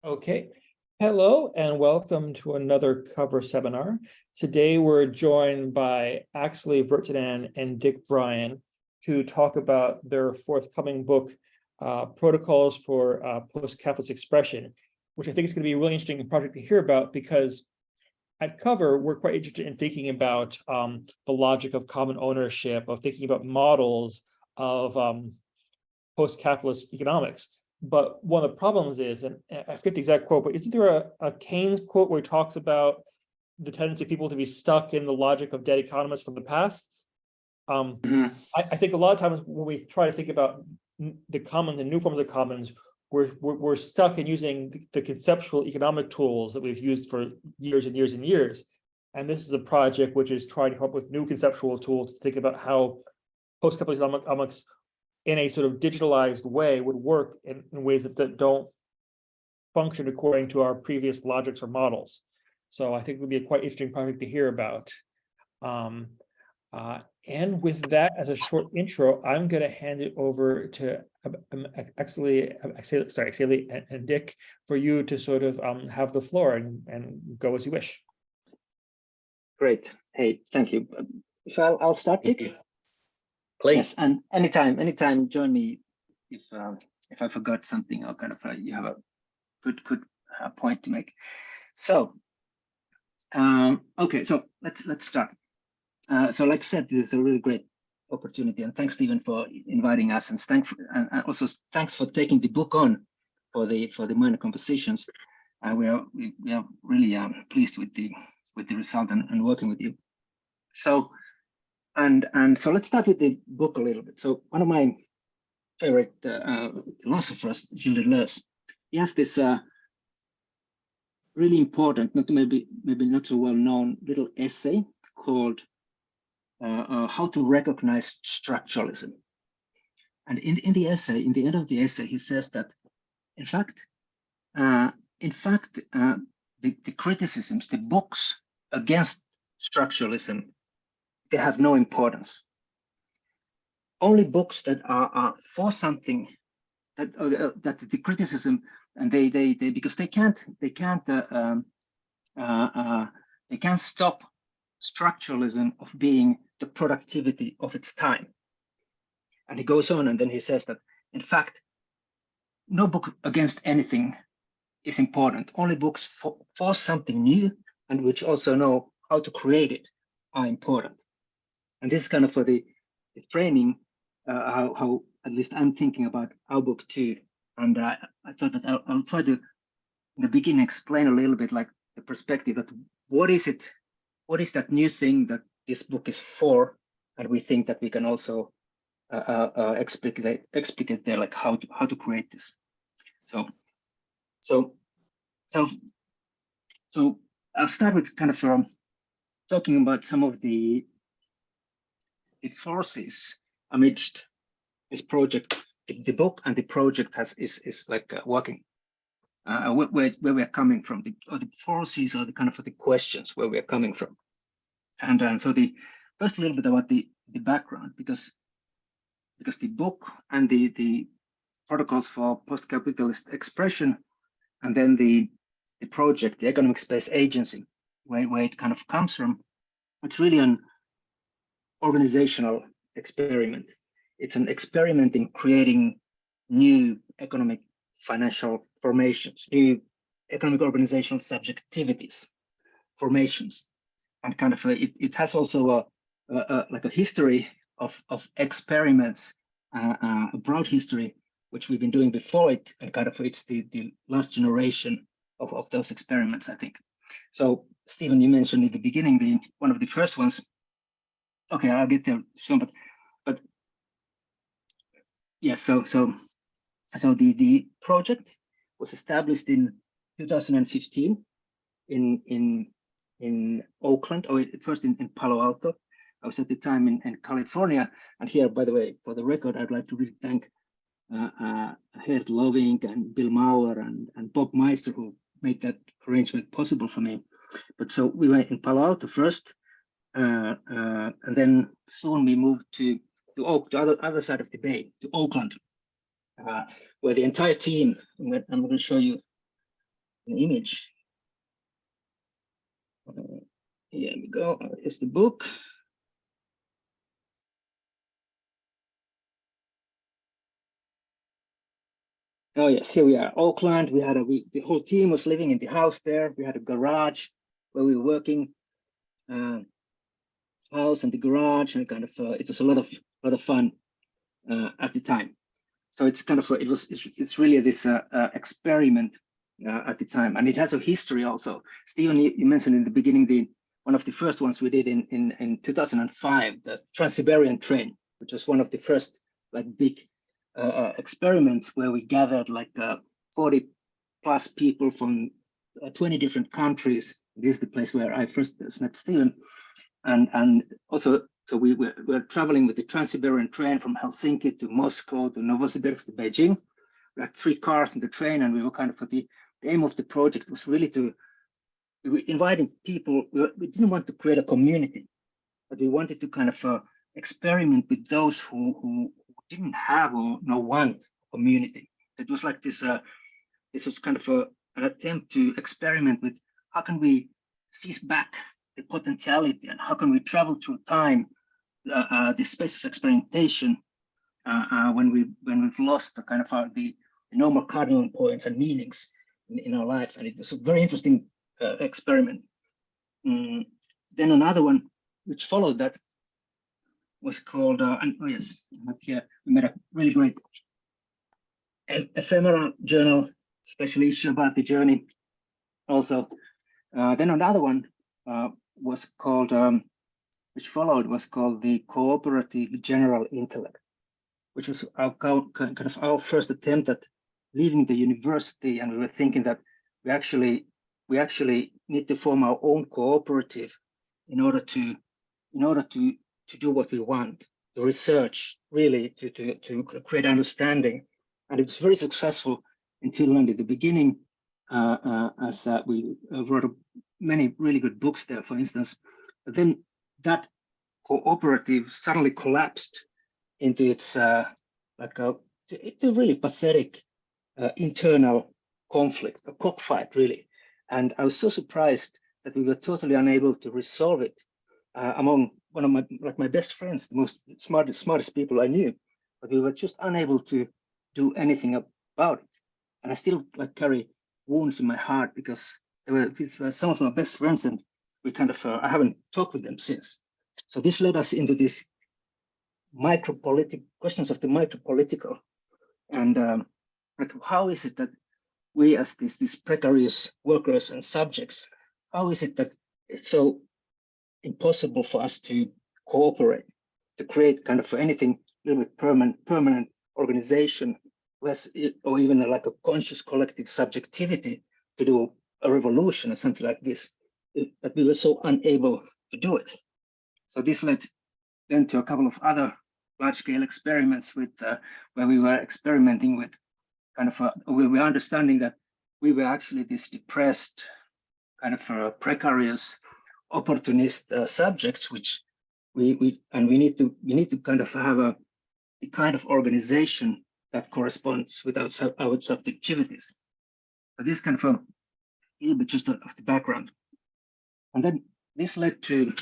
Okay, hello and welcome to another cover seminar. Today we're joined by Akseli, Virtanen, and Bryan to talk about their forthcoming book, Protocols for Post-Capitalist Expression, which I think is going to be a really interesting project to hear about because at Cover, we're quite interested in thinking about the logic of common ownership, of thinking about models of post-capitalist economics. But one of the problems is, and I forget the exact quote, but isn't there a Keynes quote where he talks about the tendency of people to be stuck in the logic of dead economists from the past? I think a lot of times when we try to think about the commons and new forms of commons, we're stuck in using the conceptual economic tools that we've used for years and years and years. And this is a project which is trying to come up with new conceptual tools to think about how post-capitalist economics in a sort of digitalized way would work in ways that don't function according to our previous logics or models. So I think it would be a quite interesting project to hear about. And with that as a short intro, I'm going to hand it over to Akseli and Dick for you to sort of have the floor and go as you wish. Great. Hey, thank you. So I'll start, Dick. Please. Yes, and anytime, join me if I forgot something or kind of you have a good point to make. So, okay, so let's start. So, like I said, this is a really great opportunity, and thanks, Stephen, for inviting us, and also thanks for taking the book on for the minor compositions. We are really pleased with the result and working with you. So. And so let's start with the book a little bit. So one of my favorite philosophers, Gilles Deleuze, he has this really important, maybe not so well known little essay called "How to Recognize Structuralism." And in the essay, in the end of the essay, he says that, in fact, the criticisms, the books against structuralism, they have no importance. Only books that are for something that the criticism, and they because they can't stop structuralism of being the productivity of its time. And he goes on, and then he says that, in fact, no book against anything is important. Only books for something new and which also know how to create it are important. And this is kind of for the framing, how at least I'm thinking about our book too. And I thought that I'll try to, in the beginning, explain a little bit like the perspective that what is that new thing that this book is for, and we think that we can also explicate there, like how to create this. So I'll start with kind of talking about some of the forces amidst this project, the book and the project is like working, where we are coming from, the forces or the kind of the questions where we are coming from, and so first a little bit about the background, because the book and the protocols for post-capitalist expression, and then the project, the economic space agency, where it kind of comes from, it's really an organizational experiment. It's an experiment in creating new economic financial formations, new economic organizational subjectivities, formations, and kind of it has also like a history of experiments, a broad history which we've been doing before it, and kind of it's the last generation of those experiments, I think. So Stephen, you mentioned in the beginning one of the first ones. Okay, I'll get there soon, but yes. So the project was established in 2015 in Oakland, or first in Palo Alto. I was at the time in California, and here, by the way, for the record, I'd like to really thank Gert Loving and Bill Mauer and Bob Meister, who made that arrangement possible for me. But so we went in Palo Alto first. And then soon we moved to the other side of the bay, to Oakland, where the entire team, I'm going to show you an image. Here we go. Here's the book. Oh yes, here we are, Auckland. We had the whole team was living in the house there. We had a garage where we were working, house and the garage, and kind of it was a lot of fun at the time. So it's kind of it's really this experiment at the time, and it has a history also. Stephen, you mentioned in the beginning one of the first ones we did in 2005, the Trans-Siberian train, which was one of the first like big experiments where we gathered like 40 plus people from 20 different countries. This is the place where I first met Stephen, and also so we were traveling with the Trans-Siberian train from Helsinki to Moscow to Novosibirsk to Beijing. We had 3 cars in the train, and we were kind of the aim of the project was really we were inviting people. We didn't want to create a community, but we wanted to kind of experiment with those who didn't have or no want community. It was like this. This was kind of an attempt to experiment with how can we seize back the potentiality and how can we travel through time, the space of experimentation when we've lost the kind of the normal cardinal points and meanings in our life. And it was a very interesting experiment. Then another one which followed that was called, oh yes, here we made a really great ephemeral journal, special issue about the journey also. Then another one was called, which followed was called the Cooperative General Intellect, which was our kind of our first attempt at leaving the university, and we were thinking that we actually need to form our own cooperative in order to do what we want, to research, really to create understanding. And it was very successful in Finland at the beginning, as we wrote many really good books there, for instance. But then that cooperative suddenly collapsed into its it's a really pathetic internal conflict, a cockfight, really. And I was so surprised that we were totally unable to resolve it among one of my best friends, the most smartest people I knew, but we were just unable to do anything about it. And I still carry wounds in my heart because these were some of my best friends, and we kind of I haven't talked with them since. So this led us into this questions of the micropolitical, and how is it that we as these precarious workers and subjects, how is it that it's so impossible for us to cooperate, to create kind of anything a little bit permanent organization, less or even like a conscious collective subjectivity to do a revolution or something like this, that we were so unable to do it. So this led then to a couple of other large-scale experiments with where we were experimenting with kind of we were understanding that we were actually this depressed kind of precarious opportunist subjects, which we need to kind of have a kind of organization that corresponds with our subjectivities. So this kind of a little bit just of the background, and then this led to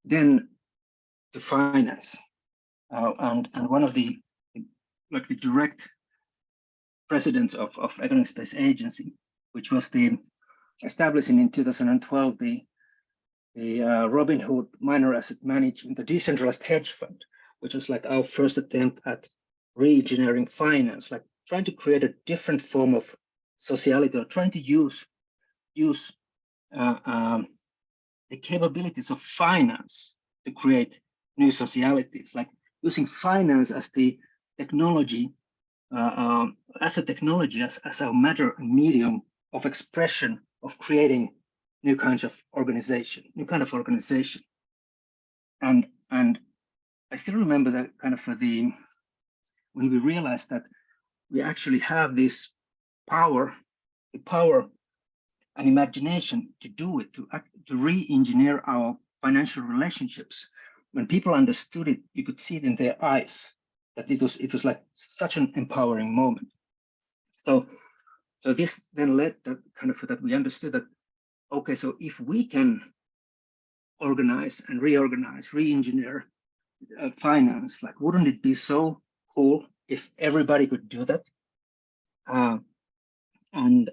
then to finance, and one of the direct presidents of Economic Space Agency, which was the establishing in 2012 the Robin Hood minor asset management, the decentralized hedge fund, which was like our first attempt at re-engineering finance, like trying to create a different form of sociality, or trying to use the capabilities of finance to create new socialities, like using finance as the technology, as our matter and medium of expression, of creating new kinds of organization, And I still remember that kind of when we realized that we actually have this power, and imagination to do it, to re-engineer our financial relationships. When people understood it, you could see it in their eyes that it was like such an empowering moment. So So this then led that kind of that we understood that, okay, so if we can organize and reorganize, re-engineer finance, like, wouldn't it be so cool if everybody could do that? And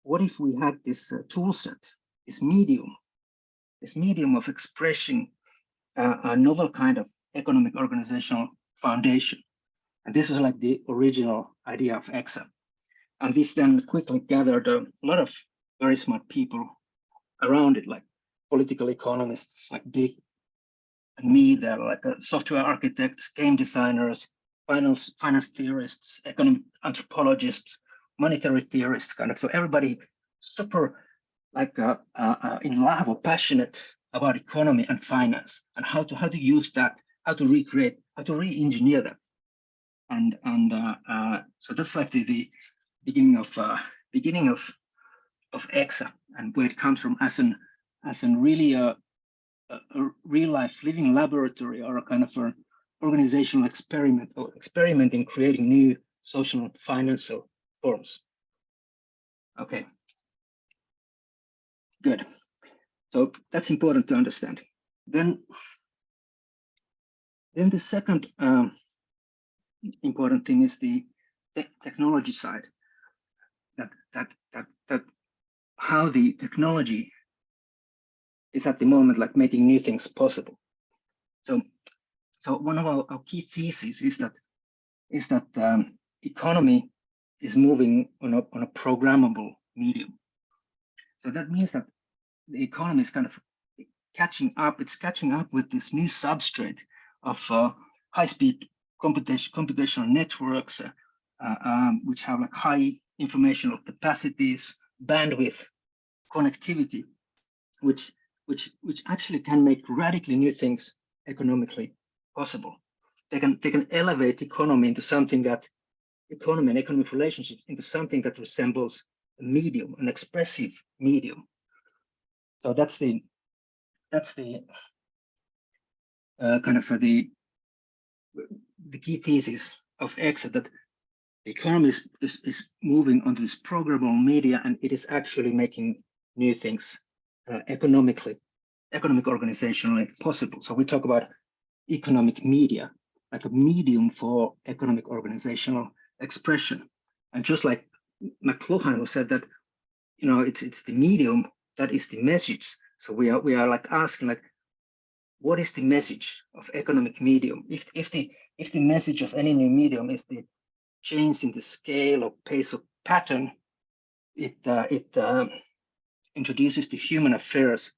what if we had this tool set, this medium of expressing a novel kind of economic organizational foundation? And this was like the original idea of EXA. And this then quickly gathered a lot of very smart people around it, like political economists like Dick and me. They're like software architects, game designers, finance theorists, economic anthropologists, monetary theorists, kind of, so everybody super like in love or passionate about economy and finance and how to use that, how to recreate, how to re-engineer that. And so that's like the beginning of EXA, and where it comes from as an really a real life living laboratory, or a kind of an organizational experiment, or experiment in creating new social and financial forms. Okay, good. So that's important to understand. Then the second important thing is the technology side. That how the technology is at the moment like making new things possible. So one of our key theses is that economy is moving on a programmable medium. So that means that the economy is kind of catching up. It's catching up with this new substrate of high-speed computational networks, which have like high informational capacities, bandwidth, connectivity, which actually can make radically new things economically possible. They can elevate economy into something that economy and economic relationships into something that resembles a medium, an expressive medium. So that's the kind of the key thesis of EXA, that the economy is moving onto this programmable media, and it is actually making new things economic organizationally possible. So we talk about economic media, like a medium for economic organizational expression. And just like McLuhan, who said that, you know, it's the medium that is the message. So we are like asking, like, what is the message of economic medium? If the message of any new medium is the change in the scale or pace of pattern, it introduces the human affairs.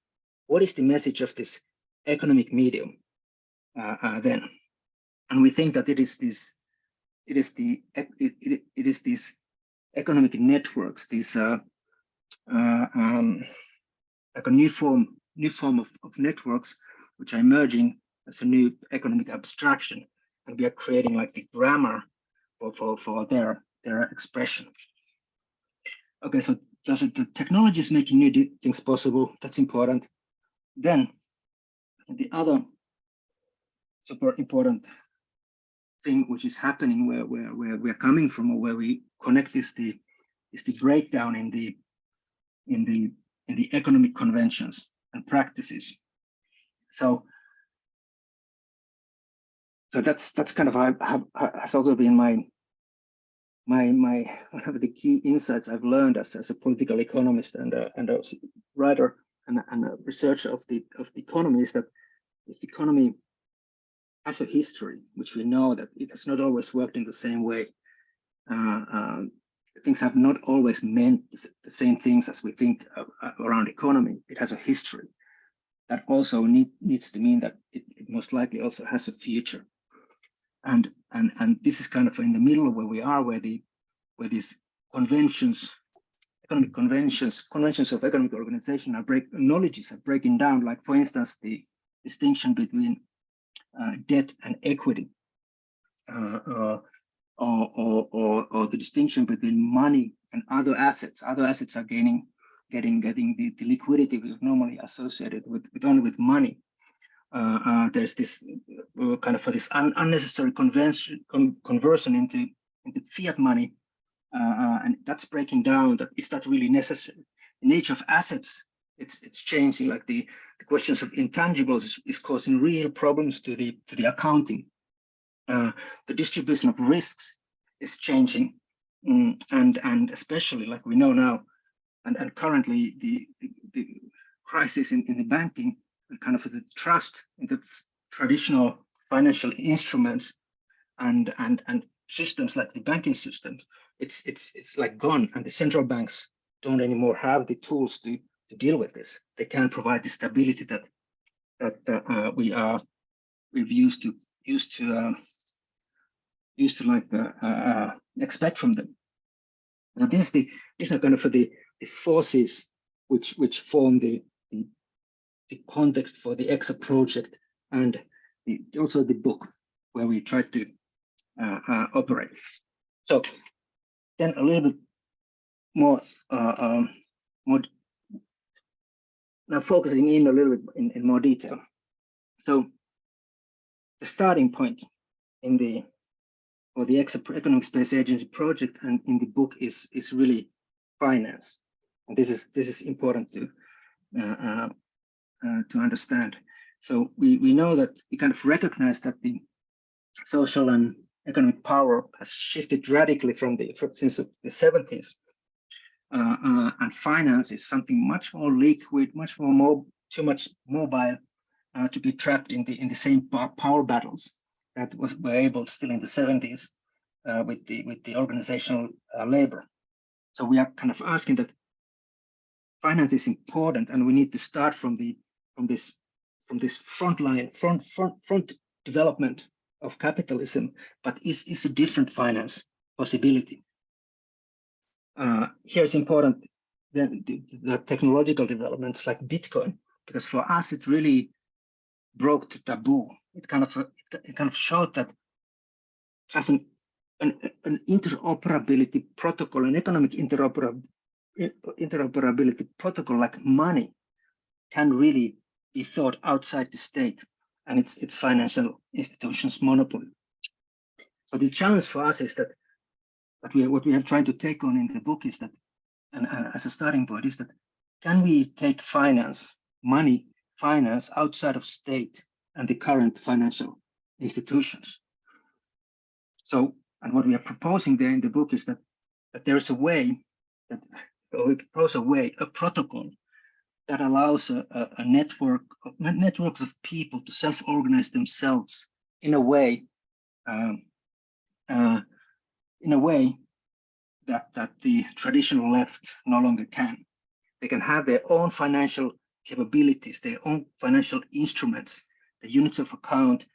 What is the message of this economic medium then? And we think that it is these economic networks, these like a new form of networks, which are emerging as a new economic abstraction, and we are creating like the grammar for their expression. Okay, so the technology is making new things possible. That's important. Then the other super important thing which is happening, where we're coming from, or where we connect, is the breakdown in the economic conventions and practices. So that's kind of has also been my one of the key insights I've learned as a political economist and a writer and a researcher of the economy, is that if the economy has a history, which we know that it has not always worked in the same way, things have not always meant the same things as we think around economy. It has a history. That also needs to mean that it most likely also has a future. And this is kind of in the middle of where we are, where these conventions, economic conventions of economic organization are breaking down. Like, for instance, the distinction between debt and equity, or the distinction between money and other assets. Other assets are getting the liquidity we've normally associated with only with money. There's this kind of this unnecessary conversion into fiat money, and that's breaking down. That is that really necessary? The nature of assets, it's changing. Like the questions of intangibles is causing real problems to the accounting. The distribution of risks is changing, and especially like we know now, and currently the crisis in the banking and kind of the trust in the traditional financial instruments and systems like the banking system, it's like gone, and the central banks don't anymore have the tools to deal with this. They can't provide the stability that we've used to like expect from them. So these are kind of the forces which form the context for the EXA project, and also the book where we try to operate. So then a little bit more now focusing in a little bit in more detail. So the starting point for the Economic Space Agency project and in the book is really finance, and this is important to understand. So we know that we kind of recognize that the social and economic power has shifted radically since the 70s, and finance is something much more liquid, much more too much mobile to be trapped in the same power battles that were able still in the 70s with the organizational labor. So we are kind of asking that finance is important, and we need to start from this front development of capitalism, but is a different finance possibility. Here it's important the technological developments like Bitcoin, because for us it really broke the taboo. It kind of showed that as an interoperability protocol, an economic interoperability protocol like money can really be thought outside the state and its financial institutions monopoly. So the challenge for us is that what we are trying to take on in the book is that, and as a starting point, is that can we take finance outside of state and the current financial institutions? So, and what we are proposing there in the book is that there is a way that we propose a protocol that allows a networks of people to self-organize themselves in a way that the traditional left no longer can. They can have their own financial capabilities, their own financial instruments, the units of account,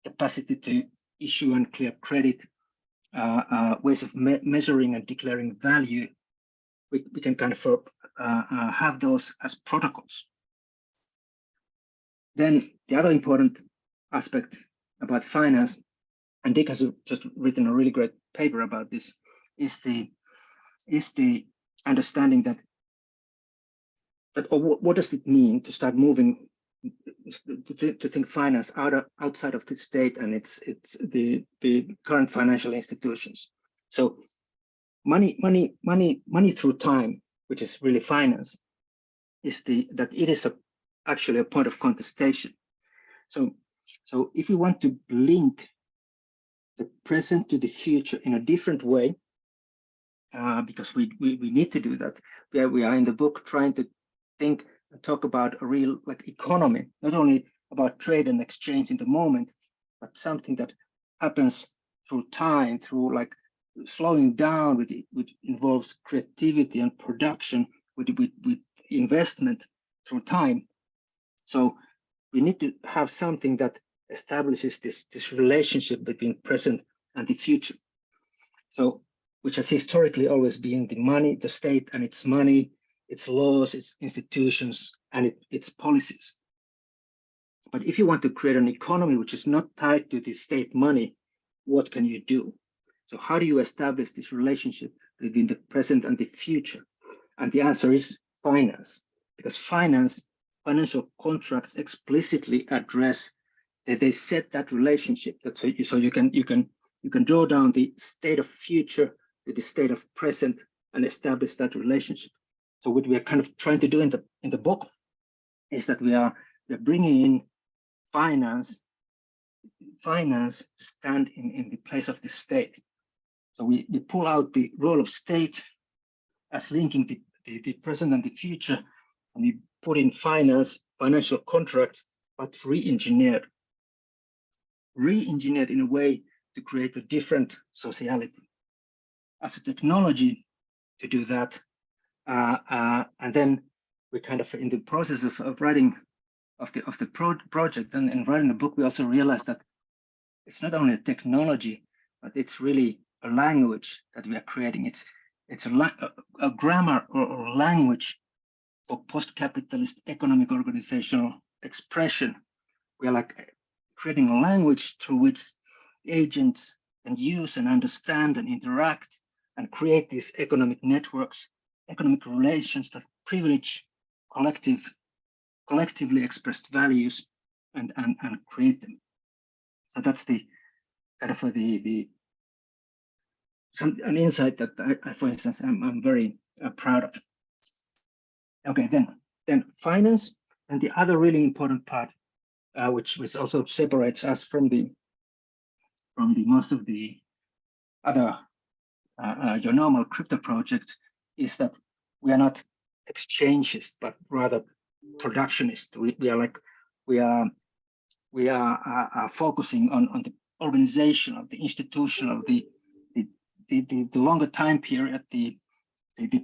capacity to issue and clear credit, ways of measuring and declaring value. We can kind of have those as protocols. Then the other important aspect about finance, and Dick has just written a really great paper about this, is the understanding that what does it mean to start moving to think finance outside of the state and it's the current financial institutions. So money through time, which is really finance, is that it is actually a point of contestation. So if we want to link the present to the future in a different way, because we need to do that, we are in the book trying to think and talk about a real economy, not only about trade and exchange in the moment, but something that happens through time, through slowing down, which involves creativity and production, with investment through time. So we need to have something that establishes this relationship between present and the future. So, which has historically always been the money, the state and its money, its laws, its institutions, and its policies. But if you want to create an economy which is not tied to the state money, what can you do? So how do you establish this relationship between the present and the future? And the answer is finance, because financial contracts explicitly address that they set that relationship. So you can draw down the state of future, the state of present and establish that relationship. So what we are kind of trying to do in the book is that we're bringing in finance stand in the place of the state. So we pull out the role of state as linking the present and the future, and we put in financial contracts, but re-engineered in a way to create a different sociality as a technology to do that. And then we kind of, in the process of writing of the project and writing the book, we also realized that it's not only a technology, but it's really a language that we are creating. It's a grammar or language for post-capitalist economic organizational expression. We are like creating a language through which agents can use and understand and interact and create these economic networks, economic relations that privilege collectively expressed values and create them. So that's the kind of an insight that I for instance, I'm very proud of. Okay, then finance, and the other really important part, which also separates us from the most of the other your normal crypto projects, is that we are not exchanges, but rather productionist. We are focusing on the organizational, the institutional, the longer time period, the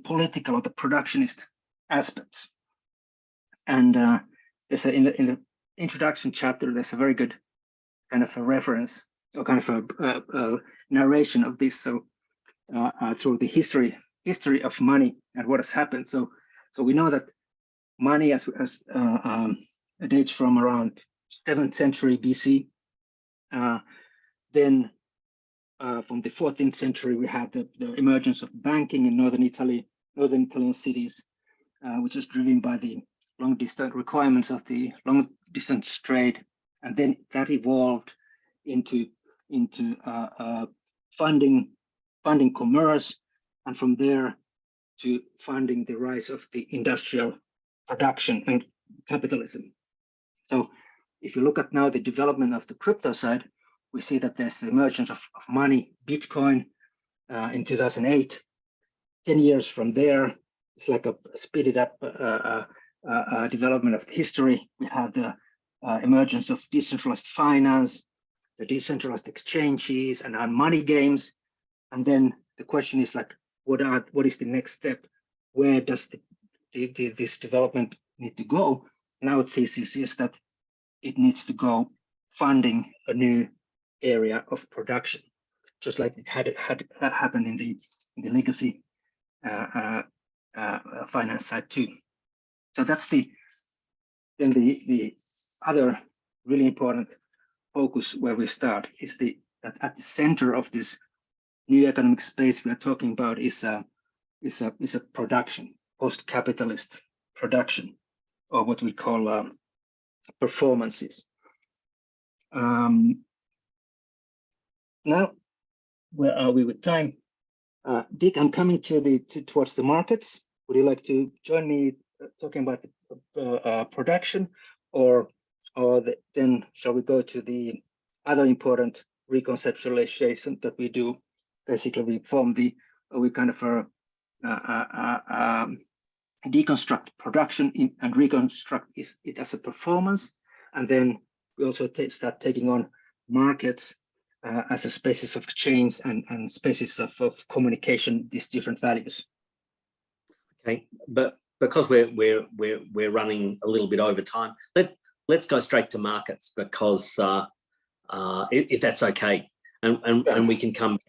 political or the productionist aspects. And there's in the introduction chapter, there's a very good kind of a reference or kind of a narration of this. So through the history of money and what has happened. So we know that money as dates from around 7th century BC. Then from the 14th century, we have the emergence of banking in northern Italian cities, which was driven by the long distance requirements of the long distance trade. And then that evolved into funding commerce, and from there to funding the rise of the industrial production and capitalism. So if you look at now the development of the crypto side, we see that there's the emergence of money, Bitcoin in 2008. 10 years from there, it's like a speeded up development of history. We have the emergence of decentralized finance, the decentralized exchanges, and money games. And then the question is like, what is the next step? Where does this development need to go? And our thesis is that it needs to go funding a new area of production, just like it had happened in the legacy finance side too. So that's the other really important focus where we start is that at the center of this new economic space we are talking about is a production, post-capitalist production, or what we call performances. Now, where are we with time? Dick, I'm coming towards the markets. Would you like to join me talking about the production, or then shall we go to the other important reconceptualization that we do? Basically, we kind of deconstruct production and reconstruct it as a performance, and then we also start taking on markets as a spaces of exchange and spaces of communication, these different values. Okay, but because we're running a little bit over time, let's go straight to markets, because if that's okay, and we can come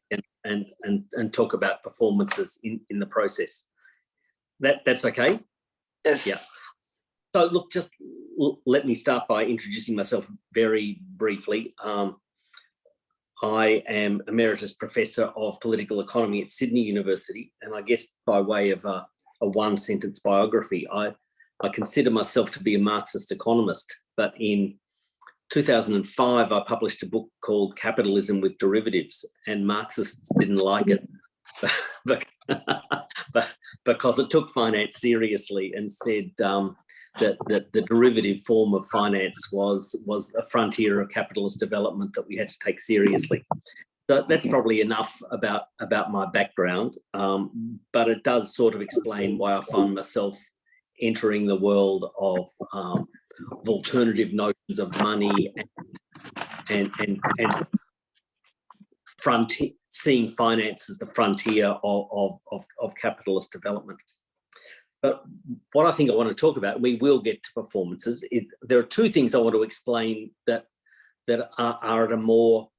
and talk about performances in the process. That's okay? Yes. Yeah. So look, just let me start by introducing myself very briefly. I am Emeritus Professor of Political Economy at Sydney University, and I guess by way of a one-sentence biography, I consider myself to be a Marxist economist, but in 2005, I published a book called Capitalism with Derivatives, and Marxists didn't like it. because it took finance seriously and said that the derivative form of finance was a frontier of capitalist development that we had to take seriously. So that's probably enough about my background, but it does sort of explain why I find myself entering the world of alternative notions of money and seeing finance as the frontier of capitalist development. But what I think I want to talk about, we will get to performances. There are two things I want to explain that are at a more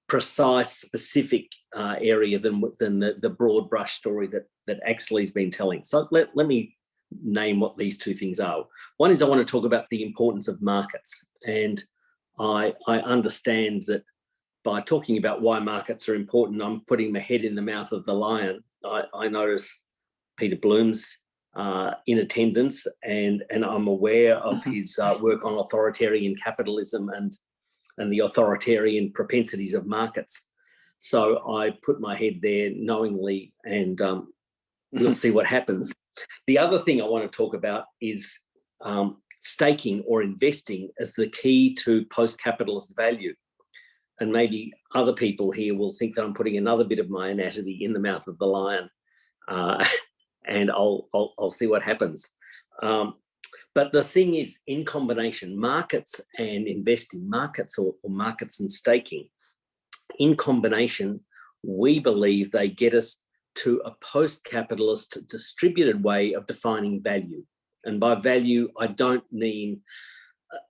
precise, specific area than the broad brush story that Akseli's been telling. So let me name what these two things are. One is I want to talk about the importance of markets, and I understand that by talking about why markets are important, I'm putting my head in the mouth of the lion. I notice Peter Bloom's in attendance, and I'm aware of his work on authoritarian capitalism and the authoritarian propensities of markets. So I put my head there knowingly, and we'll see what happens. The other thing I want to talk about is staking or investing as the key to post-capitalist value. And maybe other people here will think that I'm putting another bit of my anatomy in the mouth of the lion, and I'll see what happens. But the thing is, in combination, markets and investing, markets or markets and staking, in combination, we believe they get us to a post-capitalist distributed way of defining value. And by value, I don't mean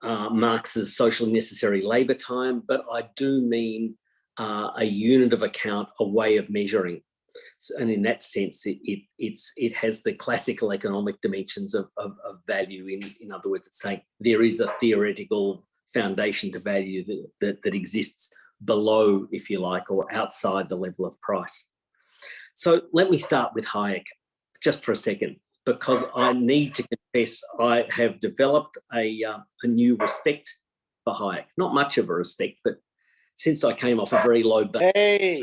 Marx's socially necessary labour time, but I do mean a unit of account, a way of measuring. So, and in that sense, it has the classical economic dimensions of value. In other words, it's saying there is a theoretical foundation to value that exists below, if you like, or outside the level of price. So let me start with Hayek just for a second, because I need to confess I have developed a new respect for Hayek. Not much of a respect, but since I came off a very low base,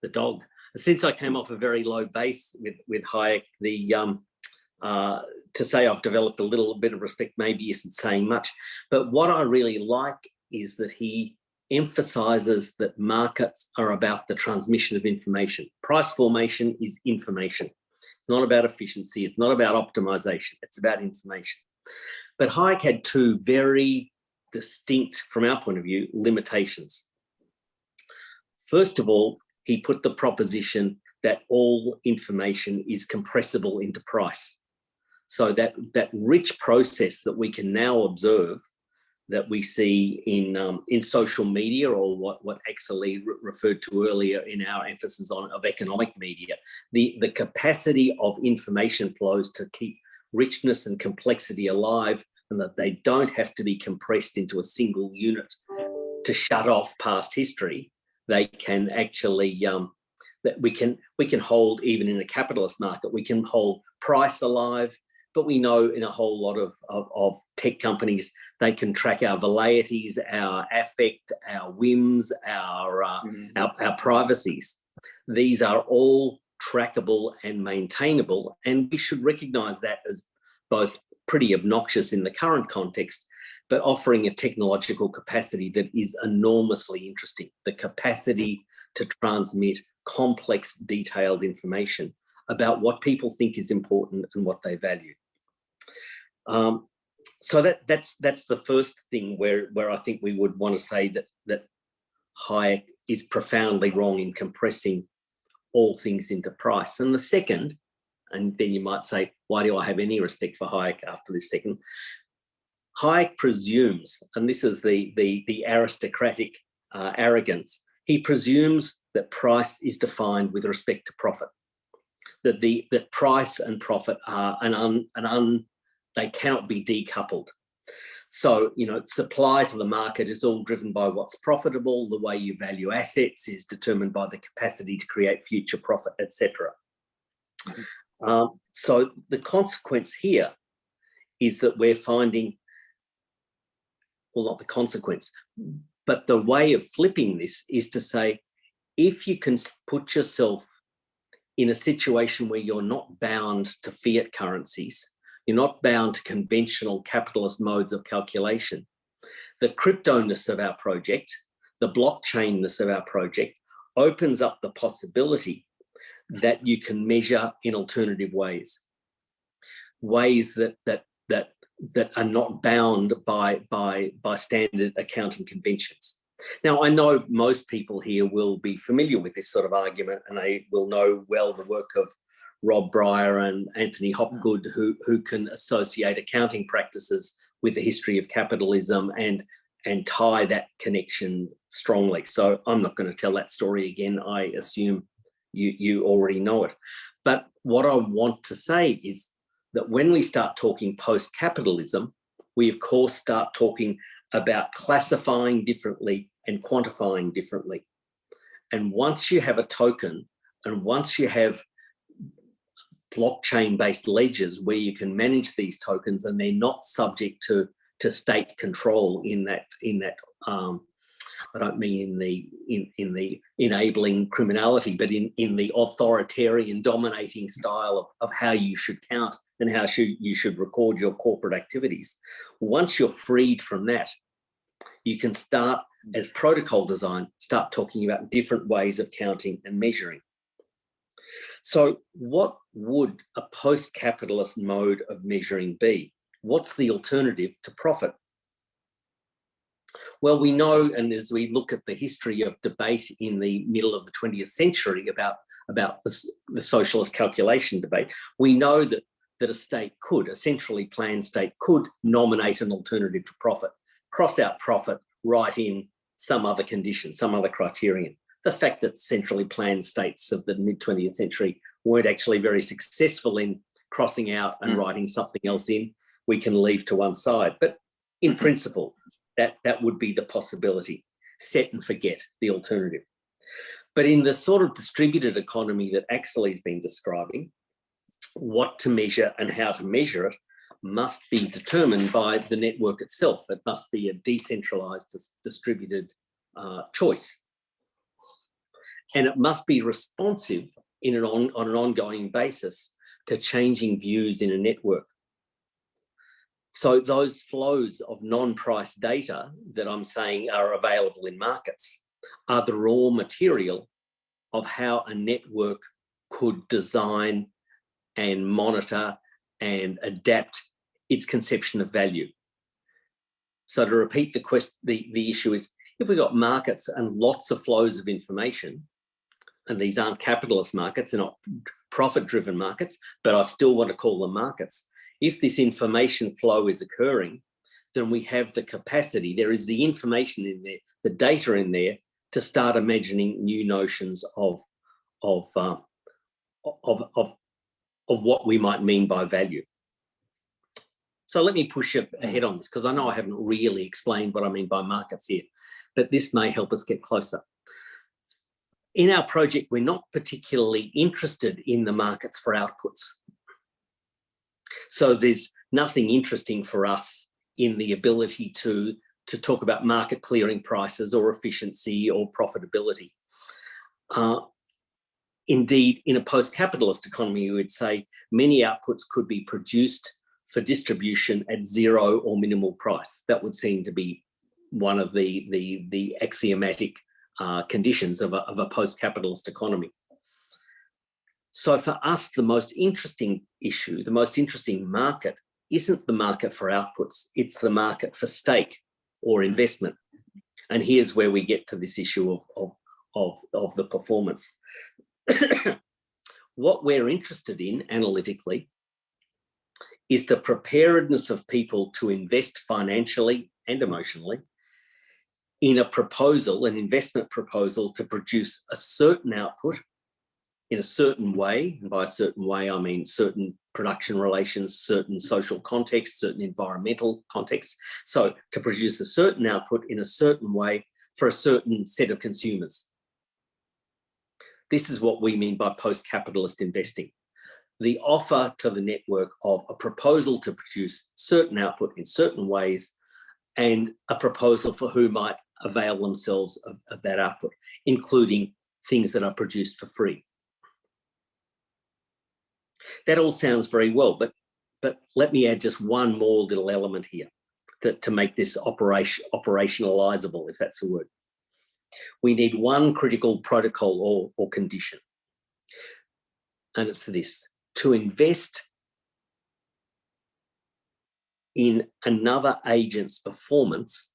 the dog. Since I came off a very low base with Hayek, to say I've developed a little bit of respect maybe isn't saying much. But what I really like is that he emphasizes that markets are about the transmission of information. Price formation is information. It's not about efficiency. It's not about optimization. It's about information. But Hayek had two very distinct, from our point of view, limitations. First of all, he put the proposition that all information is compressible into price. So that rich process that we can now observe, that we see in social media, or what Akseli referred to earlier in our emphasis of economic media, the capacity of information flows to keep richness and complexity alive, and that they don't have to be compressed into a single unit to shut off past history. They can actually, that we can hold, even in a capitalist market, we can hold price alive. But we know in a whole lot of tech companies, they can track our velleities, our affect, our whims, our privacies. These are all trackable and maintainable, and we should recognise that as both pretty obnoxious in the current context, but offering a technological capacity that is enormously interesting, the capacity to transmit complex, detailed information about what people think is important and what they value. So that's the first thing where I think we would want to say that Hayek is profoundly wrong in compressing all things into price. And the second, and then you might say, why do I have any respect for Hayek after this second? Hayek presumes, and this is the aristocratic arrogance, he presumes that price is defined with respect to profit, that price and profit are they cannot be decoupled. So, supply to the market is all driven by what's profitable. The way you value assets is determined by the capacity to create future profit, etc. So the consequence here is that we're finding, well, not the consequence, But the way of flipping this is to say, if you can put yourself in a situation where you're not bound to fiat currencies, you're not bound to conventional capitalist modes of calculation, the crypto-ness of our project, the blockchain-ness of our project opens up the possibility that you can measure in alternative ways that are not bound by standard accounting conventions. Now, I know most people here will be familiar with this sort of argument, and they will know well the work of Rob Bryan and Anthony Hopgood, who can associate accounting practices with the history of capitalism and tie that connection strongly. So I'm not going to tell that story again. I assume you already know it. But what I want to say is that when we start talking post-capitalism, we of course start talking about classifying differently and quantifying differently. And once you have a token, and once you have blockchain-based ledgers where you can manage these tokens and they're not subject to state control in that I don't mean in the enabling criminality, but in the authoritarian dominating style of how you should count and how you should record your corporate activities. Once you're freed from that, you can start, as protocol design, start talking about different ways of counting and measuring. So what would a post-capitalist mode of measuring be? What's the alternative to profit? Well, we know, and as we look at the history of debate in the middle of the 20th century about the socialist calculation debate, we know that a state could, a centrally planned state could nominate an alternative to profit, cross out profit, write in some other condition, some other criterion. The fact that centrally planned states of the mid-20th century weren't actually very successful in crossing out and writing something else in, we can leave to one side. But in principle, that would be the possibility. Set and forget, the alternative. But in the sort of distributed economy that Akseli's been describing, what to measure and how to measure it must be determined by the network itself. It must be a decentralized, distributed choice. And it must be responsive on an ongoing basis to changing views in a network. So those flows of non-price data that I'm saying are available in markets are the raw material of how a network could design and monitor and adapt its conception of value. So to repeat the question, the issue is, if we've got markets and lots of flows of information, and these aren't capitalist markets, they're not profit-driven markets, but I still want to call them markets. If this information flow is occurring, then we have the capacity, there is the information in there, the data in there, to start imagining new notions of what we might mean by value. So let me push ahead on this, because I know I haven't really explained what I mean by markets here, but this may help us get closer. In our project, we're not particularly interested in the markets for outputs. So there's nothing interesting for us in the ability to talk about market clearing prices or efficiency or profitability. Indeed, in a post-capitalist economy, you would say many outputs could be produced for distribution at zero or minimal price. That would seem to be one of the axiomatic conditions of a post-capitalist economy. So for us, the most interesting issue, the most interesting market isn't the market for outputs, it's the market for stake or investment. And here's where we get to this issue of the performance. What we're interested in analytically is the preparedness of people to invest financially and emotionally in a proposal, an investment proposal, to produce a certain output in a certain way. And by a certain way, I mean certain production relations, certain social context, certain environmental context. So to produce a certain output in a certain way for a certain set of consumers. This is what we mean by post-capitalist investing. The offer to the network of a proposal to produce certain output in certain ways, and a proposal for who might avail themselves of that output, including things that are produced for free. That all sounds very well, but let me add just one more little element here to make this operationalizable, if that's the word. We need one critical protocol or condition, and it's this: to invest in another agent's performance,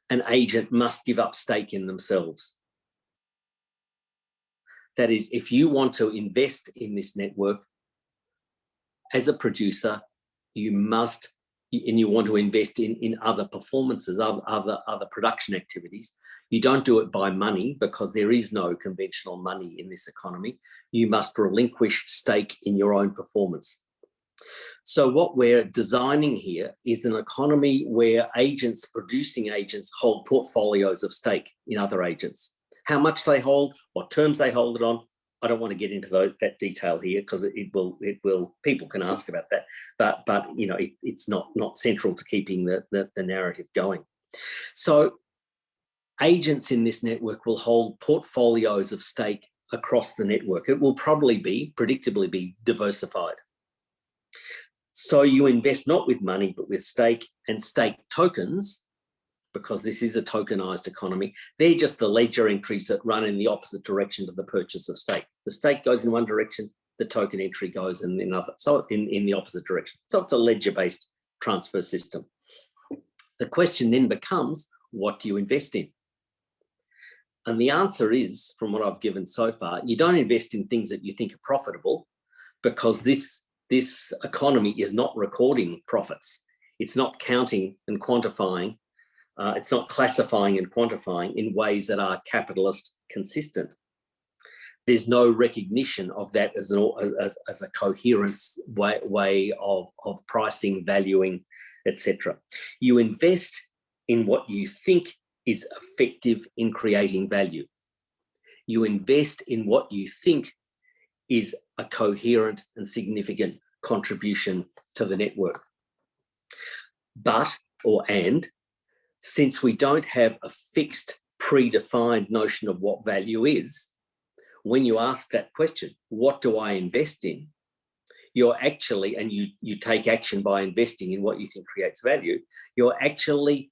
an agent must give up stake in themselves. That is, if you want to invest in this network as a producer, you must, and you want to invest in other performances, other production activities. You don't do it by money, because there is no conventional money in this economy. You must relinquish stake in your own performance. So what we're designing here is an economy where agents, producing agents, hold portfolios of stake in other agents. How much they hold, what terms they hold it on, I don't want to get into that detail here, because it will people can ask about that, but you know, it's not central to keeping the narrative going. So agents in this network will hold portfolios of stake across the network. It will predictably be diversified. So you invest not with money, but with stake, and stake tokens, because this is a tokenized economy. They're just the ledger entries that run in the opposite direction to the purchase of stake. The stake goes in one direction, the token entry goes in another, so in the opposite direction. So it's a ledger-based transfer system. The question then becomes, what do you invest in? And the answer is, from what I've given so far, you don't invest in things that you think are profitable, because this economy is not recording profits. It's not counting and quantifying. It's not classifying and quantifying in ways that are capitalist consistent. There's no recognition of that as a coherent way of pricing, valuing, etc. You invest in what you think is effective in creating value. You invest in what you think is a coherent and significant contribution to the network. And since we don't have a fixed, predefined notion of what value is, when you ask that question, what do I invest in? You're actually, and you take action by investing in what you think creates value, you're actually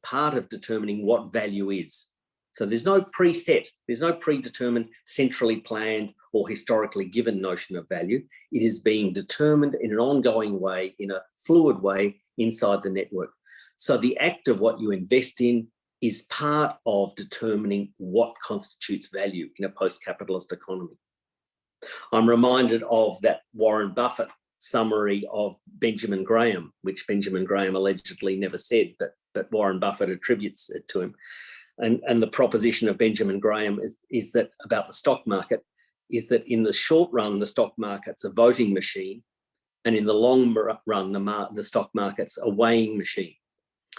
part of determining what value is. So there's no preset, there's no predetermined, centrally planned or historically given notion of value. It is being determined in an ongoing way, in a fluid way inside the network. So the act of what you invest in is part of determining what constitutes value in a post-capitalist economy. I'm reminded of that Warren Buffett summary of Benjamin Graham, which Benjamin Graham allegedly never said, but Warren Buffett attributes it to him. And the proposition of Benjamin Graham is that about the stock market is that in the short run, the stock market's a voting machine, and in the long run, the stock market's a weighing machine.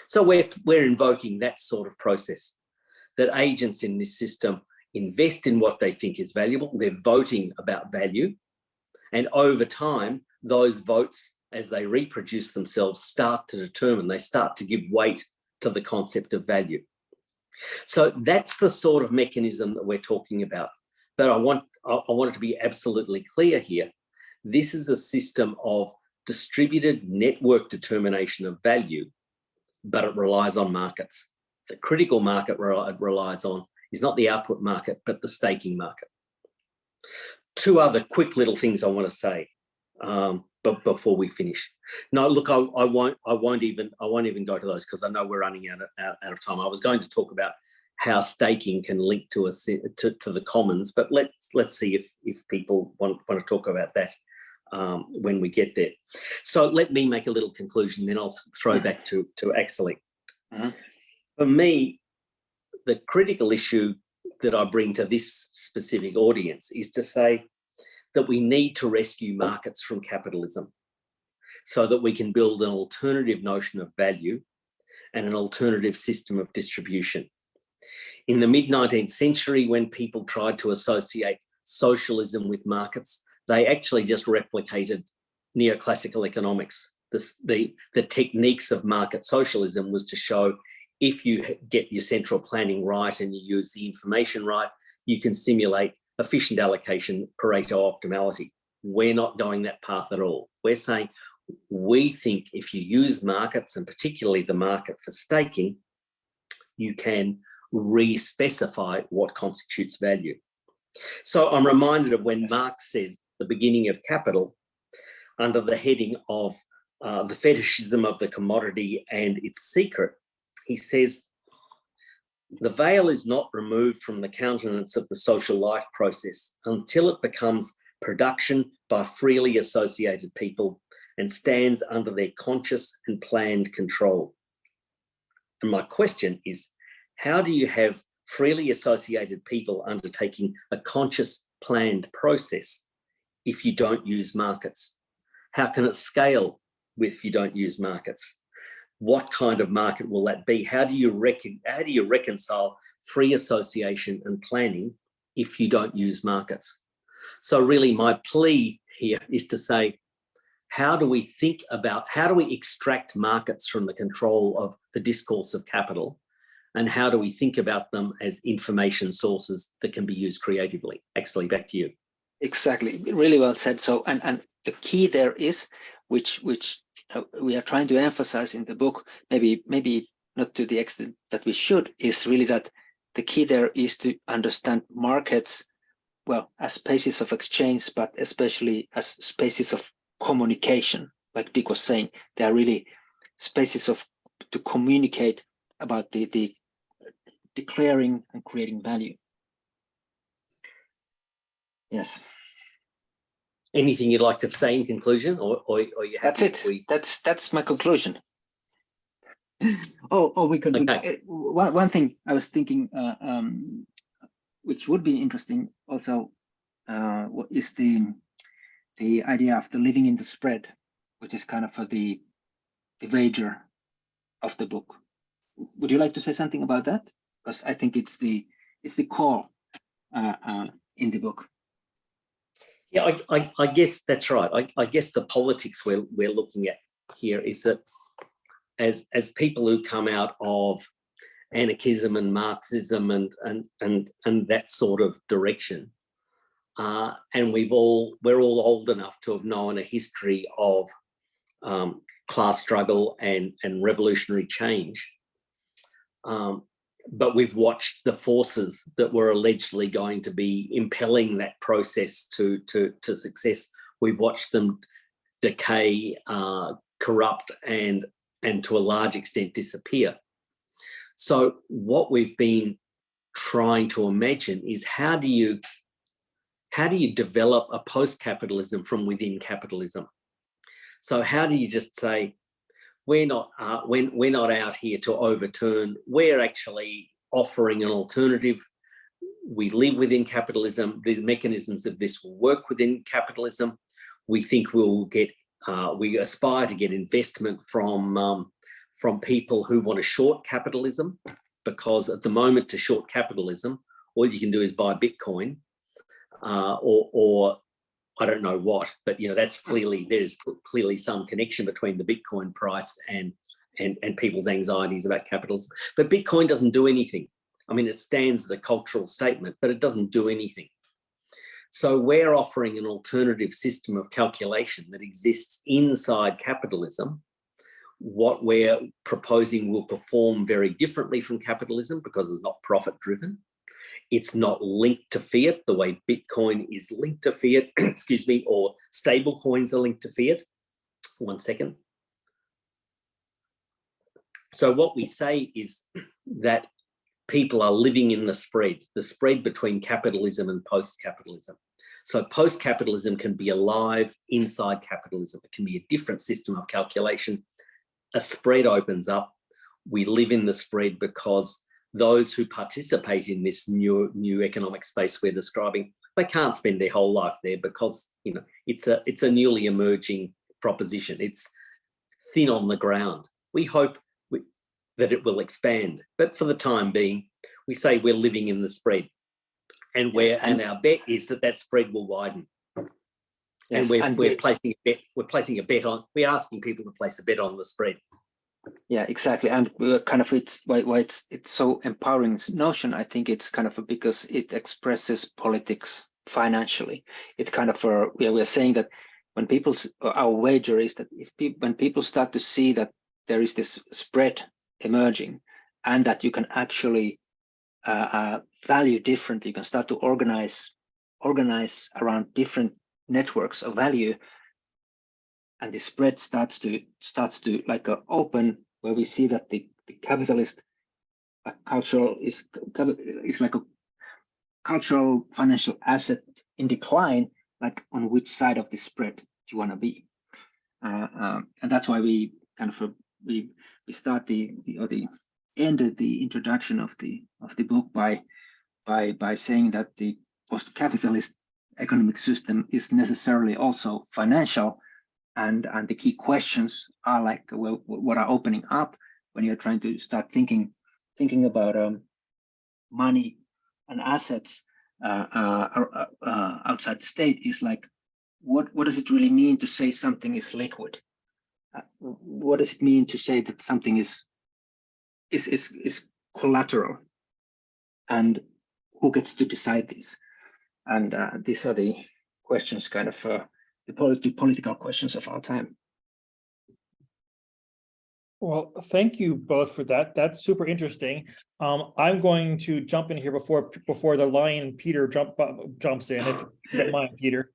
So we're invoking that sort of process, that agents in this system invest in what they think is valuable. They're voting about value. And over time, those votes, as they reproduce themselves, start to give weight to the concept of value. So that's the sort of mechanism that we're talking about. But I want it to be absolutely clear here. This is a system of distributed network determination of value, but it relies on markets. The critical market it relies on is not the output market, but the staking market. Two other quick little things I want to say, but before we finish. No, look, I won't even go to those, because I know we're running out of time. I was going to talk about how staking can link to the commons, but let's see if people want to talk about that when we get there. So let me make a little conclusion, then I'll throw back to Akseli. For me, the critical issue that I bring to this specific audience is to say that we need to rescue markets from capitalism so that we can build an alternative notion of value and an alternative system of distribution. In the mid-19th century, when people tried to associate socialism with markets, they actually just replicated neoclassical economics. the techniques of market socialism was to show if you get your central planning right and you use the information right, you can simulate efficient allocation, Pareto optimality. We're not going that path at all. We're saying we think if you use markets, and particularly the market for staking, you can re-specify what constitutes value. So I'm reminded of when Marx says the beginning of capital, under the heading of the fetishism of the commodity and its secret, he says, the veil is not removed from the countenance of the social life process until it becomes production by freely associated people and stands under their conscious and planned control. And my question is, how do you have freely associated people undertaking a conscious, planned process if you don't use markets? How can it scale if you don't use markets? What kind of market will that be? How do you reconcile free association and planning if you don't use markets? So really my plea here is to say, how do we extract markets from the control of the discourse of capital? And how do we think about them as information sources that can be used creatively? Akseli, back to you. Exactly, really well said. So, and the key there is, which we are trying to emphasize in the book, maybe not to the extent that we should, is really that the key there is to understand markets, well, as spaces of exchange, but especially as spaces of communication. Like Dick was saying, they are really spaces to communicate about the declaring and creating value. Yes. Anything you'd like to say in conclusion, or you have? That's it. That's my conclusion. We can. Okay. One thing I was thinking, which would be interesting also, is the idea of the living in the spread, which is kind of the wager of the book. Would you like to say something about that? Because I think it's the core in the book. Yeah, I guess that's right. I guess the politics we're looking at here is that as people who come out of anarchism and Marxism and that sort of direction, and we're all old enough to have known a history of class struggle and revolutionary change. But we've watched the forces that were allegedly going to be impelling that process to success. We've watched them decay, corrupt, and to a large extent disappear. So what we've been trying to imagine is how do you develop a post-capitalism from within capitalism? So how do you just say, we're not out here to overturn, we're actually offering an alternative. We live within capitalism. The mechanisms of this will work within capitalism. We think we aspire to get investment from people who want to short capitalism, because at the moment to short capitalism, all you can do is buy Bitcoin or I don't know what, but there's clearly some connection between the Bitcoin price and people's anxieties about capitalism. But Bitcoin doesn't do anything. I mean, it stands as a cultural statement, but it doesn't do anything. So we're offering an alternative system of calculation that exists inside capitalism. What we're proposing will perform very differently from capitalism because it's not profit-driven. It's not linked to fiat the way Bitcoin is linked to fiat, excuse me, or stable coins are linked to fiat. 1 second. So what we say is that people are living in the spread between capitalism and post-capitalism. So post-capitalism can be alive inside capitalism. It can be a different system of calculation. A spread opens up. We live in the spread because those who participate in this new economic space we're describing, they can't spend their whole life there because it's a newly emerging proposition. It's thin on the ground. We hope that it will expand, but for the time being, we say we're living in the spread, and our bet is that spread will widen. And Yes, we're placing a bet. We're placing a bet on. We're asking people to place a bet on the spread. yeah, exactly. And we're kind of, it's why it's so empowering notion. I think it's kind of because it expresses politics financially. It kind of we're saying that when our wager is that when people start to see that there is this spread emerging, and that you can actually value differently, you can start to organize around different networks of value, and the spread starts to like open, where we see that the capitalist cultural is like a cultural financial asset in decline, like on which side of the spread do you want to be? And that's why we kind of we start ended the introduction of the book by saying that the post-capitalist economic system is necessarily also financial, and the key questions are like, well, what are opening up when you're trying to start thinking about money and assets outside the state, is like, what does it really mean to say something is liquid? What does it mean to say that something is collateral, and who gets to decide this? And these are the questions, kind of the political questions of our time. Well, thank you both for that. That's super interesting. I'm going to jump in here before the lion Peter jumps in, if you don't mind, Peter.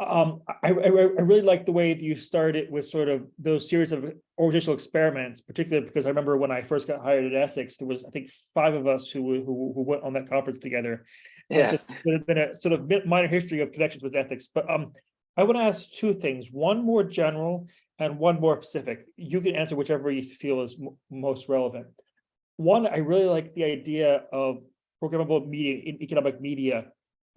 I really like the way that you started with sort of those series of organizational experiments, particularly because I remember when I first got hired at Essex, there was, I think, 5 of us who went on that conference together. Yeah. And so there's been a sort of minor history of connections with ethics. But I want to ask 2 things, one more general and one more specific. You can answer whichever you feel is most relevant. One, I really like the idea of programmable media in economic media,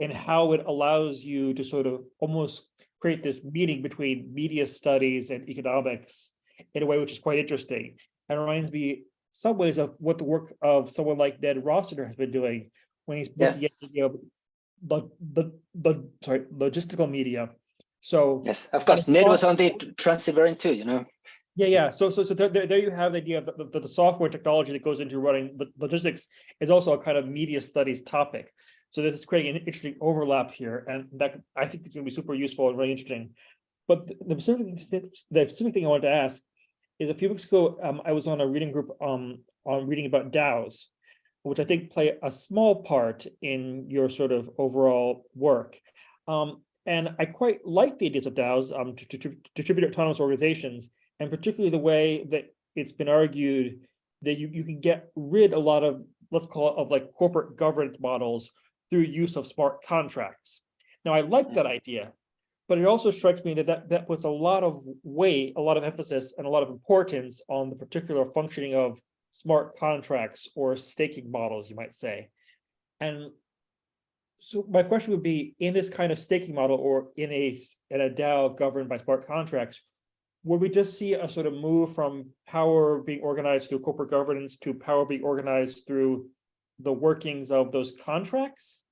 and how it allows you to sort of almost create this meeting between media studies and economics in a way which is quite interesting, and reminds me some ways of what the work of someone like Ned Rossiter has been doing when he's looking at, you know, the logistical media. So yes, of course, Ned was on the Transiberian too, you know. Yeah. So there you have the idea of the software technology that goes into running logistics is also a kind of media studies topic. So this is creating an interesting overlap here, and that I think it's going to be super useful and really interesting. But the specific thing I wanted to ask is, a few weeks ago, I was on a reading group on reading about DAOs, which I think play a small part in your sort of overall work. And I quite like the ideas of DAOs, distributed autonomous organizations, and particularly the way that it's been argued that you can get rid a lot of, let's call it, of like corporate governance models through use of smart contracts. Now, I like that idea, but it also strikes me that puts a lot of weight, a lot of emphasis, and a lot of importance on the particular functioning of smart contracts or staking models, you might say. And so my question would be, in this kind of staking model, or in a DAO governed by smart contracts, would we just see a sort of move from power being organized through corporate governance to power being organized through the workings of those contracts?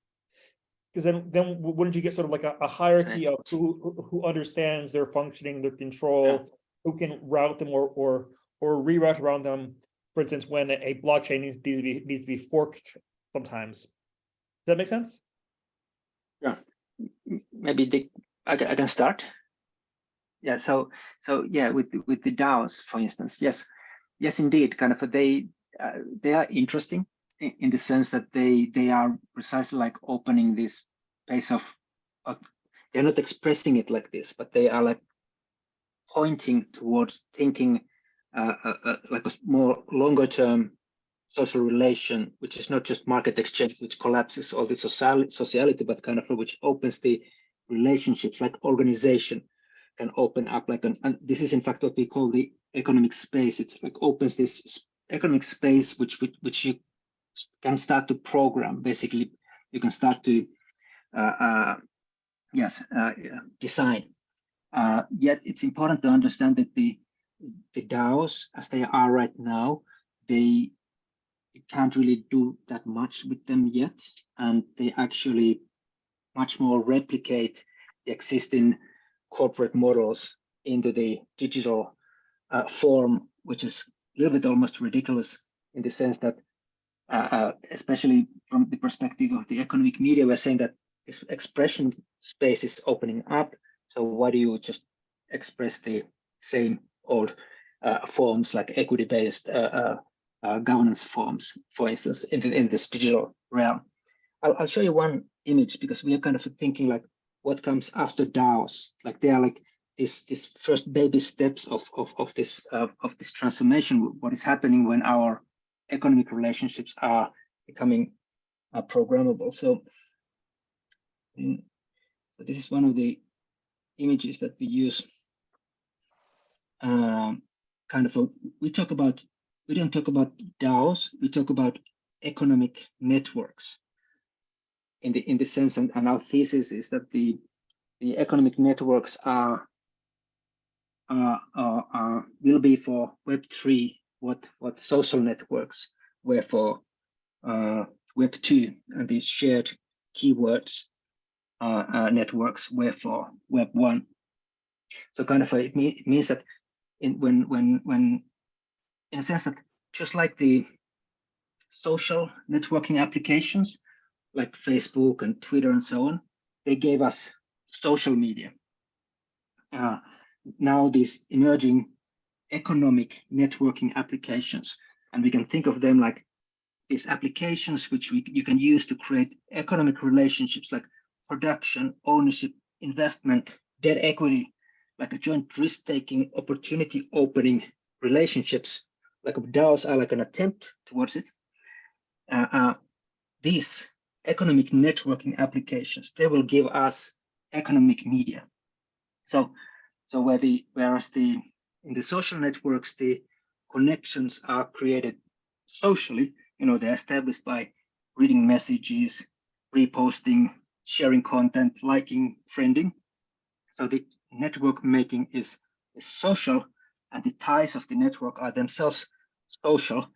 Because then wouldn't you get sort of like a hierarchy of who understands their functioning, their control, who can route them or reroute around them? For instance, when a blockchain needs to be forked sometimes. Does that make sense? Yeah, maybe I can start. Yeah, so yeah, with the DAOs, for instance, yes, indeed, kind of they are interesting in the sense that they are precisely like opening this space of they're not expressing it like this, but they are like pointing towards thinking like a more longer term social relation, which is not just market exchange, which collapses all the sociality, but kind of which opens the relationships, like organization can open up, like and this is in fact what we call the economic space. It's like opens this economic space which you can start to program. Basically, you can start to design. Yet it's important to understand that the DAOs, as they are right now, you can't really do that much with them yet, and they actually much more replicate existing corporate models into the digital form, which is a little bit almost ridiculous in the sense that, especially from the perspective of the economic media, we're saying that this expression space is opening up. So why do you just express the same old forms like equity-based governance forms, for instance, in this digital realm? I'll show you one image because we are kind of thinking like what comes after DAOs. Like they are like this first baby steps of this transformation. What is happening when our economic relationships are becoming programmable? So this is one of the images that we use. We don't talk about DAOs. We talk about economic networks. In the sense, and our thesis is that the economic networks will be for Web3 what social networks were for Web2, and these shared keywords networks were for Web1. So kind of it means that when in a sense that just like the social networking applications like Facebook and Twitter and so on, they gave us social media. Now these emerging economic networking applications, and we can think of them like these applications which you can use to create economic relationships like production, ownership, investment, debt equity, like a joint risk-taking, opportunity opening relationships. Like DAOs are like an attempt towards it. These economic networking applications, they will give us economic media. So whereas in the social networks, the connections are created socially, they're established by reading messages, reposting, sharing content, liking, friending. So the network making is social, and the ties of the network are themselves social.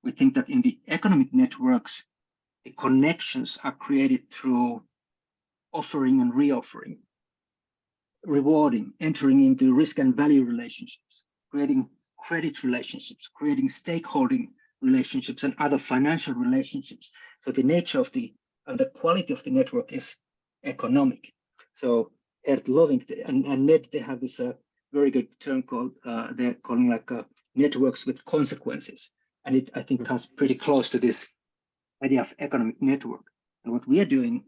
We think that in the economic networks, the connections are created through offering and reoffering, rewarding, entering into risk and value relationships, creating credit relationships, creating stakeholding relationships and other financial relationships. So the nature of and the quality of the network is economic. So Ert Loving and Ned, they have this very good term called, they're calling like networks with consequences. And it, I think, comes pretty close to this idea of economic network. And what we are doing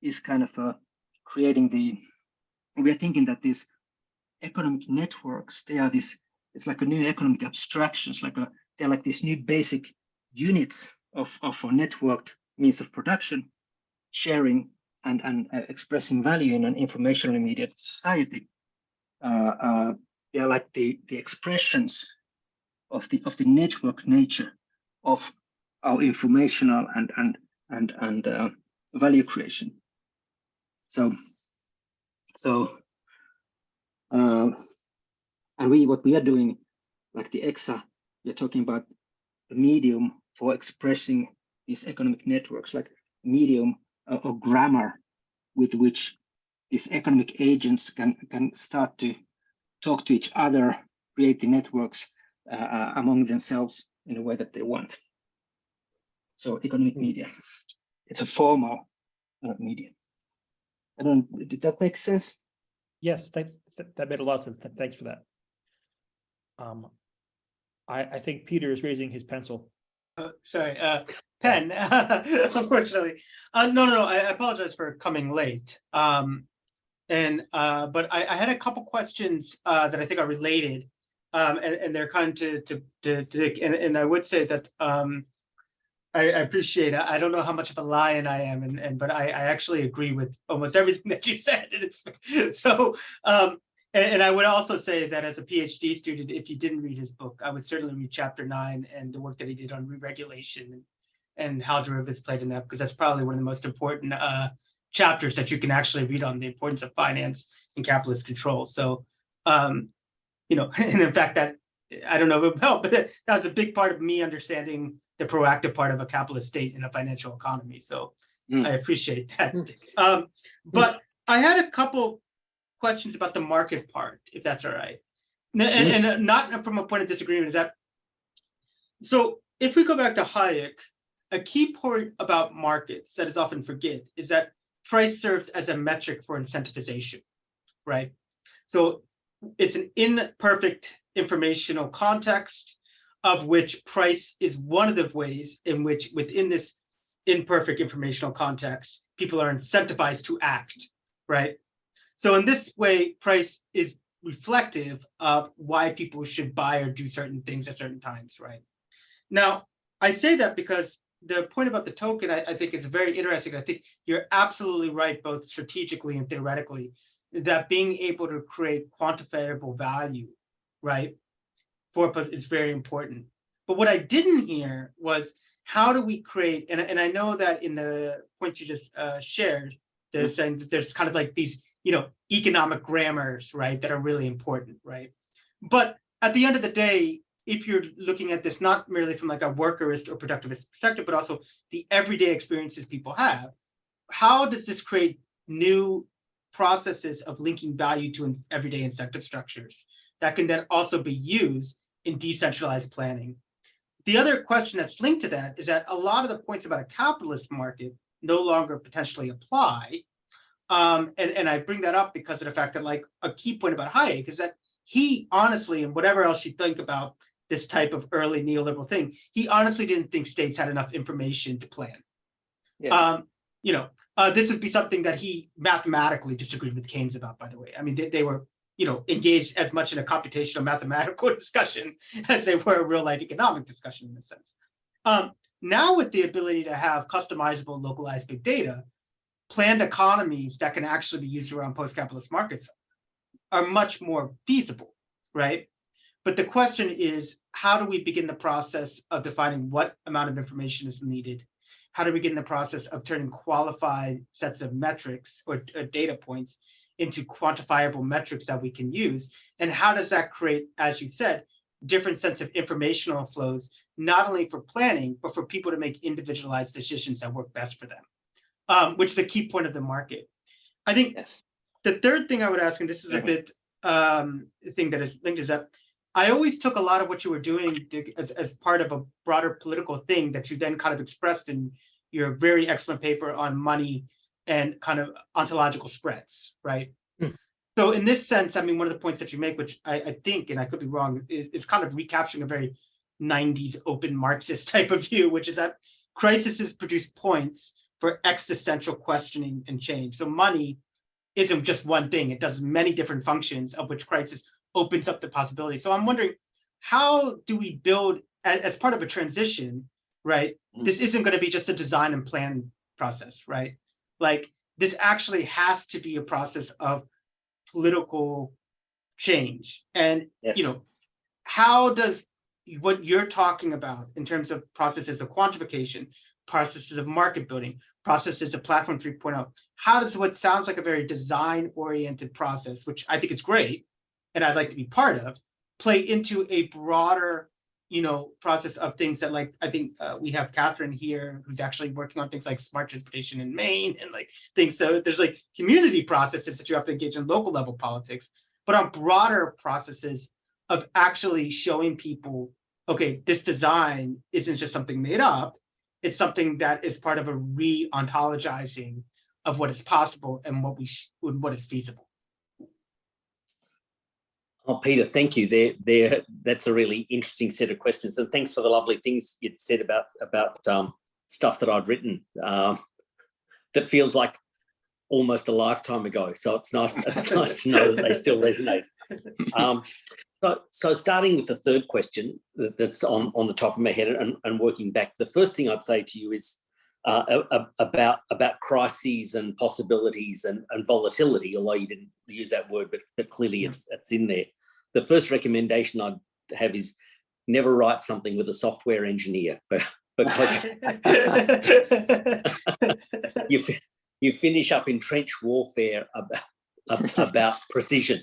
is kind of creating we are thinking that these economic networks, it's like a new economic abstractions, they're like these new basic units of a networked means of production, sharing and expressing value in an informational immediate society. They are like the expressions of the network nature of our informational and value creation. And what we are doing, like the EXA, we're talking about the medium for expressing these economic networks, like medium or grammar with which these economic agents can start to talk to each other, create the networks among themselves in a way that they want. So economic media, it's a formal media. Did that make sense? Yes, thanks. That made a lot of sense. Thanks for that. I think Peter is raising his pencil. Sorry, pen. Unfortunately, no. I apologize for coming late. But I had a couple questions that I think are related, and they're kind to Dick. And I would say that I appreciate it. I don't know how much of a lion I am, but I actually agree with almost everything that you said. And it's so. And I would also say that as a PhD student, if you didn't read his book, I would certainly read chapter 9 and the work that he did on re-regulation and how derivatives played in that, because that's probably one of the most important chapters that you can actually read on the importance of finance and capitalist control. So, and in fact, that I don't know if it helped, but that was a big part of me understanding the proactive part of a capitalist state in a financial economy. So I appreciate that. But I had a couple questions about the market part, if that's all right. And not from a point of disagreement, is that, so if we go back to Hayek, a key point about markets that is often forget is that price serves as a metric for incentivization, right? So it's an imperfect informational context of which price is one of the ways in which within this imperfect informational context, people are incentivized to act, right? So in this way, price is reflective of why people should buy or do certain things at certain times, right? Now, I say that because the point about the token, I think is very interesting. I think you're absolutely right, both strategically and theoretically, that being able to create quantifiable value, right, for us is very important. But what I didn't hear was, how do we create, and I know that in the point you just shared, there's saying that there's kind of like these, economic grammars, right, that are really important, right? But at the end of the day, if you're looking at this not merely from like a workerist or productivist perspective, but also the everyday experiences people have, how does this create new processes of linking value to everyday incentive structures that can then also be used in decentralized planning? The other question that's linked to that is that a lot of the points about a capitalist market no longer potentially apply. And I bring that up because of the fact that, like, a key point about Hayek is that he honestly, and whatever else you think about this type of early neoliberal thing, he honestly didn't think states had enough information to plan. Yeah. This would be something that he mathematically disagreed with Keynes about, by the way. I mean, they were, engaged as much in a computational mathematical discussion as they were a real life economic discussion in a sense. Now with the ability to have customizable, localized big data, planned economies that can actually be used around post-capitalist markets are much more feasible, right? But the question is, how do we begin the process of defining what amount of information is needed? How do we begin the process of turning qualified sets of metrics or data points into quantifiable metrics that we can use? And how does that create, as you said, different sets of informational flows, not only for planning, but for people to make individualized decisions that work best for them, which is a key point of the market. I think the third thing I would ask, and this is a bit thing that is linked, is that I always took a lot of what you were doing as part of a broader political thing that you then kind of expressed in your very excellent paper on money and kind of ontological spreads, right? So in this sense, I mean, one of the points that you make, which I think, and I could be wrong, is kind of recapturing a very 90s open Marxist type of view, which is that crises produce points for existential questioning and change. So money isn't just one thing. It does many different functions, of which crisis opens up the possibility. So I'm wondering, how do we build, as part of a transition, right? This isn't going to be just a design and plan process, right? Like, this actually has to be a process of political change. And, how does what you're talking about in terms of processes of quantification, processes of market building, processes of platform 3.0, how does what sounds like a very design-oriented process, which I think is great, and I'd like to be part of, play into a broader, process of things that, like, I think we have Catherine here, who's actually working on things like smart transportation in Maine and like things. So there's like community processes that you have to engage in local level politics, but on broader processes of actually showing people, okay, this design isn't just something made up. It's something that is part of a re-ontologizing of what is possible and what is feasible. Oh, Peter, thank you. That's a really interesting set of questions, and thanks for the lovely things you'd said about stuff that I'd written. That feels like almost a lifetime ago. So it's nice. It's nice to know that they still resonate. So starting with the third question that's on the top of my head and working back, the first thing I'd say to you is about crises and possibilities and volatility, although you didn't use that word, but clearly it's in there. The first recommendation I'd have is never write something with a software engineer, because you finish up in trench warfare about precision.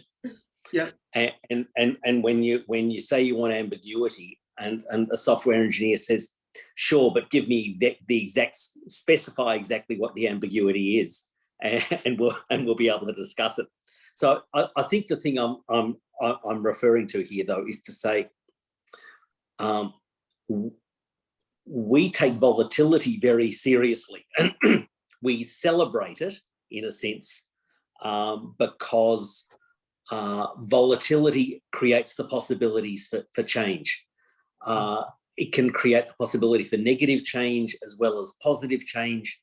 Yeah. And when you say you want ambiguity, and a software engineer says, sure, but give me the exact, specify exactly what the ambiguity is, and we'll be able to discuss it. So I think the thing I'm referring to here, though, is to say we take volatility very seriously, and we celebrate it in a sense because volatility creates the possibilities for change. It can create the possibility for negative change as well as positive change,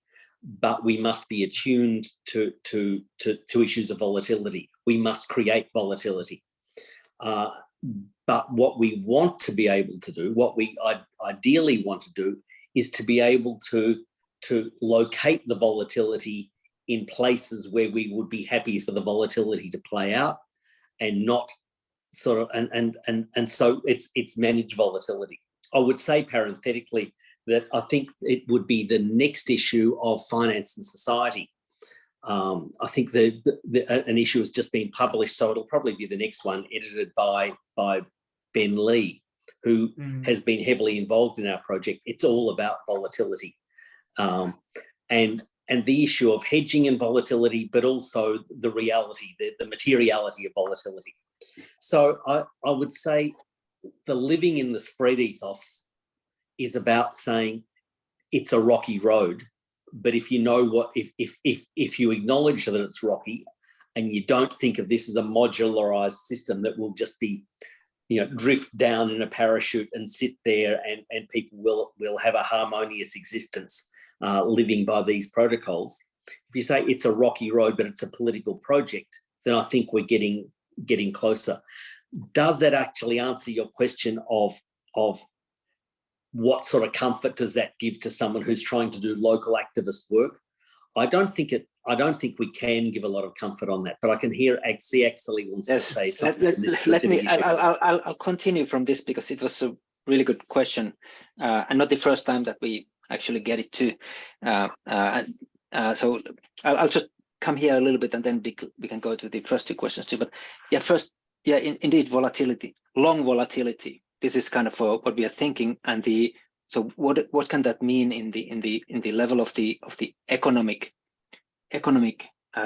but we must be attuned to issues of volatility. We must create volatility. But what we want to be able to do, what we ideally want to do, is to be able to locate the volatility in places where we would be happy for the volatility to play out, and not sort of and so it's managed volatility. I would say parenthetically that I think it would be the next issue of finance and society. I think an issue has just been published, so it'll probably be the next one, edited by Ben Lee, who has been heavily involved in our project. It's all about volatility, and the issue of hedging and volatility, but also the reality, the materiality of volatility. So I would say the living in the spread ethos is about saying it's a rocky road, but if you know what, if you acknowledge that it's rocky, and you don't think of this as a modularized system that will just be, drift down in a parachute and sit there, and people will have a harmonious existence living by these protocols. If you say it's a rocky road, but it's a political project, then I think we're getting closer. Does that actually answer your question of what sort of comfort does that give to someone who's trying to do local activist work? I don't think we can give a lot of comfort on that, but I can hear Akseli wants to say something. I'll continue from this, because it was a really good question, and not the first time that we actually get it too. So I'll just come here a little bit, and then we can go to the first two questions too. But yeah, first, yeah, indeed, volatility, long volatility. This is kind of what we are thinking, and so what can that mean in the level of the economic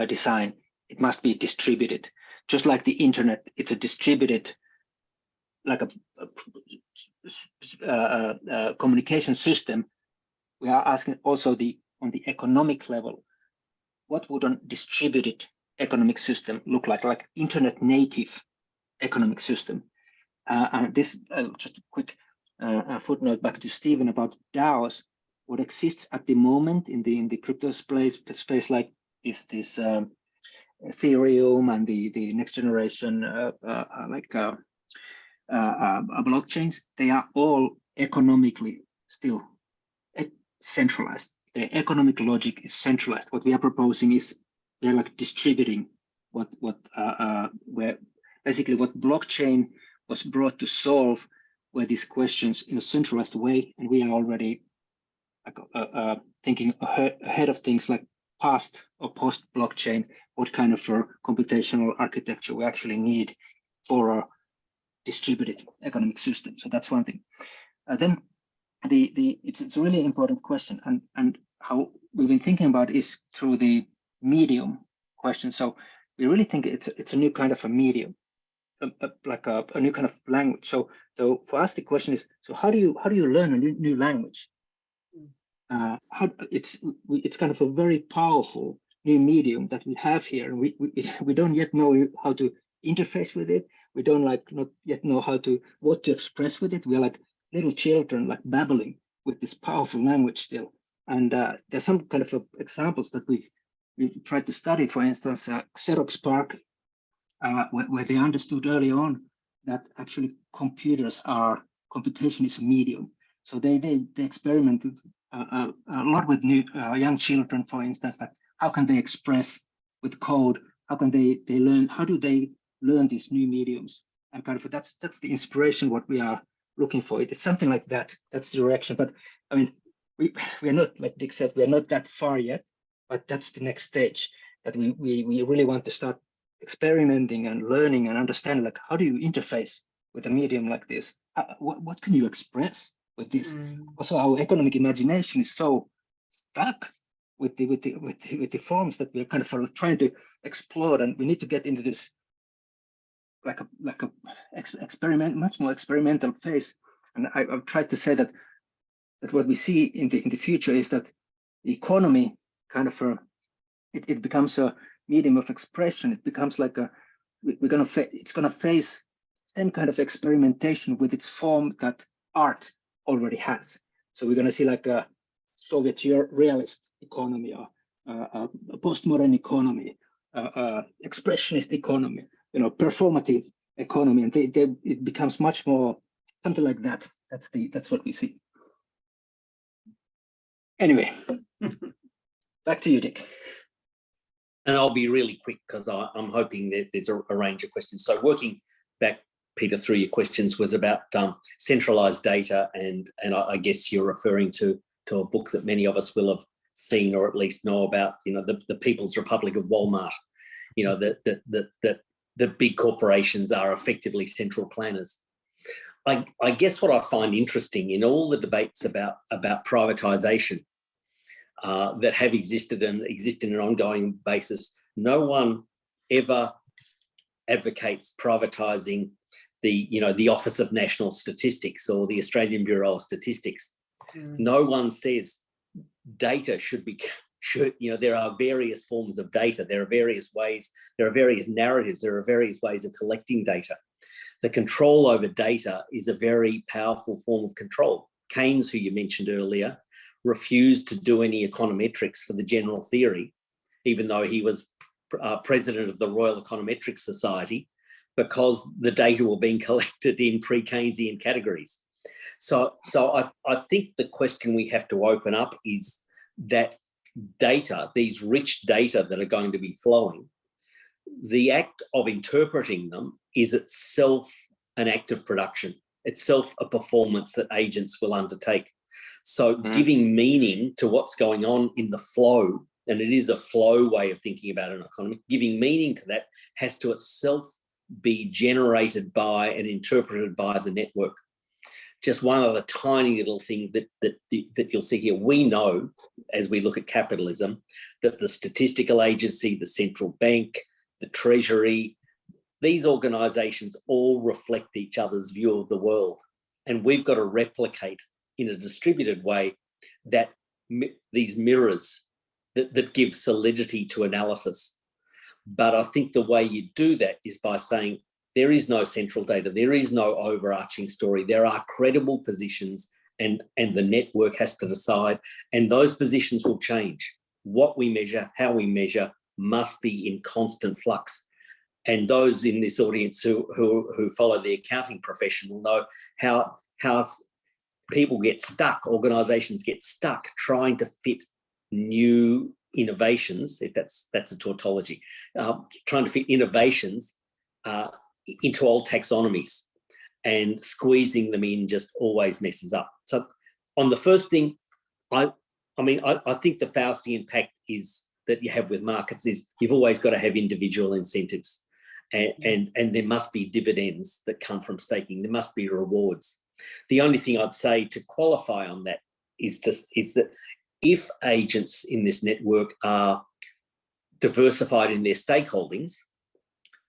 design? It must be distributed, just like the internet. It's a distributed, like a communication system. We are asking also on the economic level, what would a distributed economic system look like internet native economic system? And this, just a quick footnote back to Stephen about DAOs. What exists at the moment in the crypto space like this Ethereum and the next generation blockchains, they are all economically still centralized. The economic logic is centralized. What we are proposing is we are like distributing where basically what blockchain was brought to solve were these questions in a centralized way, and we are already thinking ahead of things like past or post blockchain, what kind of computational architecture we actually need for a distributed economic system. So that's one thing. Then it's a really important question, and how we've been thinking about is through the medium question. So we really think it's a new kind of a medium, like a new kind of language. So for us the question is, so how do you learn a new language? It's kind of a very powerful new medium that we have here, and we don't yet know how to interface with it. We don't not yet know what to express with it. We're like little children, like babbling with this powerful language still. And there's some kind of examples that we tried to study. For instance, Xerox PARC, where they understood early on that actually computation is a medium. So they experimented a lot with young children, for instance, like how can they express with code? How can they learn? How do they learn these new mediums? And kind of that's the inspiration what we are looking for. It's something like that. That's the direction. But I mean, we are not, like Dick said, we are not that far yet. But that's the next stage that we really want to start experimenting and learning and understanding, like how do you interface with a medium like this? What can you express with this? Also, our economic imagination is so stuck with the forms that we're kind of trying to explore, and we need to get into this like a much more experimental phase. And I've tried to say that what we see in the future is that the economy kind of it becomes a medium of expression. It becomes like it's gonna face same kind of experimentation with its form that art already has. So we're gonna see like a Soviet realist economy, or a postmodern economy, expressionist economy, performative economy, and it becomes much more something like that. That's what we see. Anyway, back to you, Dick. And I'll be really quick because I'm hoping that there's a range of questions. So working back, Peter, through your questions was about centralized data, and I guess you're referring to a book that many of us will have seen or at least know about, the People's Republic of Walmart, that the big corporations are effectively central planners. I guess what I find interesting in all the debates about privatization that have existed and exist in an ongoing basis, no one ever advocates privatizing the Office of National Statistics or the Australian Bureau of Statistics. No one says data should, there are various forms of data. There are various ways, there are various narratives, there are various ways of collecting data. The control over data is a very powerful form of control. Keynes, who you mentioned earlier, refused to do any econometrics for the general theory, even though he was president of the Royal Econometric Society, because the data were being collected in pre-Keynesian categories. So I think the question we have to open up is that data, these rich data that are going to be flowing, the act of interpreting them is itself an act of production, itself a performance that agents will undertake. So giving meaning to what's going on in the flow, and it is a flow way of thinking about an economy, giving meaning to that has to itself be generated by and interpreted by the network. Just one other tiny little thing that you'll see here. We know, as we look at capitalism, that the statistical agency, the central bank, the treasury, these organisations all reflect each other's view of the world. And we've got to replicate in a distributed way that these mirrors that give solidity to analysis. But I think the way you do that is by saying there is no central data, there is no overarching story, there are credible positions, and the network has to decide, and those positions will change. What we measure, how we measure, must be in constant flux. And those in this audience who follow the accounting profession will know how people get stuck, organisations get stuck trying to fit new innovations, if that's a tautology, trying to fit innovations into old taxonomies, and squeezing them in just always messes up. So on the first thing, I think the Faustian pact is that you have with markets is you've always got to have individual incentives, and there must be dividends that come from staking. There must be rewards. The only thing I'd say to qualify on that is that if agents in this network are diversified in their stakeholdings,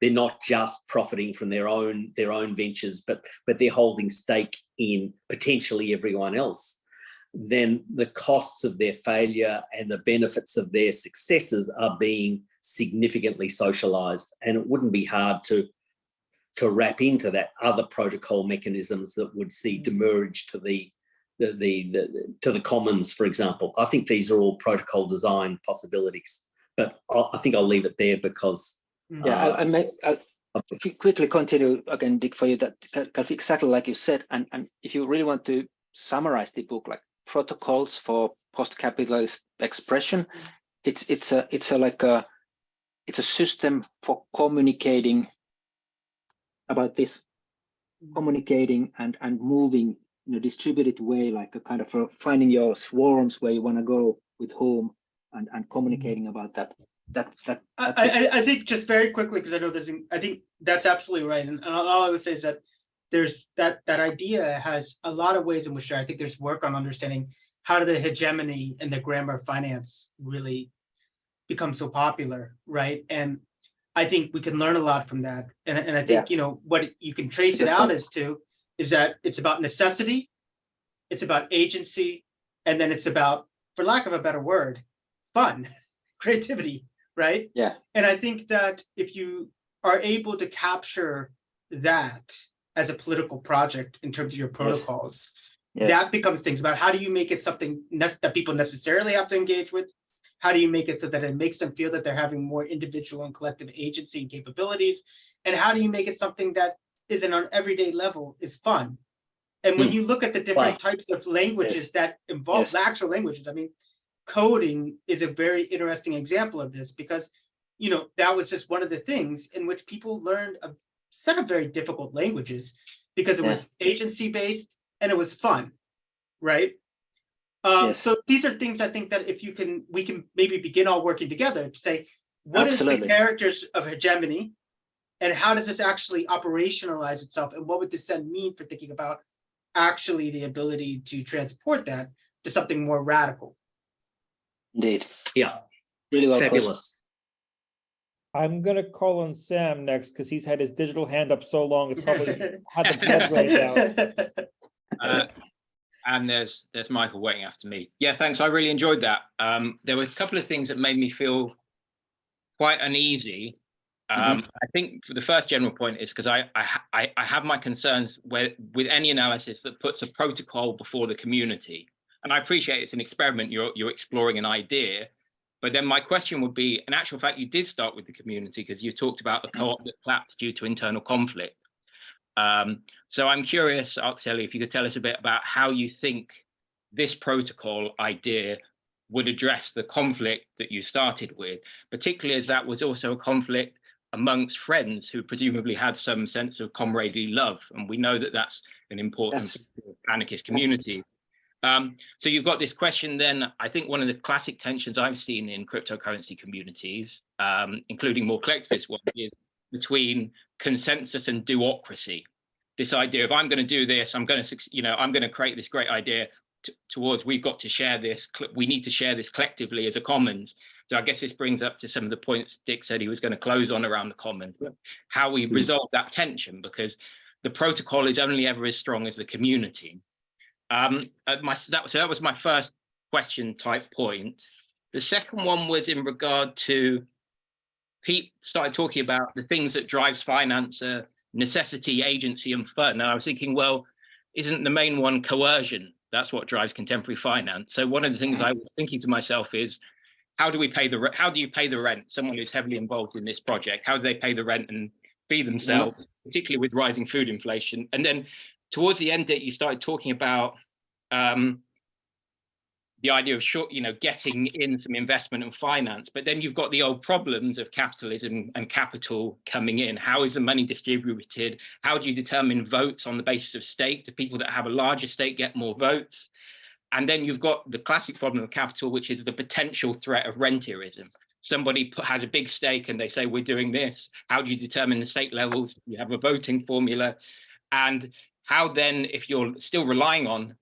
they're not just profiting from their own ventures, but they're holding stake in potentially everyone else, then the costs of their failure and the benefits of their successes are being significantly socialized. And it wouldn't be hard to wrap into that other protocol mechanisms that would see demerge to the commons, for example. I think these are all protocol design possibilities, but I think I'll leave it there because I'll quickly continue again, Dick, for you, that exactly like you said, and if you really want to summarize the book, like protocols for post-capitalist expression, it's a system for communicating about this, communicating and moving in a distributed way, like a kind of finding your swarms where you want to go with whom, and communicating about that. I think just very quickly, because I know I think that's absolutely right. And all I would say is that there's that idea has a lot of ways in which I think there's work on understanding how did the hegemony and the grammar of finance really become so popular, right? And I think we can learn a lot from that. And I think, what you can trace it out as to is that it's about necessity, it's about agency, and then it's about, for lack of a better word, fun, creativity, right? Yeah. And I think that if you are able to capture that as a political project in terms of your protocols, that becomes things about how do you make it something that people necessarily have to engage with? How do you make it so that it makes them feel that they're having more individual and collective agency and capabilities? And how do you make it something that is on an everyday level is fun? And when you look at the different types of languages that involve the actual languages, I mean, coding is a very interesting example of this because, that was just one of the things in which people learned a set of very difficult languages because it was agency based and it was fun, right? So these are things I think that we can maybe begin all working together to say, what is the characters of hegemony and how does this actually operationalize itself? And what would this then mean for thinking about actually the ability to transport that to something more radical? Indeed. Yeah. Really well Fabulous. I'm gonna call on Sam next because he's had his digital hand up so long, it's probably had the blood drained out. And there's Michael waiting after me. Yeah, thanks. I really enjoyed that. There were a couple of things that made me feel quite uneasy. I think the first general point is because I have my concerns with any analysis that puts a protocol before the community. And I appreciate it's an experiment. You're exploring an idea. But then my question would be, in actual fact, you did start with the community because you talked about the co-op that collapsed due to internal conflict. So I'm curious, Akseli, if you could tell us a bit about how you think this protocol idea would address the conflict that you started with, particularly as that was also a conflict amongst friends who presumably had some sense of comradely love. And we know that that's an important anarchist community. So you've got this question then, I think one of the classic tensions I've seen in cryptocurrency communities, including more collectivist ones, is between consensus and duocracy. This idea of I'm going to do this, I'm going to create this great idea towards we've got to share this, we need to share this collectively as a commons. So I guess this brings up to some of the points Dick said he was going to close on around the commons, how we resolve that tension, because the protocol is only ever as strong as the community. That was my first question type point. The second one was in regard to Pete started talking about the things that drives finance, necessity, agency, and fun. And I was thinking, well, isn't the main one coercion? That's what drives contemporary finance. So one of the things I was thinking to myself is, how do you pay the rent? Someone who's heavily involved in this project, how do they pay the rent and feed themselves, particularly with rising food inflation? And then towards the end that you started talking about the idea of getting in some investment and finance, but then you've got the old problems of capitalism and capital coming in. How is the money distributed? How do you determine votes on the basis of stake? Do people that have a larger stake get more votes? And then you've got the classic problem of capital, which is the potential threat of rentierism. Somebody has a big stake and they say, we're doing this. How do you determine the stake levels? You have a voting formula. And how then, if you're still relying on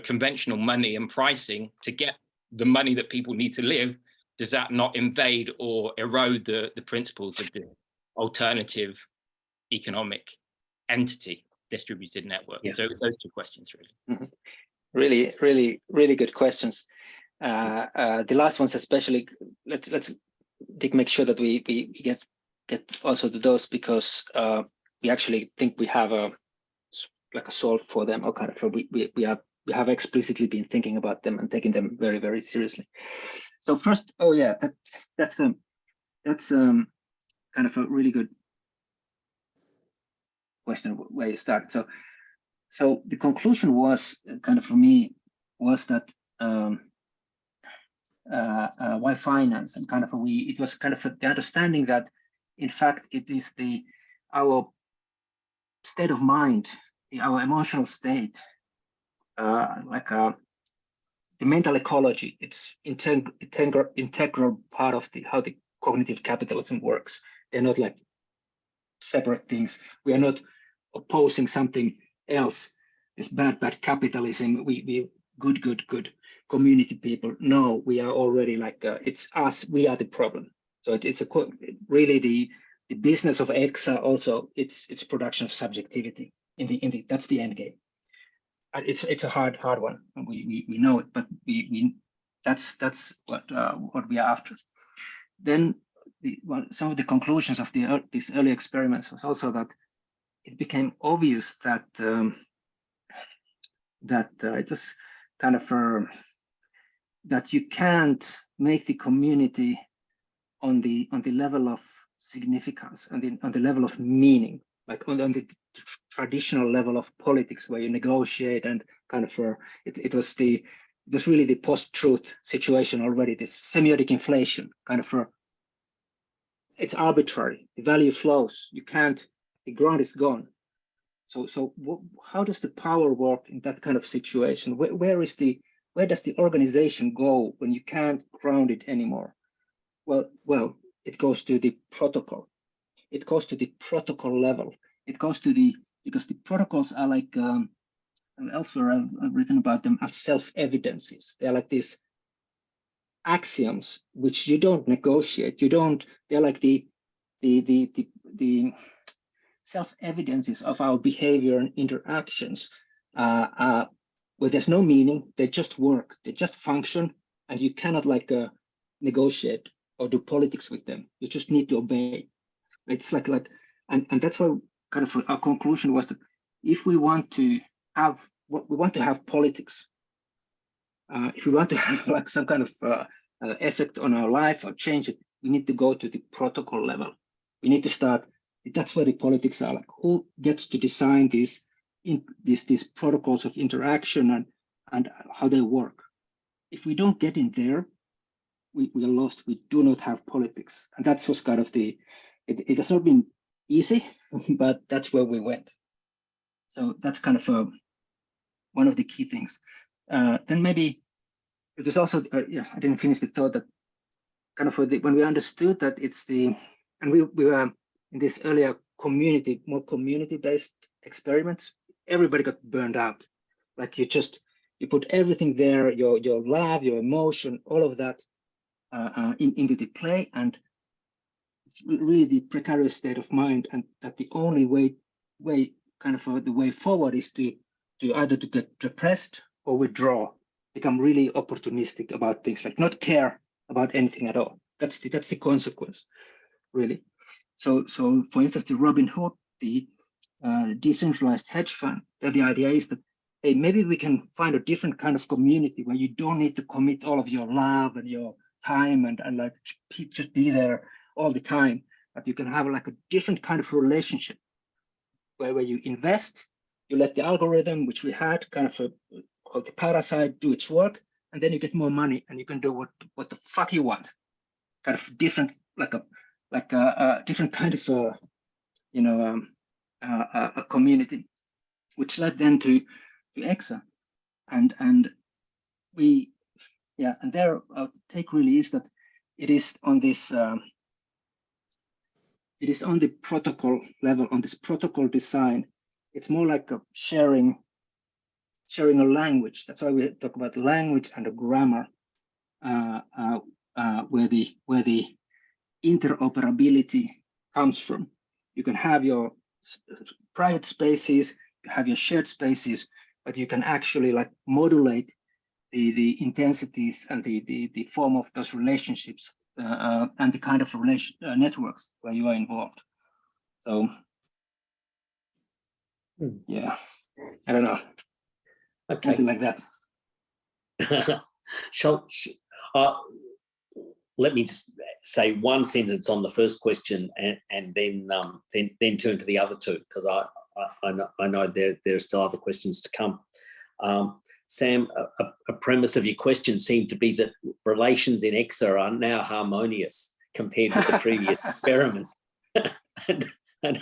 conventional money and pricing to get the money that people need to live, does that not invade or erode the principles of the alternative economic entity, distributed network? So those two questions, really. Really good questions. The last ones especially, let's make sure that we get also to those, because we actually think we have a solve for them, or kind of we have explicitly been thinking about them and taking them very, very seriously. So first, that's kind of a really good question where you start. So the conclusion was kind of for me was that why finance, and kind of it was kind of the understanding that in fact it is our state of mind, our emotional state, the mental ecology. It's integral part of how the cognitive capitalism works. They're not like separate things. We are not opposing something else. It's bad capitalism. We good. community people. No, we are already like, it's us, we are the problem. So it's really the business of EXA also, it's production of subjectivity that's the end game. And it's a hard one. We know it, but that's what we are after. Then some of the conclusions of these early experiments was also that it became obvious that it was kind of that you can't make the community on the level of significance and on the level of meaning, like on the traditional level of politics where you negotiate and kind of it was really the post-truth situation already, this semiotic inflation kind of it's arbitrary, the value flows, you can't, the ground is gone. So how does the power work in that kind of situation? Where does the organization go when you can't ground it anymore? Well, it goes to the protocol. It goes to the protocol level. It goes to because the protocols are like, elsewhere I've written about them as self-evidences. They're like these axioms which you don't negotiate. They're like the self-evidences of our behavior and interactions, where there's no meaning, they just work, they just function, and you cannot like negotiate or do politics with them. You just need to obey. It's like, and that's why kind of our conclusion was that if we want to have politics, if we want to have like some kind of effect on our life or change it, we need to go to the protocol level. We need to start. That's where the politics are. Like, who gets to design these protocols of interaction and how they work? If we don't get in there, we are lost. We do not have politics, and that's what's kind of it has not been easy, but that's where we went. So that's kind of one of the key things. Then maybe it was also I didn't finish the thought that kind of when we understood that and we were in this earlier more community-based experiments, everybody got burned out. Like you put everything there, your love, your emotion, all of that into the play, and it's really the precarious state of mind, and that the only way kind of the way forward is to either to get depressed or withdraw, become really opportunistic about things, like not care about anything at all. That's the consequence, really. So for instance, the Robin Hood, the decentralized hedge fund, that the idea is that, hey, maybe we can find a different kind of community where you don't need to commit all of your love and your time and like just be there all the time, but you can have like a different kind of relationship where you invest, you let the algorithm, which we had, kind of called the parasite, do its work, and then you get more money and you can do what the fuck you want. Kind of different, like a different kind of a community, which led then to EXA, and we, and there our take really is that it is on this it is on the protocol level, on this protocol design. It's more like a sharing a language. That's why we talk about language and a grammar, where the interoperability comes from. You can have your private spaces, you have your shared spaces, but you can actually like modulate the intensities and the form of those relationships and the kind of networks where you are involved. So yeah, I don't know, something like that. Let me just say one sentence on the first question and then turn to the other two, because I know there are still other questions to come. Sam, a premise of your question seemed to be that relations in EXA are now harmonious compared with the previous experiments. and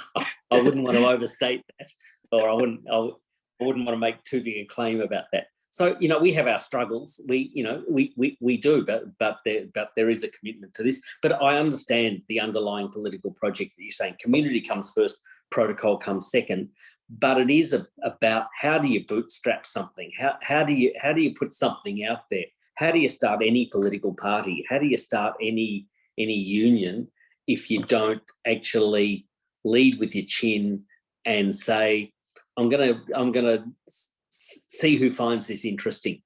I wouldn't want to overstate that, or I wouldn't want to make too big a claim about that. So, we have our struggles. We do, but there is a commitment to this. But I understand the underlying political project that you're saying. Community comes first, protocol comes second. But it is about how do you bootstrap something? How do you put something out there? how do you start any political party? How do you start any union if you don't actually lead with your chin and say, I'm gonna see who finds this interesting.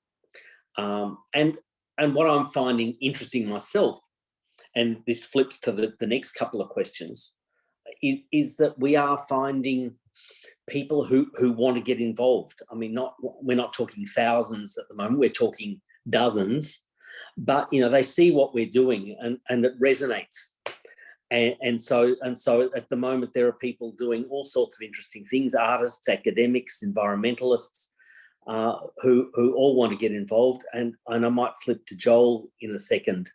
And what I'm finding interesting myself, and this flips to the next couple of questions, is that we are finding people who want to get involved. I mean, we're not talking thousands at the moment, we're talking dozens, but they see what we're doing and it resonates. And so at the moment there are people doing all sorts of interesting things, artists, academics, environmentalists, who all want to get involved. And I might flip to Joel in a second,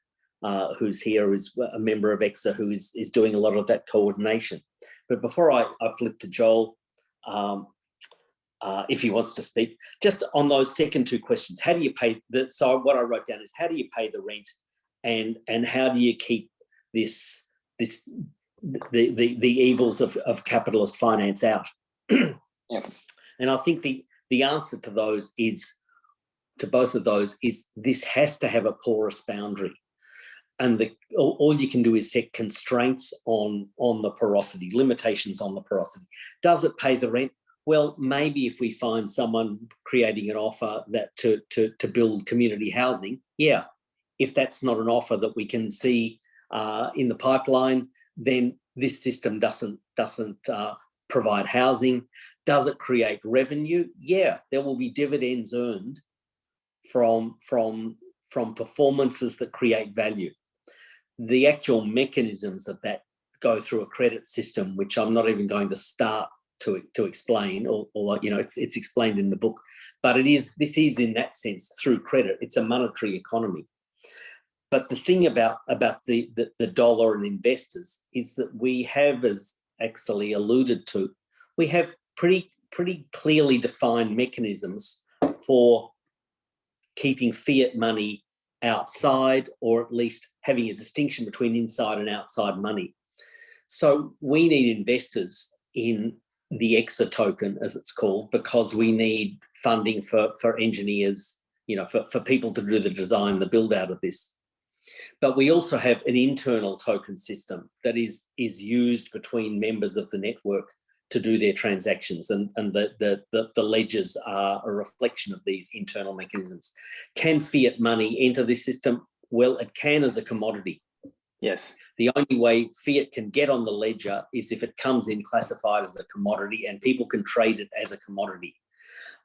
who's here, who's a member of EXA, who is doing a lot of that coordination. But before I flip to Joel, if he wants to speak, just on those second two questions, how do you pay so what I wrote down is, how do you pay the rent, and how do you keep the evils of capitalist finance out? Yeah. And I think the answer to both of those is this has to have a porous boundary. And all you can do is set constraints on the porosity, limitations on the porosity. Does it pay the rent? Well, maybe if we find someone creating an offer that to build community housing, yeah. If that's not an offer that we can see in the pipeline, then this system doesn't provide housing. Does it create revenue? Yeah, there will be dividends earned from performances that create value. The actual mechanisms of that go through a credit system, which I'm not even going to start to explain, or it's explained in the book. But this is in that sense through credit. It's a monetary economy. But the thing about the dollar and investors is that we have, as Akseli alluded to, we have pretty clearly defined mechanisms for keeping fiat money outside, or at least having a distinction between inside and outside money. So we need investors in the EXA token, as it's called, because we need funding for engineers, for people to do the design, the build out of this. But we also have an internal token system that is used between members of the network to do their transactions, and the ledgers are a reflection of these internal mechanisms. Can fiat money enter this system? Well, it can as a commodity. Yes. The only way fiat can get on the ledger is if it comes in classified as a commodity and people can trade it as a commodity.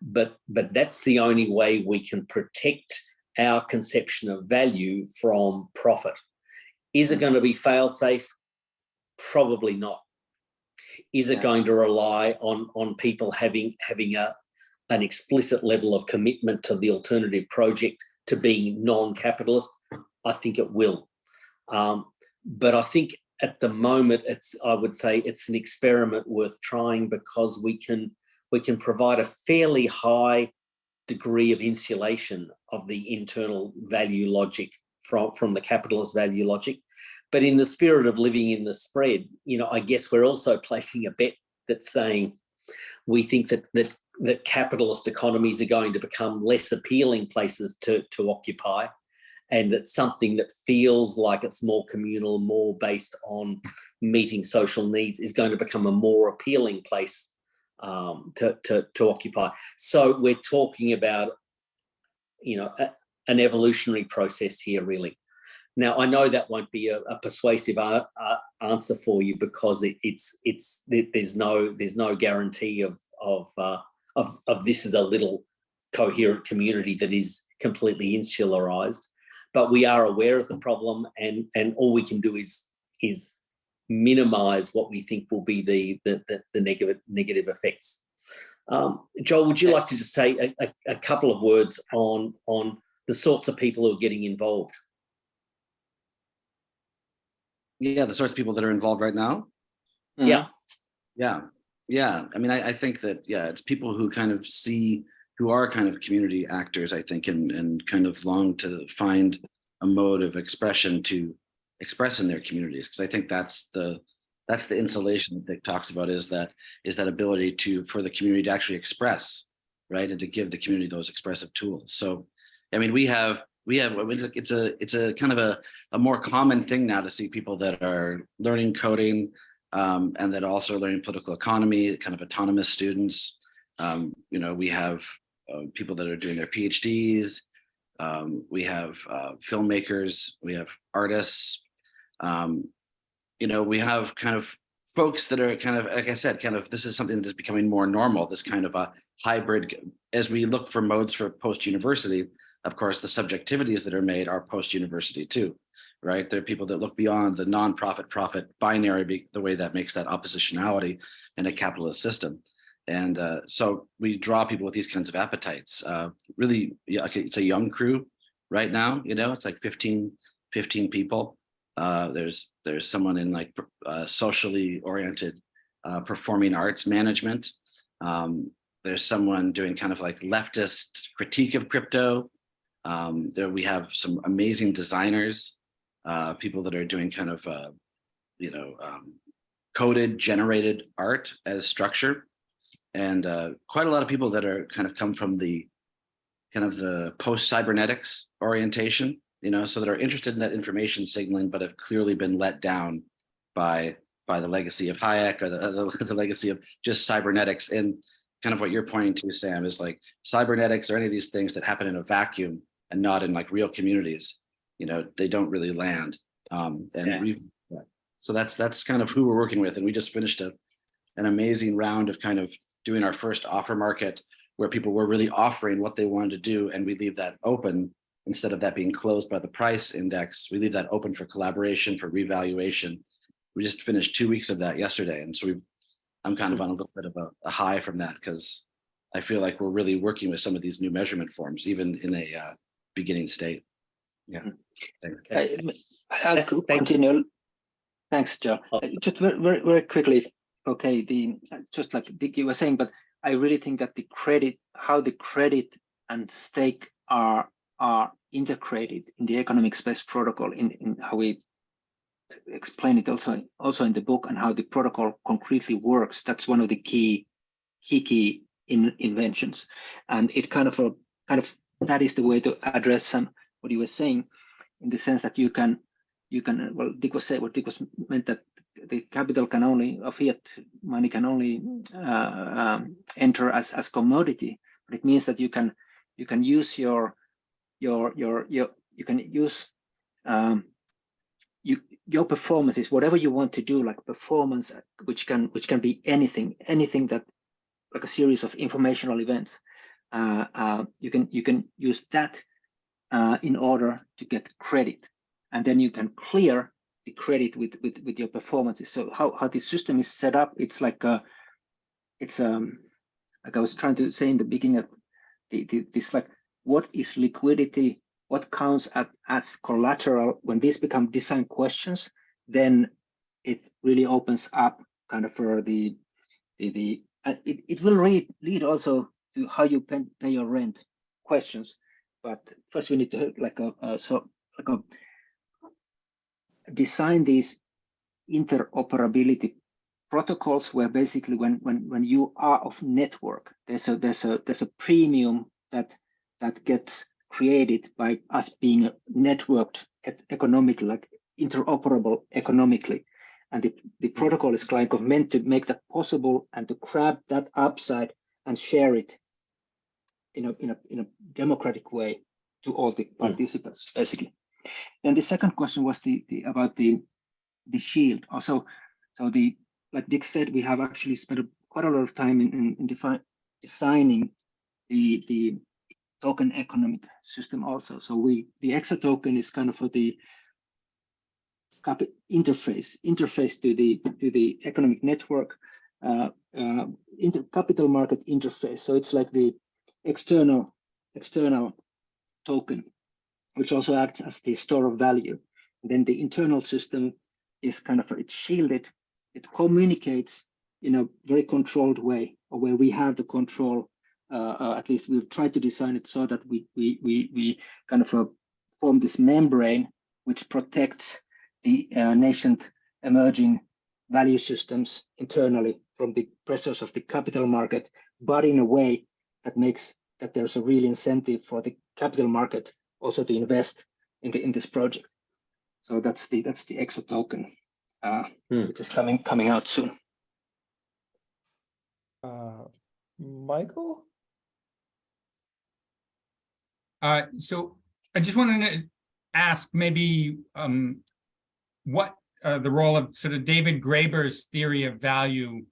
But that's the only way we can protect our conception of value from profit. Is it going to be fail-safe? Probably not. Is it going to rely on people having an explicit level of commitment to the alternative project, to being non-capitalist? I think it will. But I think at the moment, I would say it's an experiment worth trying, because we can provide a fairly high degree of insulation of the internal value logic from the capitalist value logic. But in the spirit of living in the spread, I guess we're also placing a bet that's saying we think that capitalist economies are going to become less appealing places to occupy, and that something that feels like it's more communal, more based on meeting social needs, is going to become a more appealing place to occupy. So we're talking about, an evolutionary process here, really. Now, I know that won't be a persuasive answer for you, because there's no guarantee of this is a little coherent community that is completely insularized. But we are aware of the problem, and all we can do is minimise what we think will be the negative effects. Joel, would you like to just say a couple of words on the sorts of people who are getting involved? Yeah, the sorts of people that are involved right now. Yeah. Yeah. I mean, I think that, it's people who kind of who are kind of community actors, I think, and kind of long to find a mode of expression to express in their communities. Because I think that's the insulation that Dick talks about, is that ability for the community to actually express, right? And to give the community those expressive tools. So, I mean, we have we have, it's a kind of a more common thing now to see people that are learning coding and that also learning political economy, kind of autonomous students. We have people that are doing their PhDs. We have filmmakers, we have artists. We have kind of folks that are kind of, like I said, kind of, this is something that is becoming more normal, this kind of a hybrid, as we look for modes for post-university. Of course, the subjectivities that are made are post-university too, right? There are people that look beyond the non-profit profit binary, the way that makes that oppositionality in a capitalist system. And so we draw people with these kinds of appetites. Really, yeah, it's a young crew right now, it's like 15 people. There's someone in like socially oriented performing arts management. There's someone doing kind of like leftist critique of crypto. There we have some amazing designers, people that are doing kind of coded generated art as structure, and quite a lot of people that are kind of come from the kind of the post cybernetics orientation, so that are interested in that information signaling, but have clearly been let down by the legacy of Hayek or the legacy of just cybernetics. And kind of what you're pointing to, Sam, is like cybernetics or any of these things that happen in a vacuum and not in like real communities, they don't really land. So that's kind of who we're working with. And we just finished an amazing round of kind of doing our first offer market where people were really offering what they wanted to do. And we leave that open instead of that being closed by the price index. We leave that open for collaboration, for revaluation. We just finished 2 weeks of that yesterday. And so I'm kind of on a little bit of a high from that, because I feel like we're really working with some of these new measurement forms, even in a beginning state. Yeah. Thanks. I'll continue. Thanks, Joe. Just very, very quickly. Okay, just like Dick was saying, but I really think that how the credit and stake are integrated in the economic space protocol, in how we explain it also in the book, and how the protocol concretely works. That's one of the key inventions, and it kind of that is the way to address some what he was saying, in the sense that you can well, Dick was meant that the capital can only, fiat money can only enter as commodity, but it means that you can use your performances, whatever you want to do, like performance, which can be anything that, like a series of informational events. You can use that in order to get credit, and then you can clear the credit with your performances. So how the system is set up, it's like like I was trying to say in the beginning of this, like, what is liquidity, what counts as collateral. When these become design questions, then it really opens up kind of for it will lead also to how you pay your rent questions. But first we need to design these interoperability protocols, where basically when you are of network, there's a premium that gets created by us being networked economically, like interoperable economically, and the protocol is kind of meant to make that possible and to grab that upside and share it in a democratic way to all the participants, basically. And the second question was about the shield. Also, so like Dick said, we have actually spent quite a lot of time in designing the token economic system also. So the Hexa token is kind of for the interface to the economic network, capital market interface. So it's like the external token, which also acts as the store of value. And then the internal system is kind of, it's shielded. It communicates in a very controlled way, or where we have the control. At least we've tried to design it so that we kind of form this membrane which protects the nascent emerging value systems internally from the pressures of the capital market, but in a way that makes that there's a real incentive for the capital market also to invest in this project. So that's the EXO token, which is coming out soon. Michael? So I just wanted to ask maybe what the role of sort of David Graeber's theory of value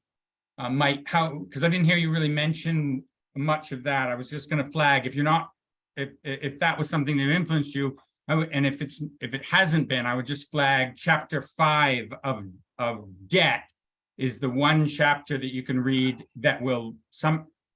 because I didn't hear you really mention much of that. I was just going to flag if that was something that influenced you, and if it hasn't been, I would just flag chapter 5 of debt is the one chapter that you can read that will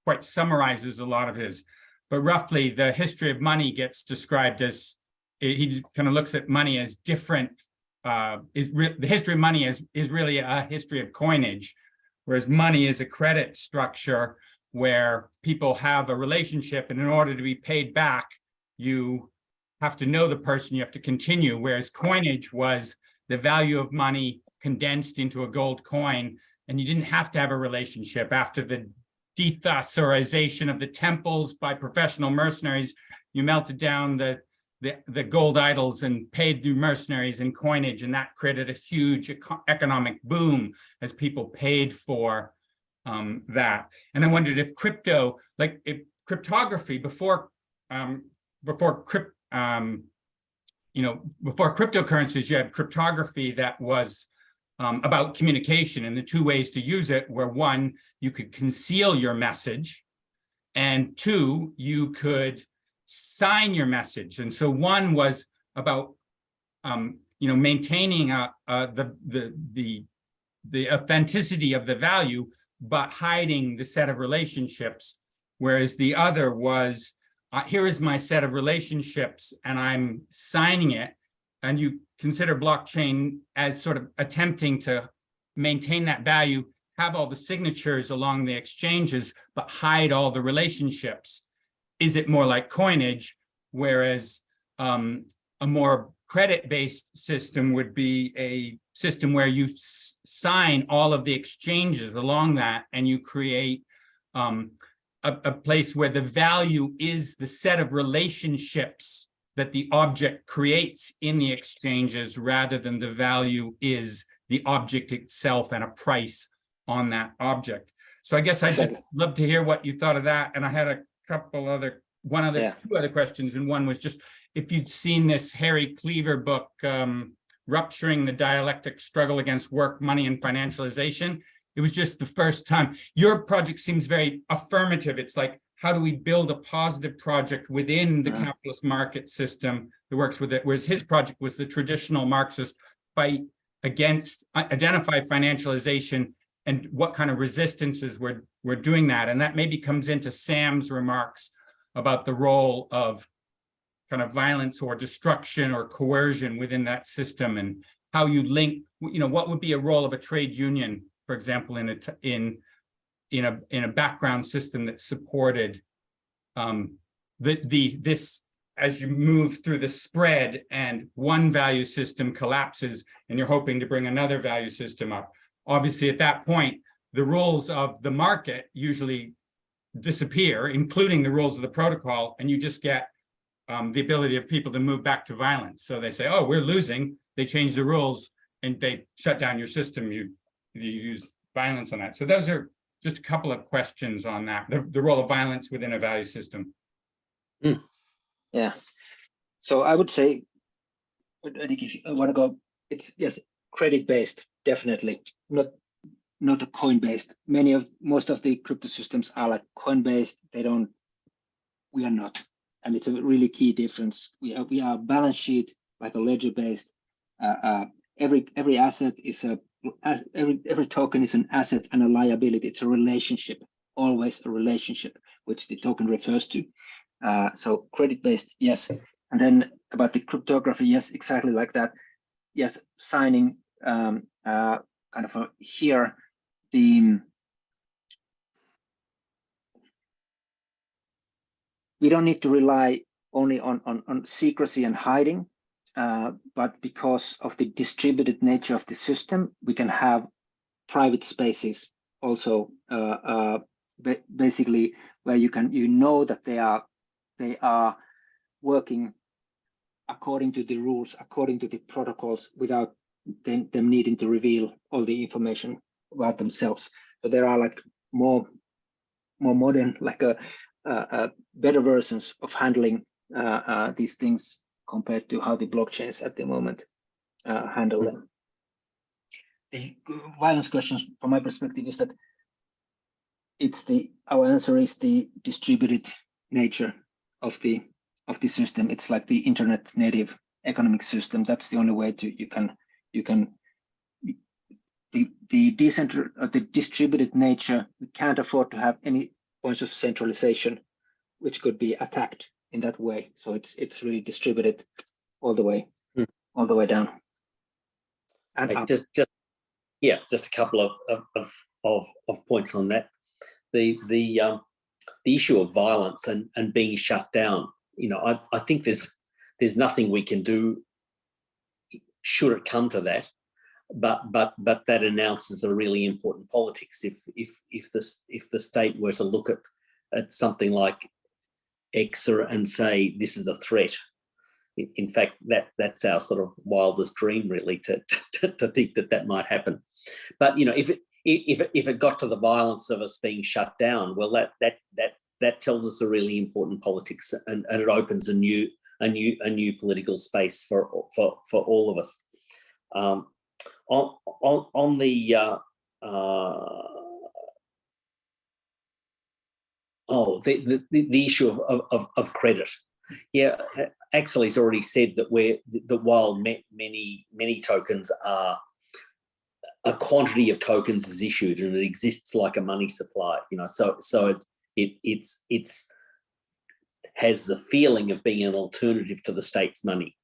quite summarizes a lot of his. But roughly, the history of money gets described as, he kind of looks at money as different. The history of money is really a history of coinage, whereas money is a credit structure where people have a relationship, and in order to be paid back, you have to know the person, you have to continue, whereas coinage was the value of money condensed into a gold coin, and you didn't have to have a relationship. After the dethusarization of the temples by professional mercenaries, you melted down the gold idols and paid the mercenaries in coinage, and that created a huge economic boom as people paid for that. And I wondered if cryptography before cryptocurrencies, you had cryptography that was about communication, and the two ways to use it were, one, you could conceal your message, and two, you could sign your message. And so one was about maintaining the authenticity of the value, but hiding the set of relationships, whereas the other was, here is my set of relationships and I'm signing it. And you consider blockchain as sort of attempting to maintain that value, have all the signatures along the exchanges, but hide all the relationships. Is it more like coinage, whereas a more credit-based system would be a system where you sign all of the exchanges along that, and you create a place where the value is the set of relationships that the object creates in the exchanges, rather than the value is the object itself and a price on that object. So I guess I'd just love to hear what you thought of that. And I had two other questions, and one was just if you'd seen this Harry Cleaver book, Rupturing the Dialectic Struggle Against Work, Money, and Financialization. It was just the first time. Your project seems very affirmative. It's like, how do we build a positive project within the capitalist market system that works with it? Whereas his project was the traditional Marxist fight against identified financialization and what kind of resistances were doing that. And that maybe comes into Sam's remarks about the role of kind of violence or destruction or coercion within that system, and how you link, what would be a role of a trade union, for example, in a background system that supported this as you move through the spread and one value system collapses and you're hoping to bring another value system up. Obviously, at that point, the rules of the market usually disappear, including the rules of the protocol, and you just get the ability of people to move back to violence. So they say, oh, we're losing. They change the rules and they shut down your system. You use violence on that. So those are just a couple of questions on that, the role of violence within a value system. Yeah. So I would say, if you want to go, it's yes, credit-based, definitely, not a coin-based. Most of the crypto systems are like coin-based. We are not. And it's a really key difference. We are balance sheet, like a ledger-based. Every asset is every token is an asset and a liability. It's a relationship, always a relationship, which the token refers to. So credit-based, yes. And then about the cryptography, yes, exactly like that. Yes, signing kind of here we don't need to rely only on secrecy and hiding, but because of the distributed nature of the system, we can have private spaces also, basically where you know that they are working according to the rules, according to the protocols, without them needing to reveal all the information about themselves. So there are like more modern, like better versions of handling these things compared to how the blockchains at the moment handle them. The violence questions, from my perspective, is that our answer is the distributed nature of the system. It's like the internet native economic system. That's the only way the distributed nature. We can't afford to have any points of centralization which could be attacked in that way. So it's really distributed all the way down. And just a couple of points on that. The issue of violence and being shut down. I think there's nothing we can do should it come to that. But that announces a really important politics. If the state were to look at something like X and say this is a threat, in fact that's our sort of wildest dream, really, to think that might happen. But if it got to the violence of us being shut down, well, that tells us a really important politics, and it opens a new political space for all of us. On the issue of credit, Akseli's already said that while many tokens are, a quantity of tokens is issued and it exists like a money supply, so it's has the feeling of being an alternative to the state's money.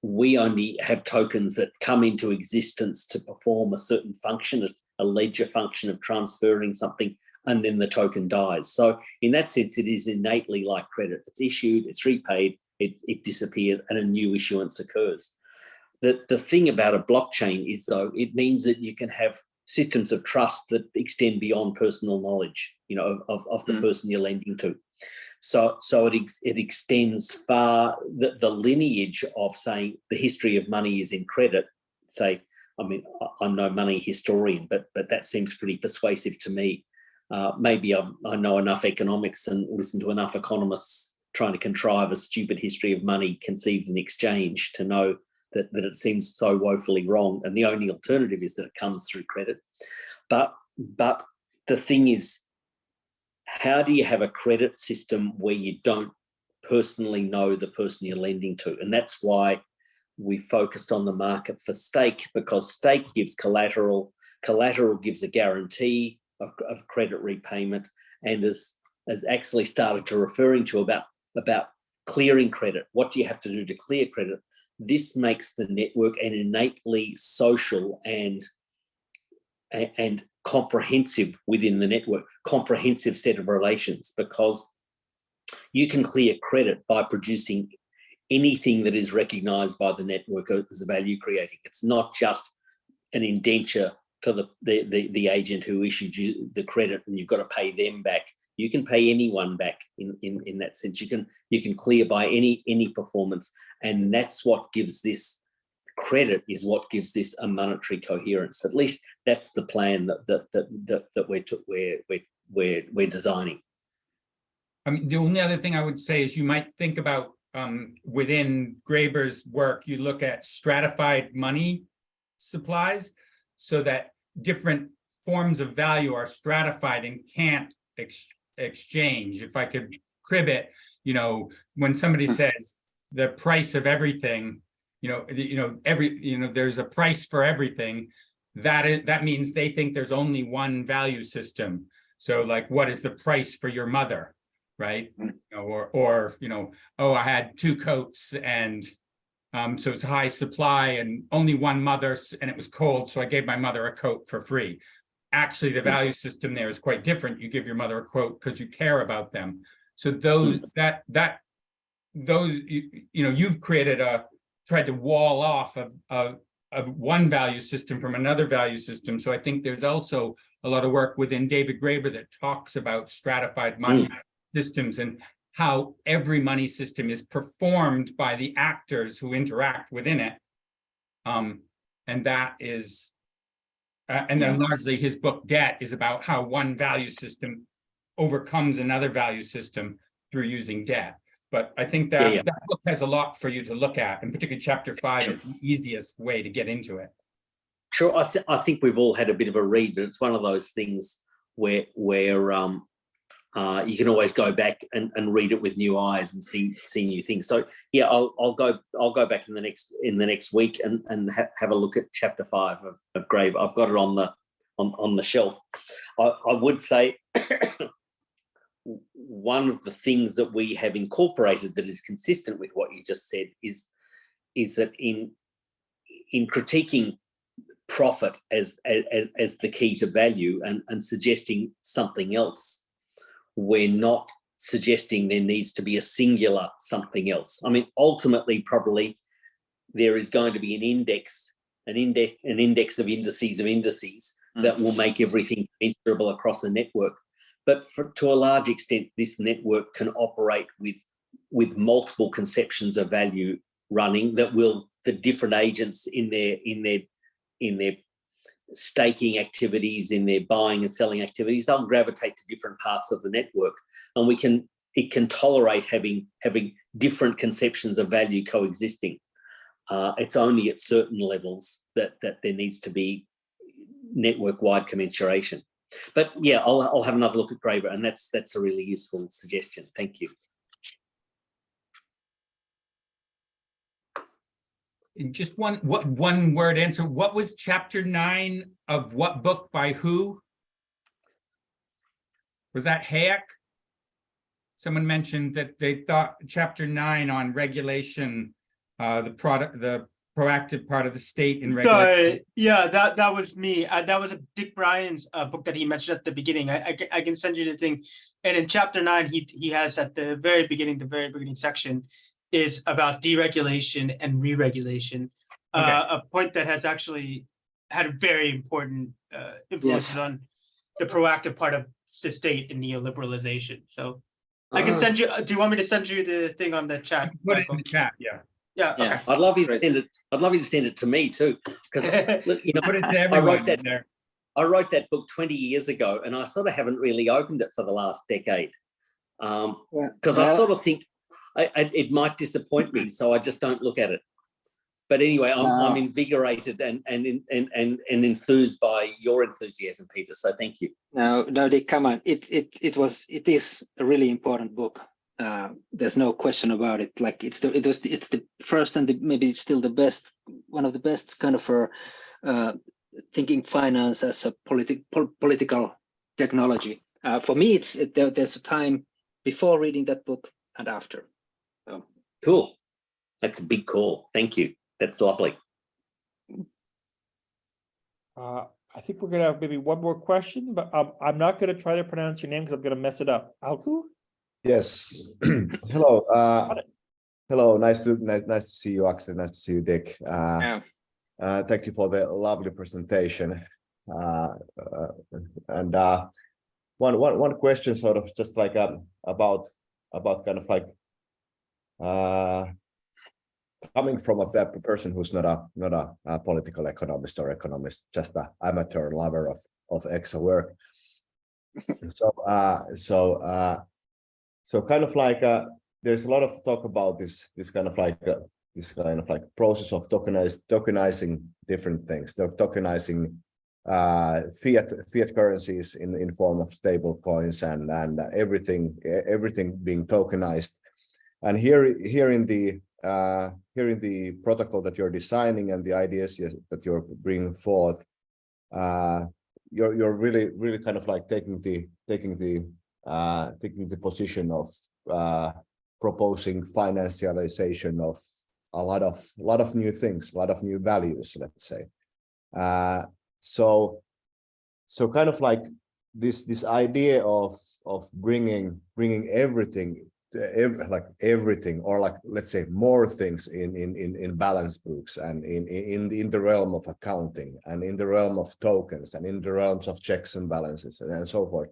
We only have tokens that come into existence to perform a certain function, a ledger function of transferring something, and then the token dies. So in that sense, it is innately like credit. It's issued, it's repaid, it disappears, and a new issuance occurs. The thing about a blockchain is, though, it means that you can have systems of trust that extend beyond personal knowledge, of the person you're lending to. So it extends far, the lineage of saying the history of money is in credit. I'm no money historian, but that seems pretty persuasive to me. Maybe I know enough economics and listen to enough economists trying to contrive a stupid history of money conceived in exchange to know that it seems so woefully wrong. And the only alternative is that it comes through credit. But the thing is, how do you have a credit system where you don't personally know the person you're lending to? And that's why we focused on the market for stake, because stake gives collateral gives a guarantee of credit repayment. And as Akseli started to referring to about clearing credit, what do you have to do to clear credit? This makes the network an innately social and comprehensive within the network, comprehensive set of relations, because you can clear credit by producing anything that is recognised by the network as value creating. It's not just an indenture to the agent who issued you the credit and you've got to pay them back. You can pay anyone back in that sense. You can clear by any performance, and that's what gives this credit, is what gives this a monetary coherence. At least that's the plan that we're designing. I mean, the only other thing I would say is you might think about within Graeber's work, you look at stratified money supplies so that different forms of value are stratified and can't exchange. If I could crib it, when somebody says the price of everything, there's a price for everything, that means they think there's only one value system. So like, what is the price for your mother, right? I had 2 coats and so it's high supply and only one mother and it was cold, so I gave my mother a coat for free. Actually, the value system there is quite different. You give your mother a coat because you care about them. So you've tried to wall off of one value system from another value system. So I think there's also a lot of work within David Graeber that talks about stratified money systems and how every money system is performed by the actors who interact within it. And that is, and then largely his book Debt is about how one value system overcomes another value system through using debt. But I think that that book has a lot for you to look at, and particularly chapter 5 is the easiest way to get into it. Sure, I think we've all had a bit of a read, but it's one of those things where you can always go back and read it with new eyes and see new things. So yeah, I'll go back in the next week and have a look at chapter 5 of Grave. I've got it on the shelf. I would say one of the things that we have incorporated that is consistent with what you just said is that in critiquing profit as the key to value and suggesting something else, we're not suggesting there needs to be a singular something else. I mean, ultimately, probably there is going to be an index of indices that will make everything measurable across a network. But to a large extent, this network can operate with multiple conceptions of value running that will, the different agents in their staking activities, in their buying and selling activities, they'll gravitate to different parts of the network, and it can tolerate having different conceptions of value coexisting. It's only at certain levels that there needs to be network-wide commensuration. But yeah, I'll have another look at Graver, and that's a really useful suggestion. Thank you. Just one word answer. What was chapter 9 of what book by who? Was that Hayek? Someone mentioned that they thought chapter 9 on regulation, the proactive part of the state in regulation. Yeah, that was me. That was Dick Bryan's book that he mentioned at the beginning. I can send you the thing. And in chapter 9, he has at the very beginning section is about deregulation and re-regulation, a point that has actually had very important influences on the proactive part of the state in neoliberalization. So I can send you. Do you want me to send you the thing on the chat? Put it in the chat. Yeah. Yeah. Okay. I'd love you to send it. I'd love you to send it to me too, because you know, Put it to everyone. I wrote that book 20 years ago, and I sort of haven't really opened it for the last decade, because I sort of think it might disappoint me, so I just don't look at it. But anyway, I'm invigorated and enthused by your enthusiasm, Peter. So thank you. No, Dick, come on. It is a really important book. There's no question about it. Like it's the first and maybe still the best, one of the best kind of for thinking finance as a political technology. For me, there's a time before reading that book and after. So. Cool. That's a big call. Thank you. That's lovely. I think we're gonna have maybe one more question, but I'm not gonna try to pronounce your name because I'm gonna mess it up. Alku? Yes. Hello. Hello. Nice to see you, Akseli. Nice to see you, Dick. Thank you for the lovely presentation. And one question, sort of just like about kind of like coming from a person who's not a political economist or economist, just an amateur lover of Excel work. So kind of like there's a lot of talk about this kind of like process of tokenizing different things. They're tokenizing fiat currencies in form of stable coins and everything being tokenized. And here in the protocol that you're designing and the ideas that you're bringing forth, you're really kind of like taking the position of proposing financialization of a lot of new things, a lot of new values, let's say. So kind of like this idea of bringing everything, everything, or like let's say more things in balance books and in the realm of accounting and in the realm of tokens and in the realms of checks and balances and so forth.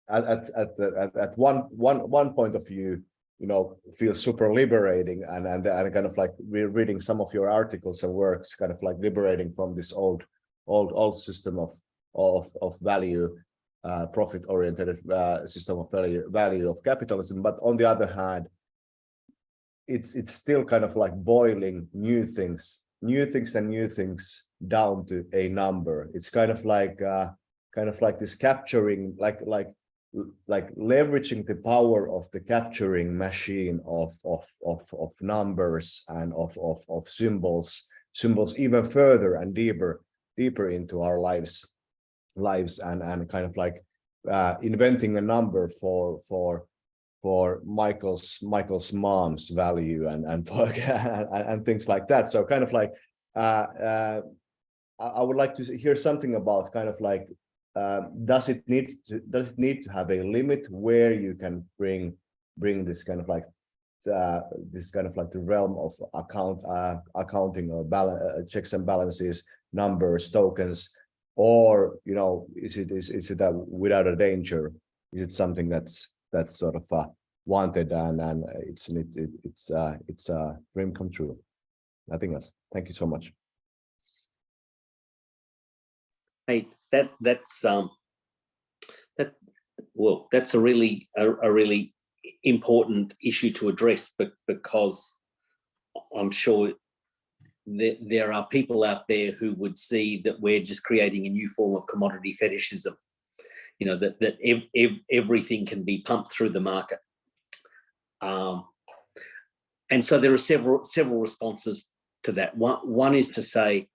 at one point of view, you know, feels super liberating, and kind of like we're reading some of your articles and works, kind of like liberating from this old system of value, profit oriented system of value of capitalism. But on the other hand, it's still kind of like boiling new things down to a number. It's kind of like this capturing, like leveraging the power of the capturing machine of numbers and of symbols even further and deeper into our lives, and kind of like inventing a number for Michael's mom's value and things like that. So kind of like I would like to hear something about kind of like, does it need to have a limit where you can bring this kind of like the realm of accounting or checks and balances, numbers, tokens, or, you know, is it without a danger? Is it something that's sort of wanted and it's a dream come true? Nothing else. Thank you so much. Hey, that's a really important issue to address, but because I'm sure there are people out there who would see that we're just creating a new form of commodity fetishism. You know, that everything can be pumped through the market, and so there are several responses to that. One is to say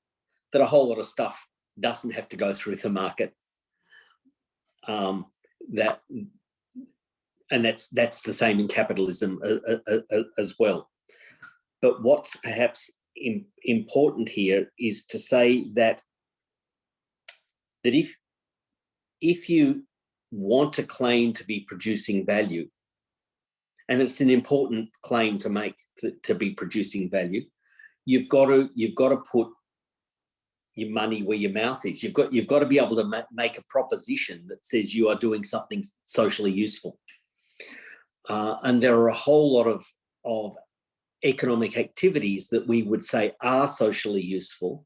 that a whole lot of stuff doesn't have to go through the market. That's the same in capitalism as well. But what's perhaps important here is to say that if you want to claim to be producing value, and it's an important claim to make to be producing value, you've got to put your money where your mouth is. You've got to be able to make a proposition that says you are doing something socially useful. And there are a whole lot of economic activities that we would say are socially useful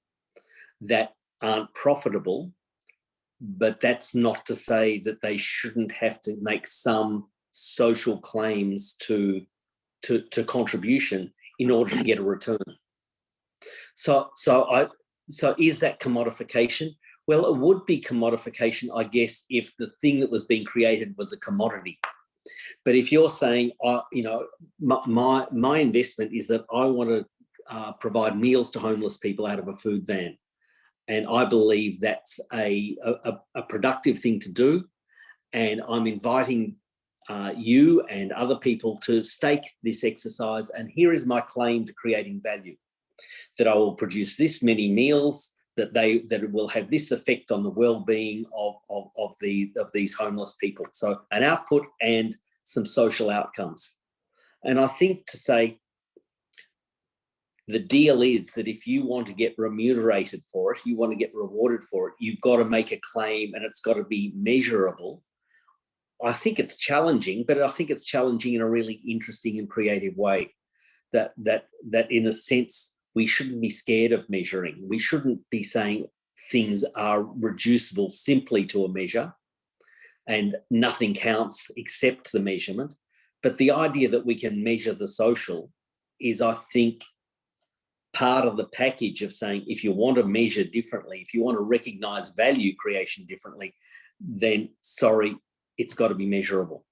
that aren't profitable, but that's not to say that they shouldn't have to make some social claims to contribution in order to get a return. So is that commodification? Well, it would be commodification, I guess, if the thing that was being created was a commodity. But if you're saying, you know, my investment is that I want to provide meals to homeless people out of a food van, and I believe that's a productive thing to do, and I'm inviting you and other people to stake this exercise, and here is my claim to creating value, that I will produce this many meals, that it will have this effect on the well-being of these homeless people. So an output and some social outcomes. And I think to say the deal is that if you want to get remunerated for it, you want to get rewarded for it, you've got to make a claim and it's got to be measurable. I think it's challenging, but I think it's challenging in a really interesting and creative way. That in a sense, we shouldn't be scared of measuring. We shouldn't be saying things are reducible simply to a measure and nothing counts except the measurement. But the idea that we can measure the social is, I think, part of the package of saying, if you want to measure differently, if you want to recognize value creation differently, then sorry, it's got to be measurable.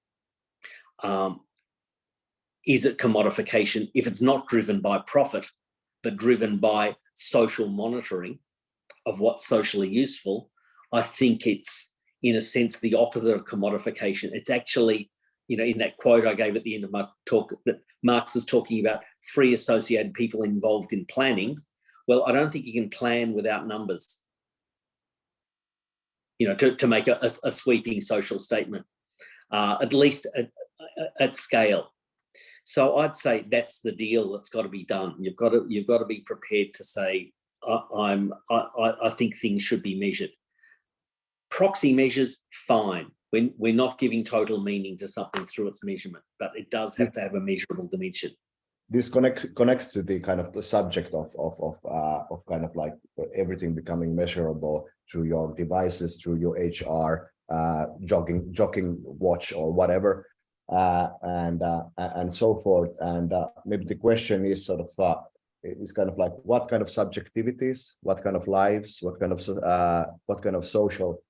Is it commodification? If it's not driven by profit, but driven by social monitoring of what's socially useful, I think it's, in a sense, the opposite of commodification. It's actually, you know, in that quote I gave at the end of my talk, that Marx was talking about free associated people involved in planning. Well, I don't think you can plan without numbers, you know, to make a sweeping social statement, at least at scale. So I'd say that's the deal that's got to be done. You've got to be prepared to say, I think things should be measured. Proxy measures, fine. we're not giving total meaning to something through its measurement, but it does have to have a measurable dimension. This connects to the kind of the subject of kind of like everything becoming measurable through your devices, through your HR, jogging watch or whatever, and so forth. And maybe the question is sort of is kind of like what kind of subjectivities, what kind of lives, what kind of social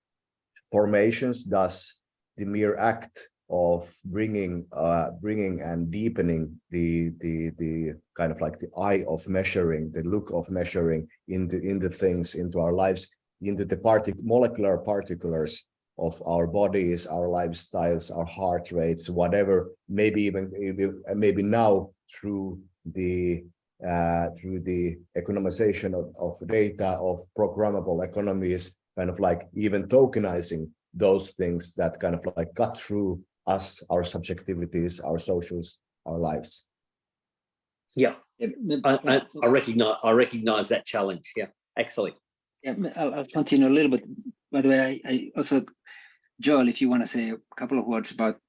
formations does the mere act of bringing and deepening the kind of like the eye of measuring, the look of measuring into things, into our lives, into the molecular particulars of our bodies, our lifestyles, our heart rates, whatever, maybe now through the economization of data, of programmable economies, kind of like even tokenizing those things that kind of like cut through us, our subjectivities, our socials, our lives. Yeah, I recognize that challenge. Yeah, Akseli. Yeah, I'll continue a little bit. By the way, I also, Joel, if you want to say a couple of words about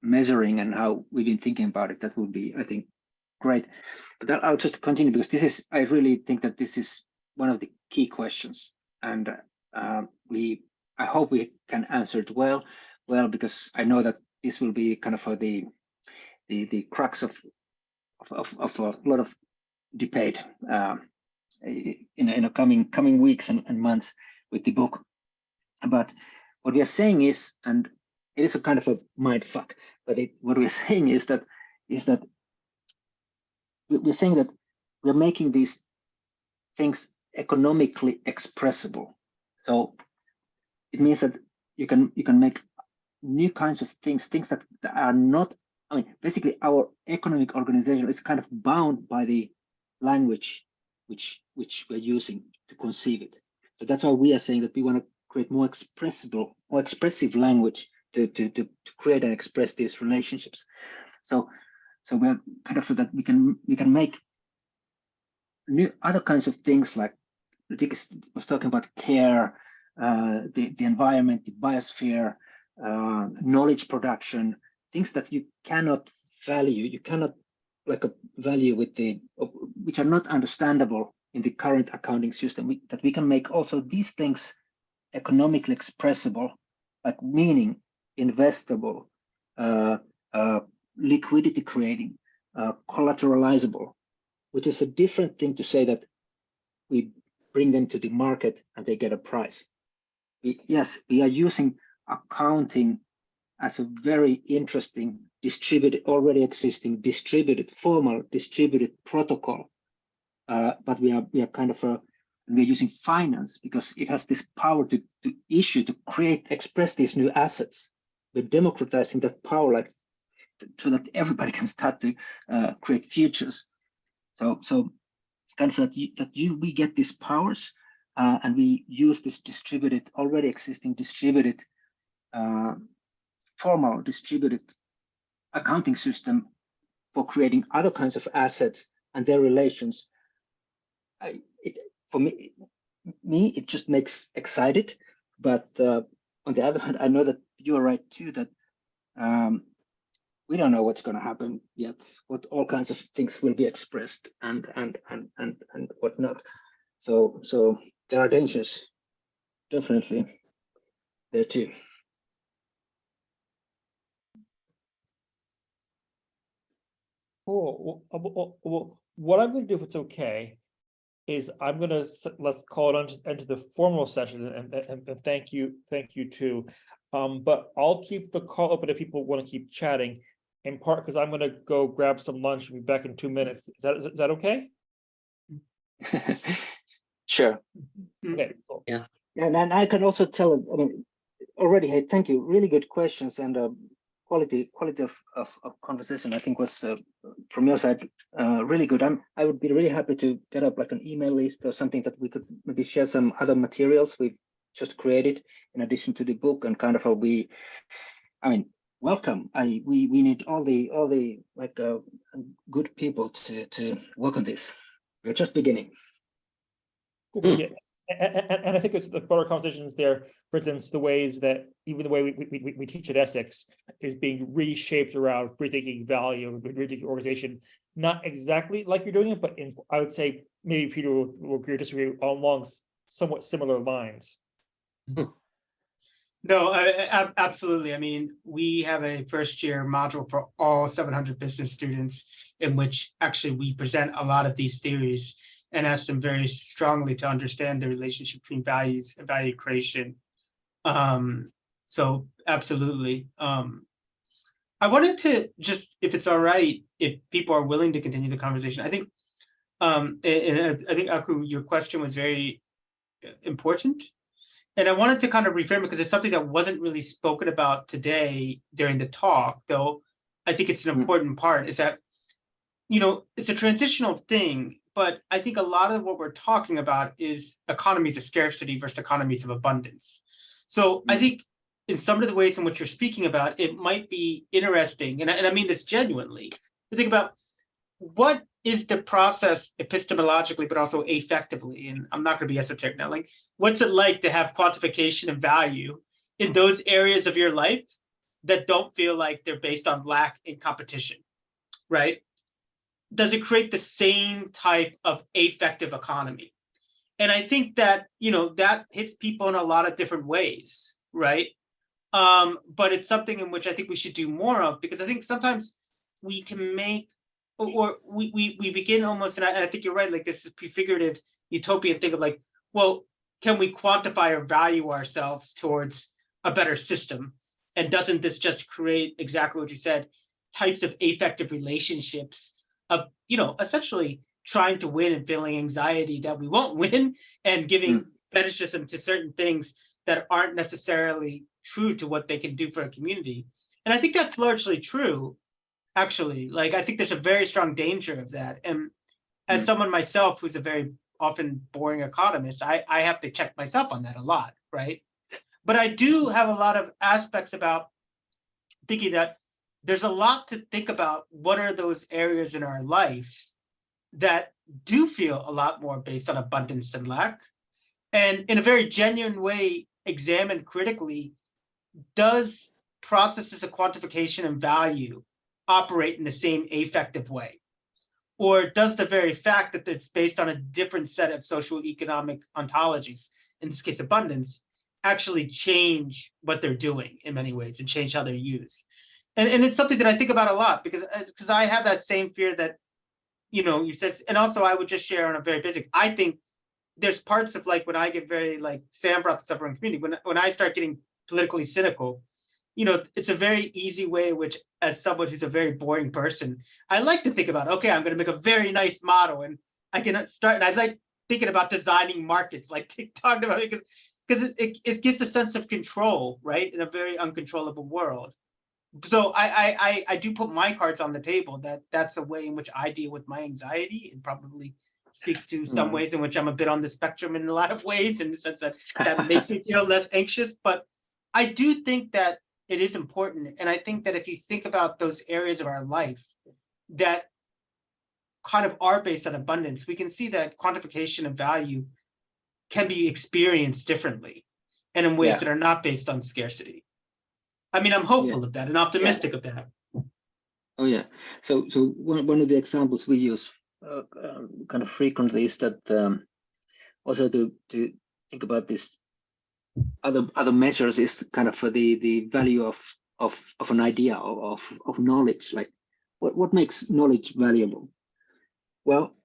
measuring and how we've been thinking about it, that would be, I think, great. But I'll just continue because I really think that this is one of the key questions, and I hope we can answer it well, because I know that this will be kind of the crux of a lot of debate in the coming weeks and months with the book. But what we are saying is, and it is a kind of a mind fuck, but what we are saying is that we're saying that we're making these things economically expressible. So it means that you can make new kinds of things that are not, I mean, basically our economic organization is kind of bound by the language which we're using to conceive it. So that's why we are saying that we want to create more expressive language to create and express these relationships. So we're kind of so that we can make new other kinds of things, like Dick was talking about care, the environment, the biosphere, knowledge production, things that you cannot value, you cannot value which are not understandable in the current accounting system, that we can make also these things economically expressible, like meaning, investable, liquidity creating, collateralizable, which is a different thing to say that we bring them to the market and they get a price. Yes, we are using accounting as a very interesting already existing formal distributed protocol, but we are kind of we're using finance because it has this power to express these new assets. We're democratizing that power, so that everybody can start to create futures. So it's kind of we get these powers, and we use this already existing formal distributed accounting system for creating other kinds of assets and their relations. For me, it just makes excited. But on the other hand, I know that you are right too, that we don't know what's going to happen yet, what all kinds of things will be expressed and whatnot. So there are dangers, definitely, there too. Cool. Well, what I'm going to do, if it's okay, is I'm going to let's call it into the formal session, and thank you too. But I'll keep the call open if people want to keep chatting, in part because I'm going to go grab some lunch and be back in 2 minutes. Is that okay? Sure. Okay, cool. Yeah. And I can also tell, I mean, already, hey, thank you. Really good questions, and quality of conversation, I think, was from your side really good. I would be really happy to get up like an email list or something that we could maybe share some other materials we've just created in addition to the book, and kind of welcome. We need all the good people to work on this. We're just beginning. Cool. Yeah. And I think it's the broader conversations there, for instance, the ways that even the way we teach at Essex is being reshaped around rethinking value, rethinking organization, not exactly like you're doing it, but I would say maybe Peter will agree or disagree along somewhat similar lines. No, absolutely. I mean, we have a first year module for all 700 business students in which actually we present a lot of these theories and ask them very strongly to understand the relationship between values and value creation. So absolutely. I wanted to just, if it's all right, if people are willing to continue the conversation, I think, and I think Aku, your question was very important. And I wanted to kind of reframe it because it's something that wasn't really spoken about today during the talk, though I think it's an important part, is that, you know, it's a transitional thing, but I think a lot of what we're talking about is economies of scarcity versus economies of abundance. So I think in some of the ways in which you're speaking about, it might be interesting, and I mean this genuinely, to think about what is the process epistemologically, but also affectively, and I'm not going to be esoteric now, like what's it like to have quantification of value in those areas of your life that don't feel like they're based on lack and competition, right? Does it create the same type of affective economy? And I think that, you know, that hits people in a lot of different ways, right? But it's something in which I think we should do more of, because I think sometimes we can make, or we begin almost, and I think you're right, like this is prefigurative utopian thing of like, well, can we quantify or value ourselves towards a better system? And doesn't this just create exactly what you said, types of affective relationships of, you know, essentially trying to win and feeling anxiety that we won't win, and giving fetishism to certain things that aren't necessarily true to what they can do for a community. And I think that's largely true, actually. Like, I think there's a very strong danger of that. And as someone myself who's a very often boring economist, I have to check myself on that a lot, right? But I do have a lot of aspects about thinking that there's a lot to think about. What are those areas in our life that do feel a lot more based on abundance than lack? And in a very genuine way, examine critically, does processes of quantification and value operate in the same affective way? Or does the very fact that it's based on a different set of social economic ontologies, in this case abundance, actually change what they're doing in many ways and change how they're used? And it's something that I think about a lot, because I have that same fear that, you know, you said, and also I would just share on a very basic, I think there's parts of like when I get very, like Sam brought this up around community, when I start getting politically cynical, you know, it's a very easy way in which, as someone who's a very boring person, I like to think about, okay, I'm going to make a very nice model, and I can start, and I like thinking about designing markets, like TikTok, about it, because it gives a sense of control, right, in a very uncontrollable world. So I do put my cards on the table, that that's a way in which I deal with my anxiety, and probably speaks to some ways in which I'm a bit on the spectrum in a lot of ways, in the sense that that makes me feel less anxious. But I do think that it is important. And I think that if you think about those areas of our life that kind of are based on abundance, we can see that quantification of value can be experienced differently and in ways that are not based on scarcity. I mean, I'm hopeful of that and optimistic of that. Oh yeah. So one of the examples we use kind of frequently is that also to think about this other measures is kind of for the value of an idea, of knowledge. Like what makes knowledge valuable? Well,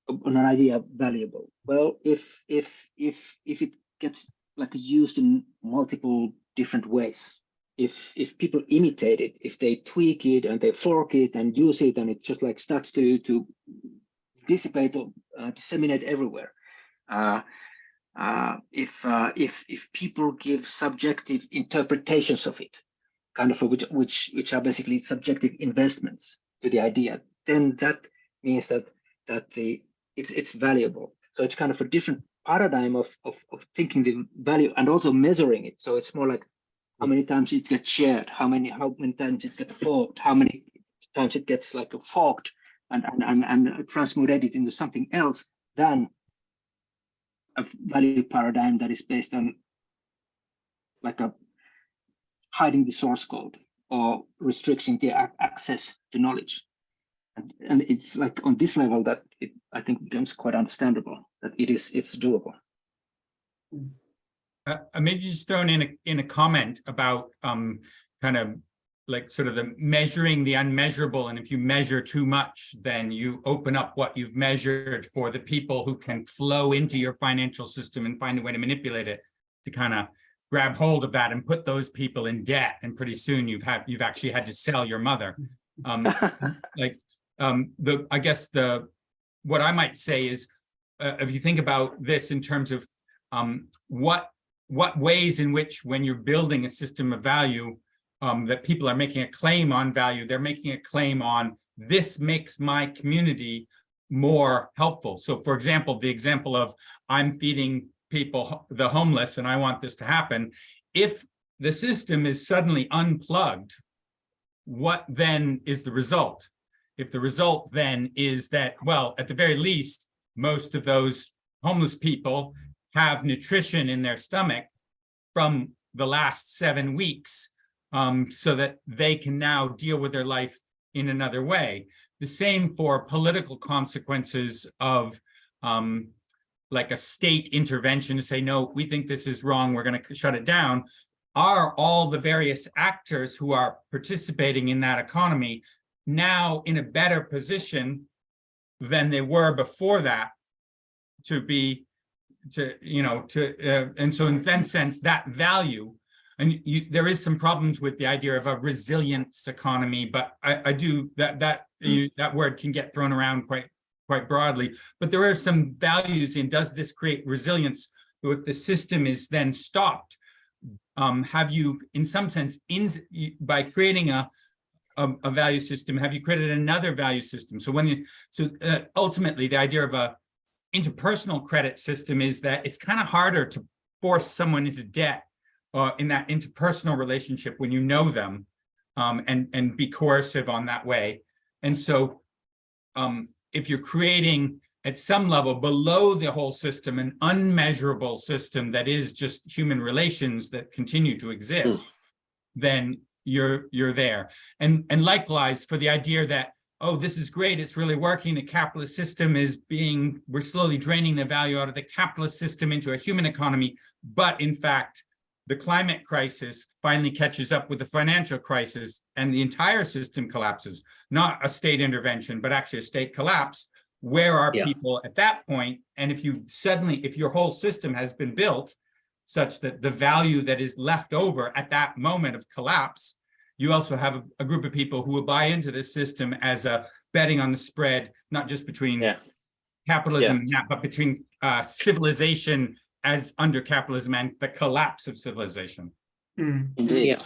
an idea valuable. Well, if it gets like used in multiple different ways, if people imitate it, if they tweak it and they fork it and use it, and it just like starts to dissipate or disseminate everywhere. If people give subjective interpretations of it, kind of which are basically subjective investments to the idea, then that means that it's valuable. So it's kind of a different paradigm of thinking the value and also measuring it. So it's more like how many times it gets shared, how many times it gets forked, how many times it gets like forked and transmutated into something else than a value paradigm that is based on like a hiding the source code or restricting the access to knowledge. And it's like on this level that it, I think, becomes quite understandable that it's doable. Maybe just thrown in a comment about kind of like sort of the measuring the unmeasurable, and if you measure too much, then you open up what you've measured for the people who can flow into your financial system and find a way to manipulate it to kind of grab hold of that and put those people in debt, and pretty soon you've actually had to sell your mother. I guess what I might say is if you think about this in terms of what ways in which when you're building a system of value that people are making a claim on value, they're making a claim on this makes my community more helpful. So for example, the example of I'm feeding people, the homeless, and I want this to happen. If the system is suddenly unplugged, what then is the result? If the result then is that, well, at the very least, most of those homeless people have nutrition in their stomach from the last 7 weeks, so that they can now deal with their life in another way. The same for political consequences of like a state intervention to say, no, we think this is wrong, we're going to shut it down. Are all the various actors who are participating in that economy now in a better position than they were before that and so in that sense, that value, and there is some problems with the idea of a resilience economy, but I do that word can get thrown around quite broadly, but there are some values in, does this create resilience? So if the system is then stopped, have you, in some sense, by creating a value system, have you created another value system? So ultimately, the idea of a interpersonal credit system is that it's kind of harder to force someone into debt in that interpersonal relationship when you know them, and be coercive on that way. And so if you're creating at some level below the whole system an unmeasurable system that is just human relations that continue to exist, then you're there. And likewise for the idea that, oh, this is great, it's really working, the capitalist system we're slowly draining the value out of the capitalist system into a human economy, but in fact, the climate crisis finally catches up with the financial crisis and the entire system collapses, not a state intervention, but actually a state collapse. Where are people at that point? And if your whole system has been built such that the value that is left over at that moment of collapse, you also have a group of people who will buy into this system as a betting on the spread, not just between capitalism and that, but between civilization as under capitalism and the collapse of civilization. Yeah.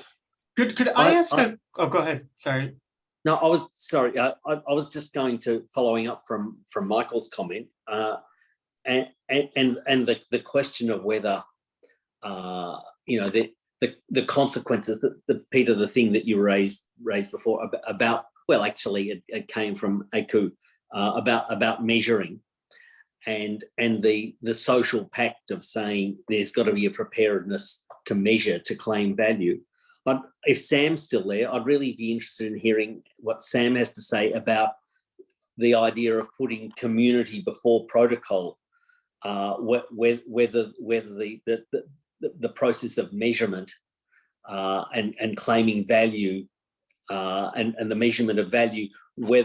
Could I ask oh, go ahead. Sorry. No, I was sorry. I was just going to following up from Michael's comment, and the question of whether the consequences that Peter, the thing that you raised before about, well, actually it came from Aku about measuring and the social pact of saying there's got to be a preparedness to measure, to claim value. But if Sam's still there, I'd really be interested in hearing what Sam has to say about the idea of putting community before protocol, whether the process of measurement and claiming value and the measurement of value, where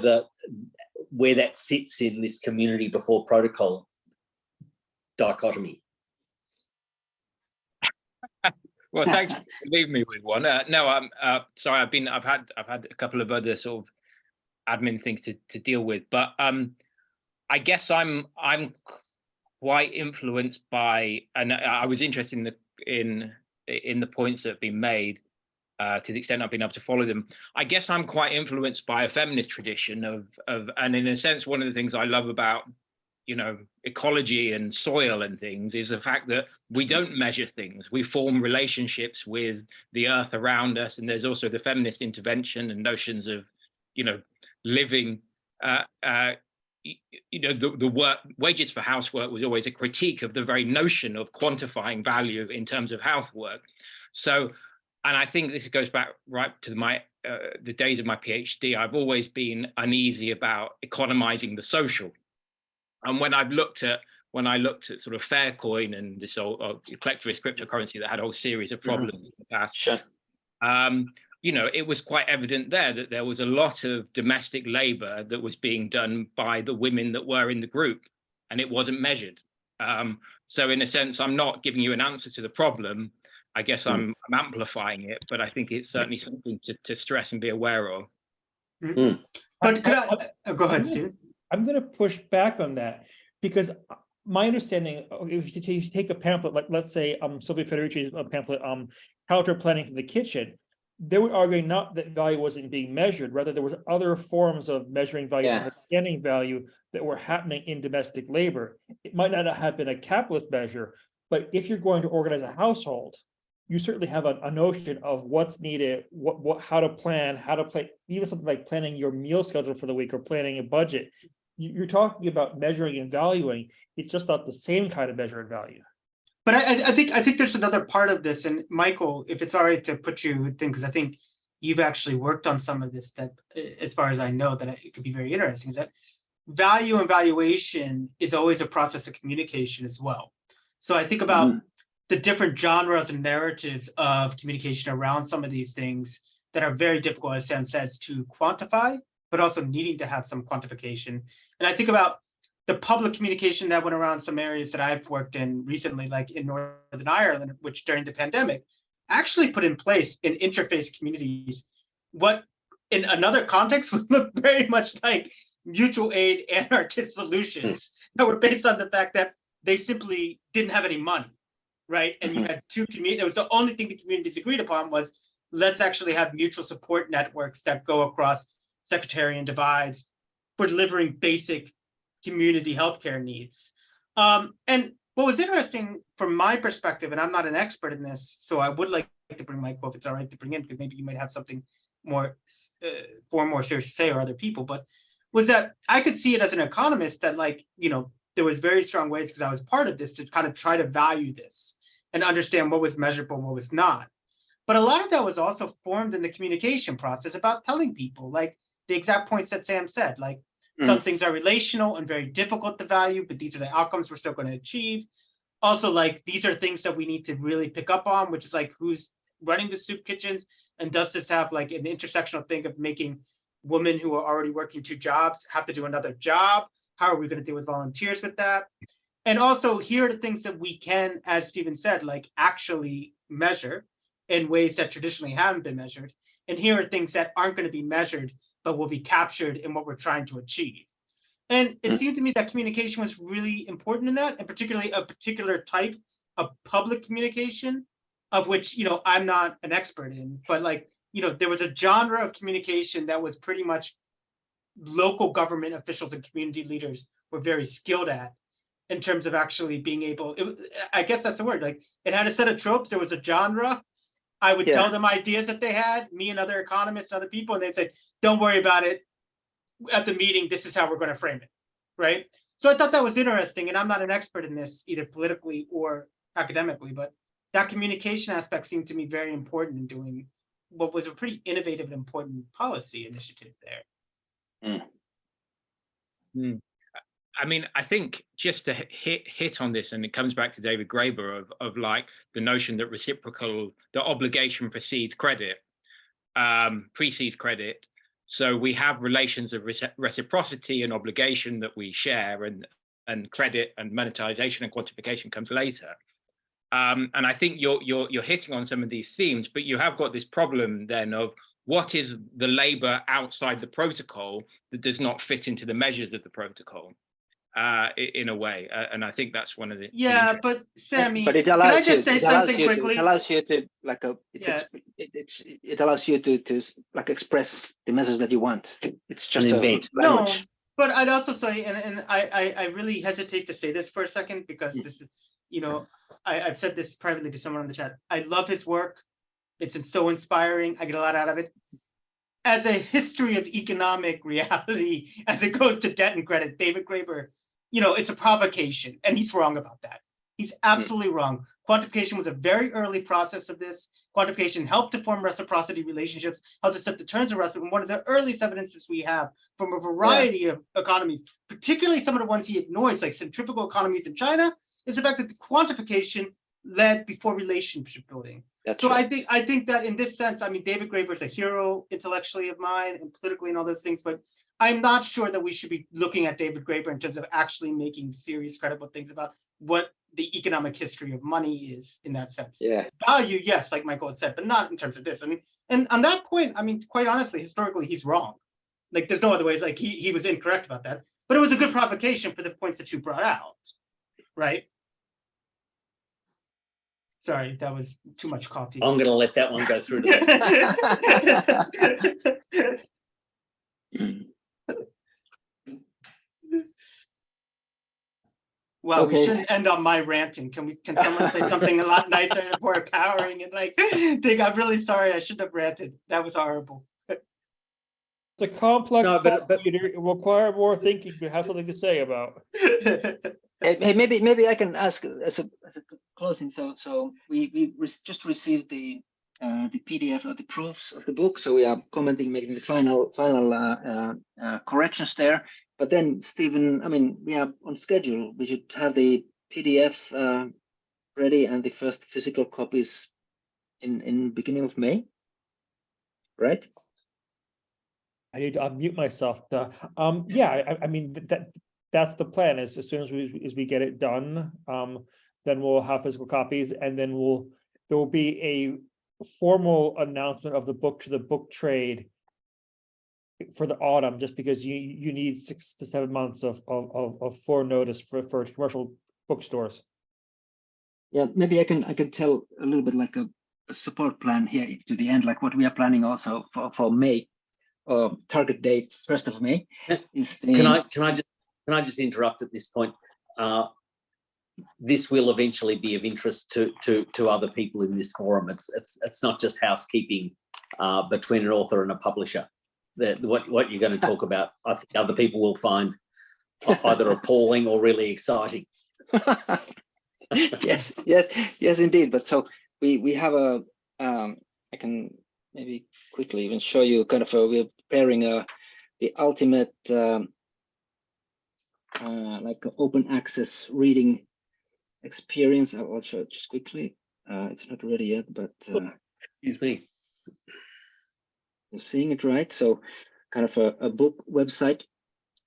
that sits in this community before protocol dichotomy. Well, thanks for leaving me with one. No, I'm sorry. I've had a couple of other sort of admin things to deal with, but I guess I'm quite influenced by, and I was interested in the points that have been made to the extent I've been able to follow them. I guess I'm quite influenced by a feminist tradition of, and in a sense, one of the things I love about ecology and soil and things is the fact that we don't measure things. We form relationships with the earth around us. And there's also the feminist intervention and notions of, living you know, the work wages for housework was always a critique of the very notion of quantifying value in terms of housework. So, and I think this goes back right to my the days of my PhD. I've always been uneasy about economizing the social, and when I looked at sort of Faircoin and this old collectivist cryptocurrency that had a whole series of problems in the past. Sure. You know, it was quite evident there that there was a lot of domestic labor that was being done by the women that were in the group, and it wasn't measured. So in a sense, I'm not giving you an answer to the problem. I guess I'm amplifying it, but I think it's certainly something to stress and be aware of. But could I go ahead, Stephen? I'm going to push back on that, because my understanding, if you take a pamphlet, like let's say Silvia Federici's pamphlet, counter planning for the kitchen, they were arguing not that value wasn't being measured, rather there was other forms of measuring value, understanding value that were happening in domestic labor. It might not have been a capitalist measure, but if you're going to organize a household, you certainly have a notion of what's needed, how to plan, even something like planning your meal schedule for the week or planning a budget. You're talking about measuring and valuing. It's just not the same kind of measure and value. But I think there's another part of this, and Michael, if it's all right to put you with things, because I think you've actually worked on some of this that, as far as I know, that it could be very interesting, is that value and valuation is always a process of communication as well. So I think about the different genres and narratives of communication around some of these things that are very difficult, as Sam says, to quantify, but also needing to have some quantification. And I think about the public communication that went around some areas that I've worked in recently, like in Northern Ireland, which during the pandemic actually put in place in interface communities, what in another context would look very much like mutual aid anarchist solutions that were based on the fact that they simply didn't have any money, right? And you had two communities. It was the only thing the communities agreed upon was, let's actually have mutual support networks that go across sectarian divides for delivering basic community healthcare needs. And what was interesting from my perspective, and I'm not an expert in this, so I would like to bring Michael, if it's all right to bring in, because maybe you might have something more serious to say, or other people, but was that I could see it as an economist that, like, you know, there was very strong ways, because I was part of this, to kind of try to value this and understand what was measurable and what was not. But a lot of that was also formed in the communication process about telling people, like the exact points that Sam said, like, some things are relational and very difficult to value, but these are the outcomes we're still going to achieve. Also, like, these are things that we need to really pick up on, which is like, who's running the soup kitchens, and does this have like an intersectional thing of making women who are already working 2 jobs have to do another job? How are we going to deal with volunteers with that? And also, here are the things that we can, as Stephen said, like actually measure in ways that traditionally haven't been measured. And here are things that aren't going to be measured, but will be captured in what we're trying to achieve. And it seemed to me that communication was really important in that, and particularly a particular type of public communication, of which, you know, I'm not an expert in, but like, you know, there was a genre of communication that was pretty much local government officials and community leaders were very skilled at, in terms of actually being able, I guess that's the word, like, it had a set of tropes, there was a genre. I would tell them ideas that they had, me and other economists, other people, and they'd say, don't worry about it. At the meeting, this is how we're going to frame it, right? So I thought that was interesting, and I'm not an expert in this, either politically or academically, but that communication aspect seemed to me very important in doing what was a pretty innovative and important policy initiative there. I mean, I think just to hit on this, and it comes back to David Graeber of like the notion that the obligation precedes credit. So we have relations of reciprocity and obligation that we share, and credit and monetization and quantification comes later. And I think you're hitting on some of these themes, but you have got this problem then of what is the labor outside the protocol that does not fit into the measures of the protocol. In a way, and I think that's one of the but Sammy, but it can I just say something quickly? It allows you to like it allows you to like express the message that you want. It's just invent. No, but I'd also say, and I really hesitate to say this for a second, because this is, you know, I've said this privately to someone on the chat. I love his work. It's so inspiring. I get a lot out of it. as a history of economic reality, as it goes to debt and credit, David Graeber, it's a provocation, and he's wrong about that. He's absolutely wrong. Quantification was a very early process of this. Quantification helped to form reciprocity relationships, helped to set the terms of reciprocity. One of the earliest evidences we have from a variety of economies, particularly some of the ones he ignores, like centrifugal economies in China, is the fact that the quantification led before relationship building. That's so right. I think that in this sense, I mean, David Graeber is a hero intellectually of mine and politically and all those things, but I'm not sure that we should be looking at David Graeber in terms of actually making serious, credible things about what the economic history of money is in that sense. Yeah. Value, yes, like Michael had said, but not in terms of this. I mean, and on that point, I mean, quite honestly, historically, he's wrong. Like, there's no other way. Like, he was incorrect about that. But it was a good provocation for the points that you brought out, right? Sorry, that was too much coffee. I'm going to let that one go through to the Well, we shouldn't end on my ranting. Can someone say something a lot nicer and more empowering and like, think I'm really sorry, I shouldn't have ranted. That was horrible. It's a complex, No, but it will require more thinking to have something to say about. Hey, maybe I can ask as a closing. So we just received the PDF of the proofs of the book. So we are commenting, making the final corrections there. But then, Stephen, I mean, we are on schedule. We should have the PDF ready and the first physical copies in beginning of May, right? I need to unmute myself. Yeah, I mean, that's the plan. As soon as we get it done, then we'll have physical copies, and then there will be a formal announcement of the book to the book trade for the autumn, just because you need 6 to 7 months of notice for commercial bookstores. Yeah, maybe I can tell a little bit like a support plan here to the end, like what we are planning also for May. Target date 1st of May. Is the... Can I just interrupt at this point? This will eventually be of interest to other people in this forum. It's not just housekeeping between an author and a publisher. What you're going to talk about, I think other people will find either appalling or really exciting. yes, indeed. But so we have a I can maybe quickly even show you kind of we're preparing the ultimate like open access reading experience. I'll show it just quickly. It's not ready yet, but Excuse me. You're seeing it right. So kind of a book website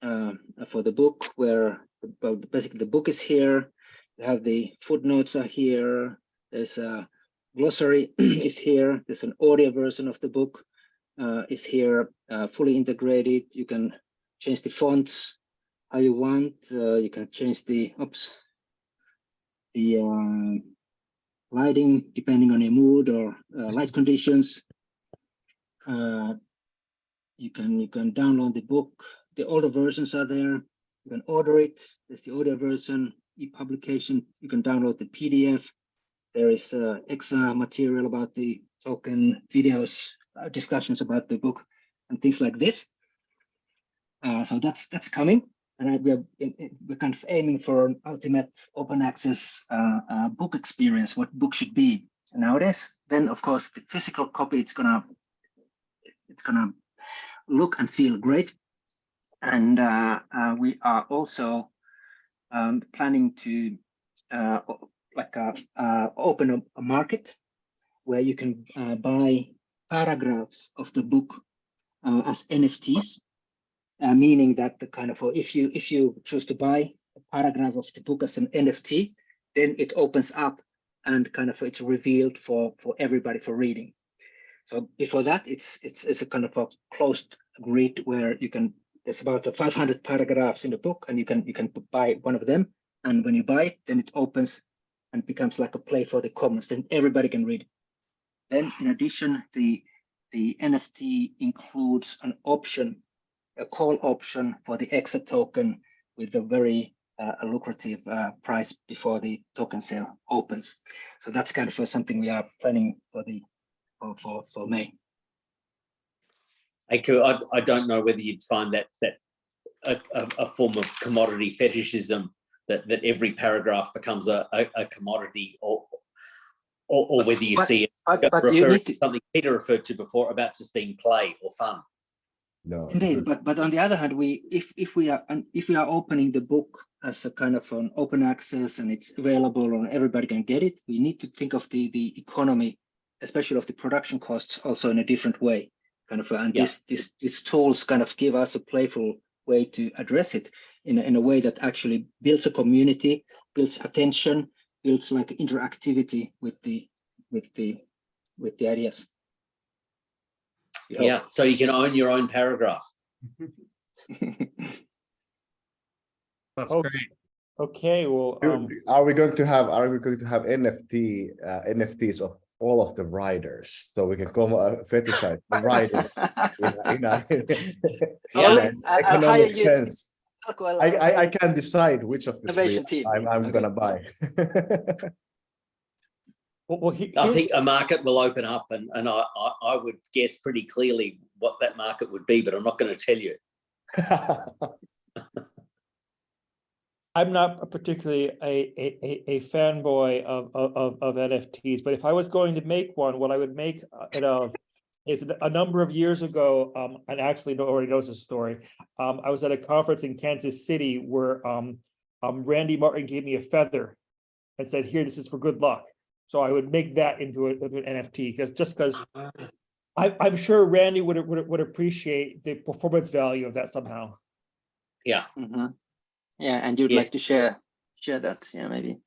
for the book where basically the book is here. You have the footnotes are here. There's a glossary is here. There's an audio version of the book is here, fully integrated. You can change the fonts how you want. You can change the lighting depending on your mood or light conditions. You can download the book. The older versions are there. You can order it. There's the audio version, e-publication. You can download the PDF. There is extra material about the token, videos, discussions about the book, and things like this. So that's coming, and we're kind of aiming for an ultimate open access book experience. What book should be nowadays? Then, of course, the physical copy it's gonna look and feel great, and we are also planning to open a market where you can buy paragraphs of the book as NFTs, meaning that the kind of if you choose to buy a paragraph of the book as an NFT, then it opens up and kind of it's revealed for everybody for reading. So before that, it's a kind of a closed grid where you can. There's about 500 paragraphs in the book, and you can buy one of them. And when you buy it, then it opens and becomes like a play for the commons. Then everybody can read it. Then, in addition, the NFT includes an option, a call option for the EXA token with a very lucrative price before the token sale opens. So that's kind of something we are planning for May. I don't know whether you'd find that a form of commodity fetishism, that every paragraph becomes a commodity, or whether you see it but you need to, something Peter referred to before about just being play or fun. No. indeed, but on the other hand, if we are opening the book as a kind of an open access and it's available and everybody can get it, we need to think of the economy, especially of the production costs, also in a different way. Kind of, and these tools kind of give us a playful way to address it in a way that actually builds a community, builds attention, builds like interactivity with the ideas. Yeah, so you can own your own paragraph. That's Oh. great. Okay, well, Are we going to have NFTs of all of the riders, so we can come fetishize the riders in economic sense? I can decide which of the three I'm gonna buy. well, I think a market will open up, and I would guess pretty clearly what that market would be, but I'm not going to tell you. I'm not particularly a fanboy of NFTs, but if I was going to make one, what I would make it of is a number of years ago, and actually already knows this story. I was at a conference in Kansas City where Randy Martin gave me a feather and said, "Here, this is for good luck." So I would make that into an NFT, because I'm sure Randy would appreciate the performance value of that somehow. Yeah. Yeah, and you'd like to share that, yeah, maybe.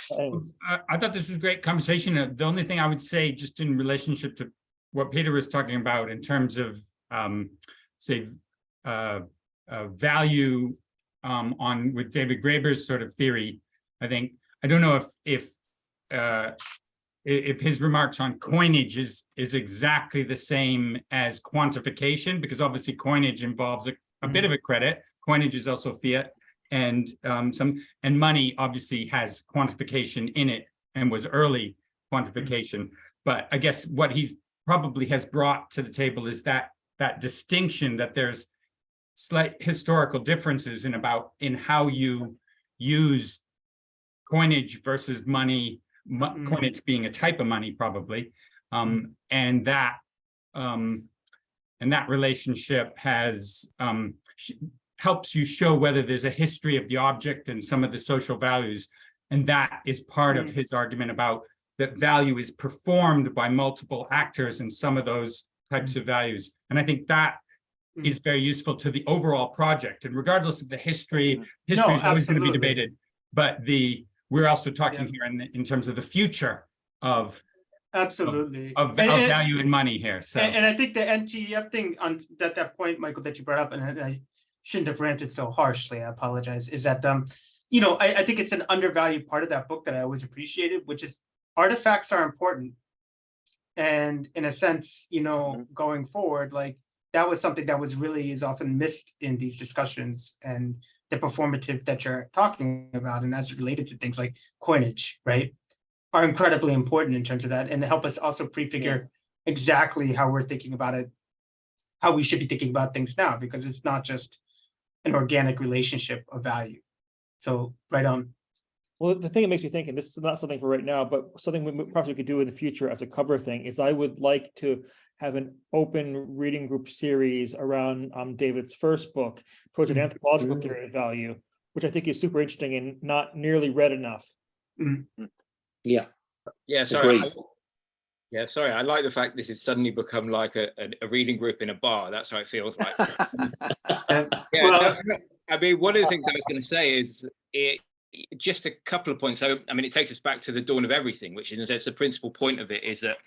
I thought this was a great conversation. The only thing I would say, just in relationship to what Peter was talking about in terms of, say, value on with David Graeber's sort of theory, I don't know if his remarks on coinage is exactly the same as quantification, because obviously coinage involves a bit of a credit. Coinage is also fiat. And money obviously has quantification in it and was early quantification. But I guess what he probably has brought to the table is that distinction, that there's slight historical differences in how you use coinage versus money, coinage being a type of money probably, and that relationship has helps you show whether there's a history of the object and some of the social values. And that is part of his argument about that value is performed by multiple actors and some of those types of values. And I think that is very useful to the overall project. And regardless of the history is always going to be debated. But we're also talking here in terms of the future of value and money here. So and I think the NTF thing on that point, Michael, that you brought up, and I shouldn't have ranted so harshly, I apologize, is that I think it's an undervalued part of that book that I always appreciated, which is artifacts are important. And in a sense, going forward, like that was something that is often missed in these discussions, and the performative that you're talking about, and as related to things like coinage, right, are incredibly important in terms of that, and help us also prefigure exactly how we're thinking about it, how we should be thinking about things now, because it's not just an organic relationship of value. So right on. Well, the thing that makes me think, and this is not something for right now, but something we probably could do in the future as a cover thing, is I would like to have an open reading group series around David's first book, towards an anthropological theory of value, which I think is super interesting and not nearly read enough. Yeah. Yeah, sorry. Agreed. Sorry. I like the fact this has suddenly become like a reading group in a bar. That's how it feels like. I mean, one of the things I was going to say is just a couple of points. So, I mean, it takes us back to the dawn of everything, which is the principal point of it is that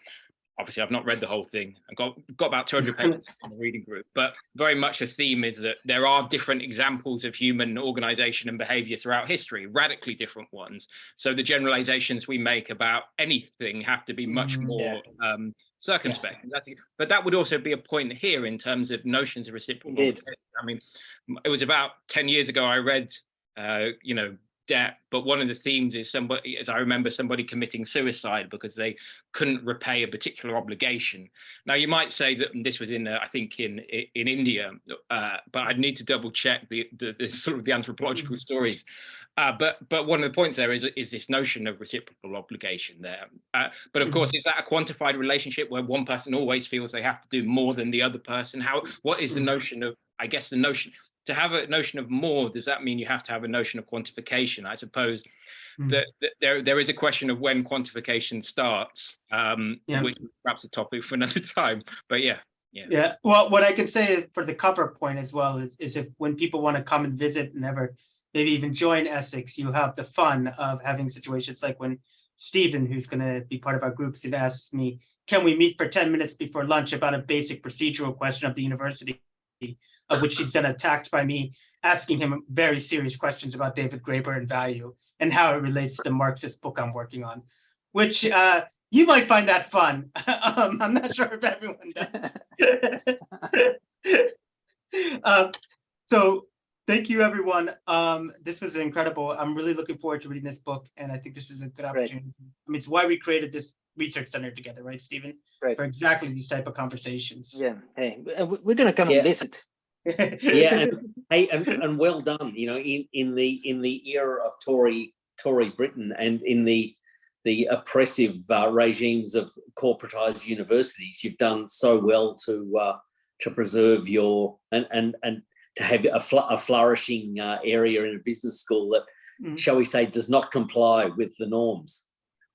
obviously I've not read the whole thing. I've got about 200 pages in the reading group, but very much a theme is that there are different examples of human organization and behavior throughout history, radically different ones. So the generalizations we make about anything have to be much more circumspect. But that would also be a point here in terms of notions of reciprocal. I mean, it was about 10 years ago I read, debt, but one of the themes is somebody, as I remember, somebody committing suicide because they couldn't repay a particular obligation. Now you might say that this was in I think in India, but I'd need to double check the sort of the anthropological stories. But one of the points there is this notion of reciprocal obligation there. But of course, is that a quantified relationship where one person always feels they have to do more than the other person? What is the notion of, I guess the notion, to have a notion of more, does that mean you have to have a notion of quantification? I suppose that there is a question of when quantification starts, which is perhaps a topic for another time. But yeah. Well, what I can say for the cover point as well is if when people want to come and visit and ever maybe even join Essex, you have the fun of having situations like when Stephen, who's going to be part of our group, soon asks me, can we meet for 10 minutes before lunch about a basic procedural question of the university, of which he's then attacked by me asking him very serious questions about David Graeber and value and how it relates to the Marxist book I'm working on, which you might find that fun. I'm not sure if everyone does. So thank you, everyone. This was incredible. I'm really looking forward to reading this book, and I think this is a good opportunity. I mean, it's why we created this research center together, right, Stephen? Right. For exactly these type of conversations. Yeah. Hey, we're gonna come and visit. Yeah, and well done. You know, in the era of Tory Britain and in the oppressive regimes of corporatized universities, you've done so well to preserve your and to have a flourishing area in a business school that, shall we say, does not comply with the norms.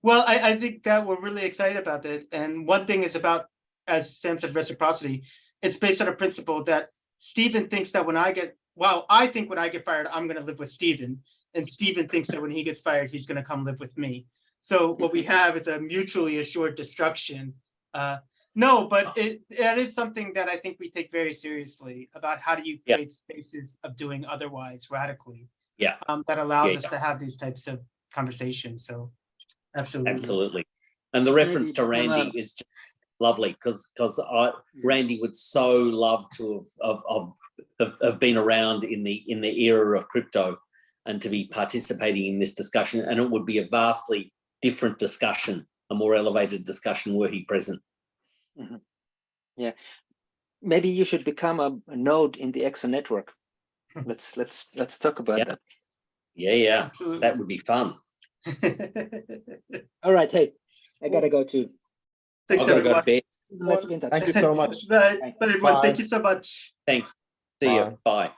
Well, I think that we're really excited about that. And one thing is about, as Sam said, reciprocity. It's based on a principle that Stephen thinks that I think when I get fired, I'm going to live with Stephen. And Stephen thinks that when he gets fired, he's going to come live with me. So what we have is a mutually assured destruction. No, but that is something that I think we take very seriously about how do you create spaces of doing otherwise radically. That allows us to have these types of conversations. So absolutely. And the reference to Randy is just lovely because Randy would so love to have been around in the era of crypto and to be participating in this discussion, and it would be a vastly different discussion, a more elevated discussion were he present. Yeah, maybe you should become a node in the EXA network. Let's talk about that. Yeah, that would be fun. All right, hey, I gotta go too. Thanks, I've got to go to bed. Let's be in touch. Thank you so much. Bye, everyone. Thank you so much. Thanks. See you. Bye.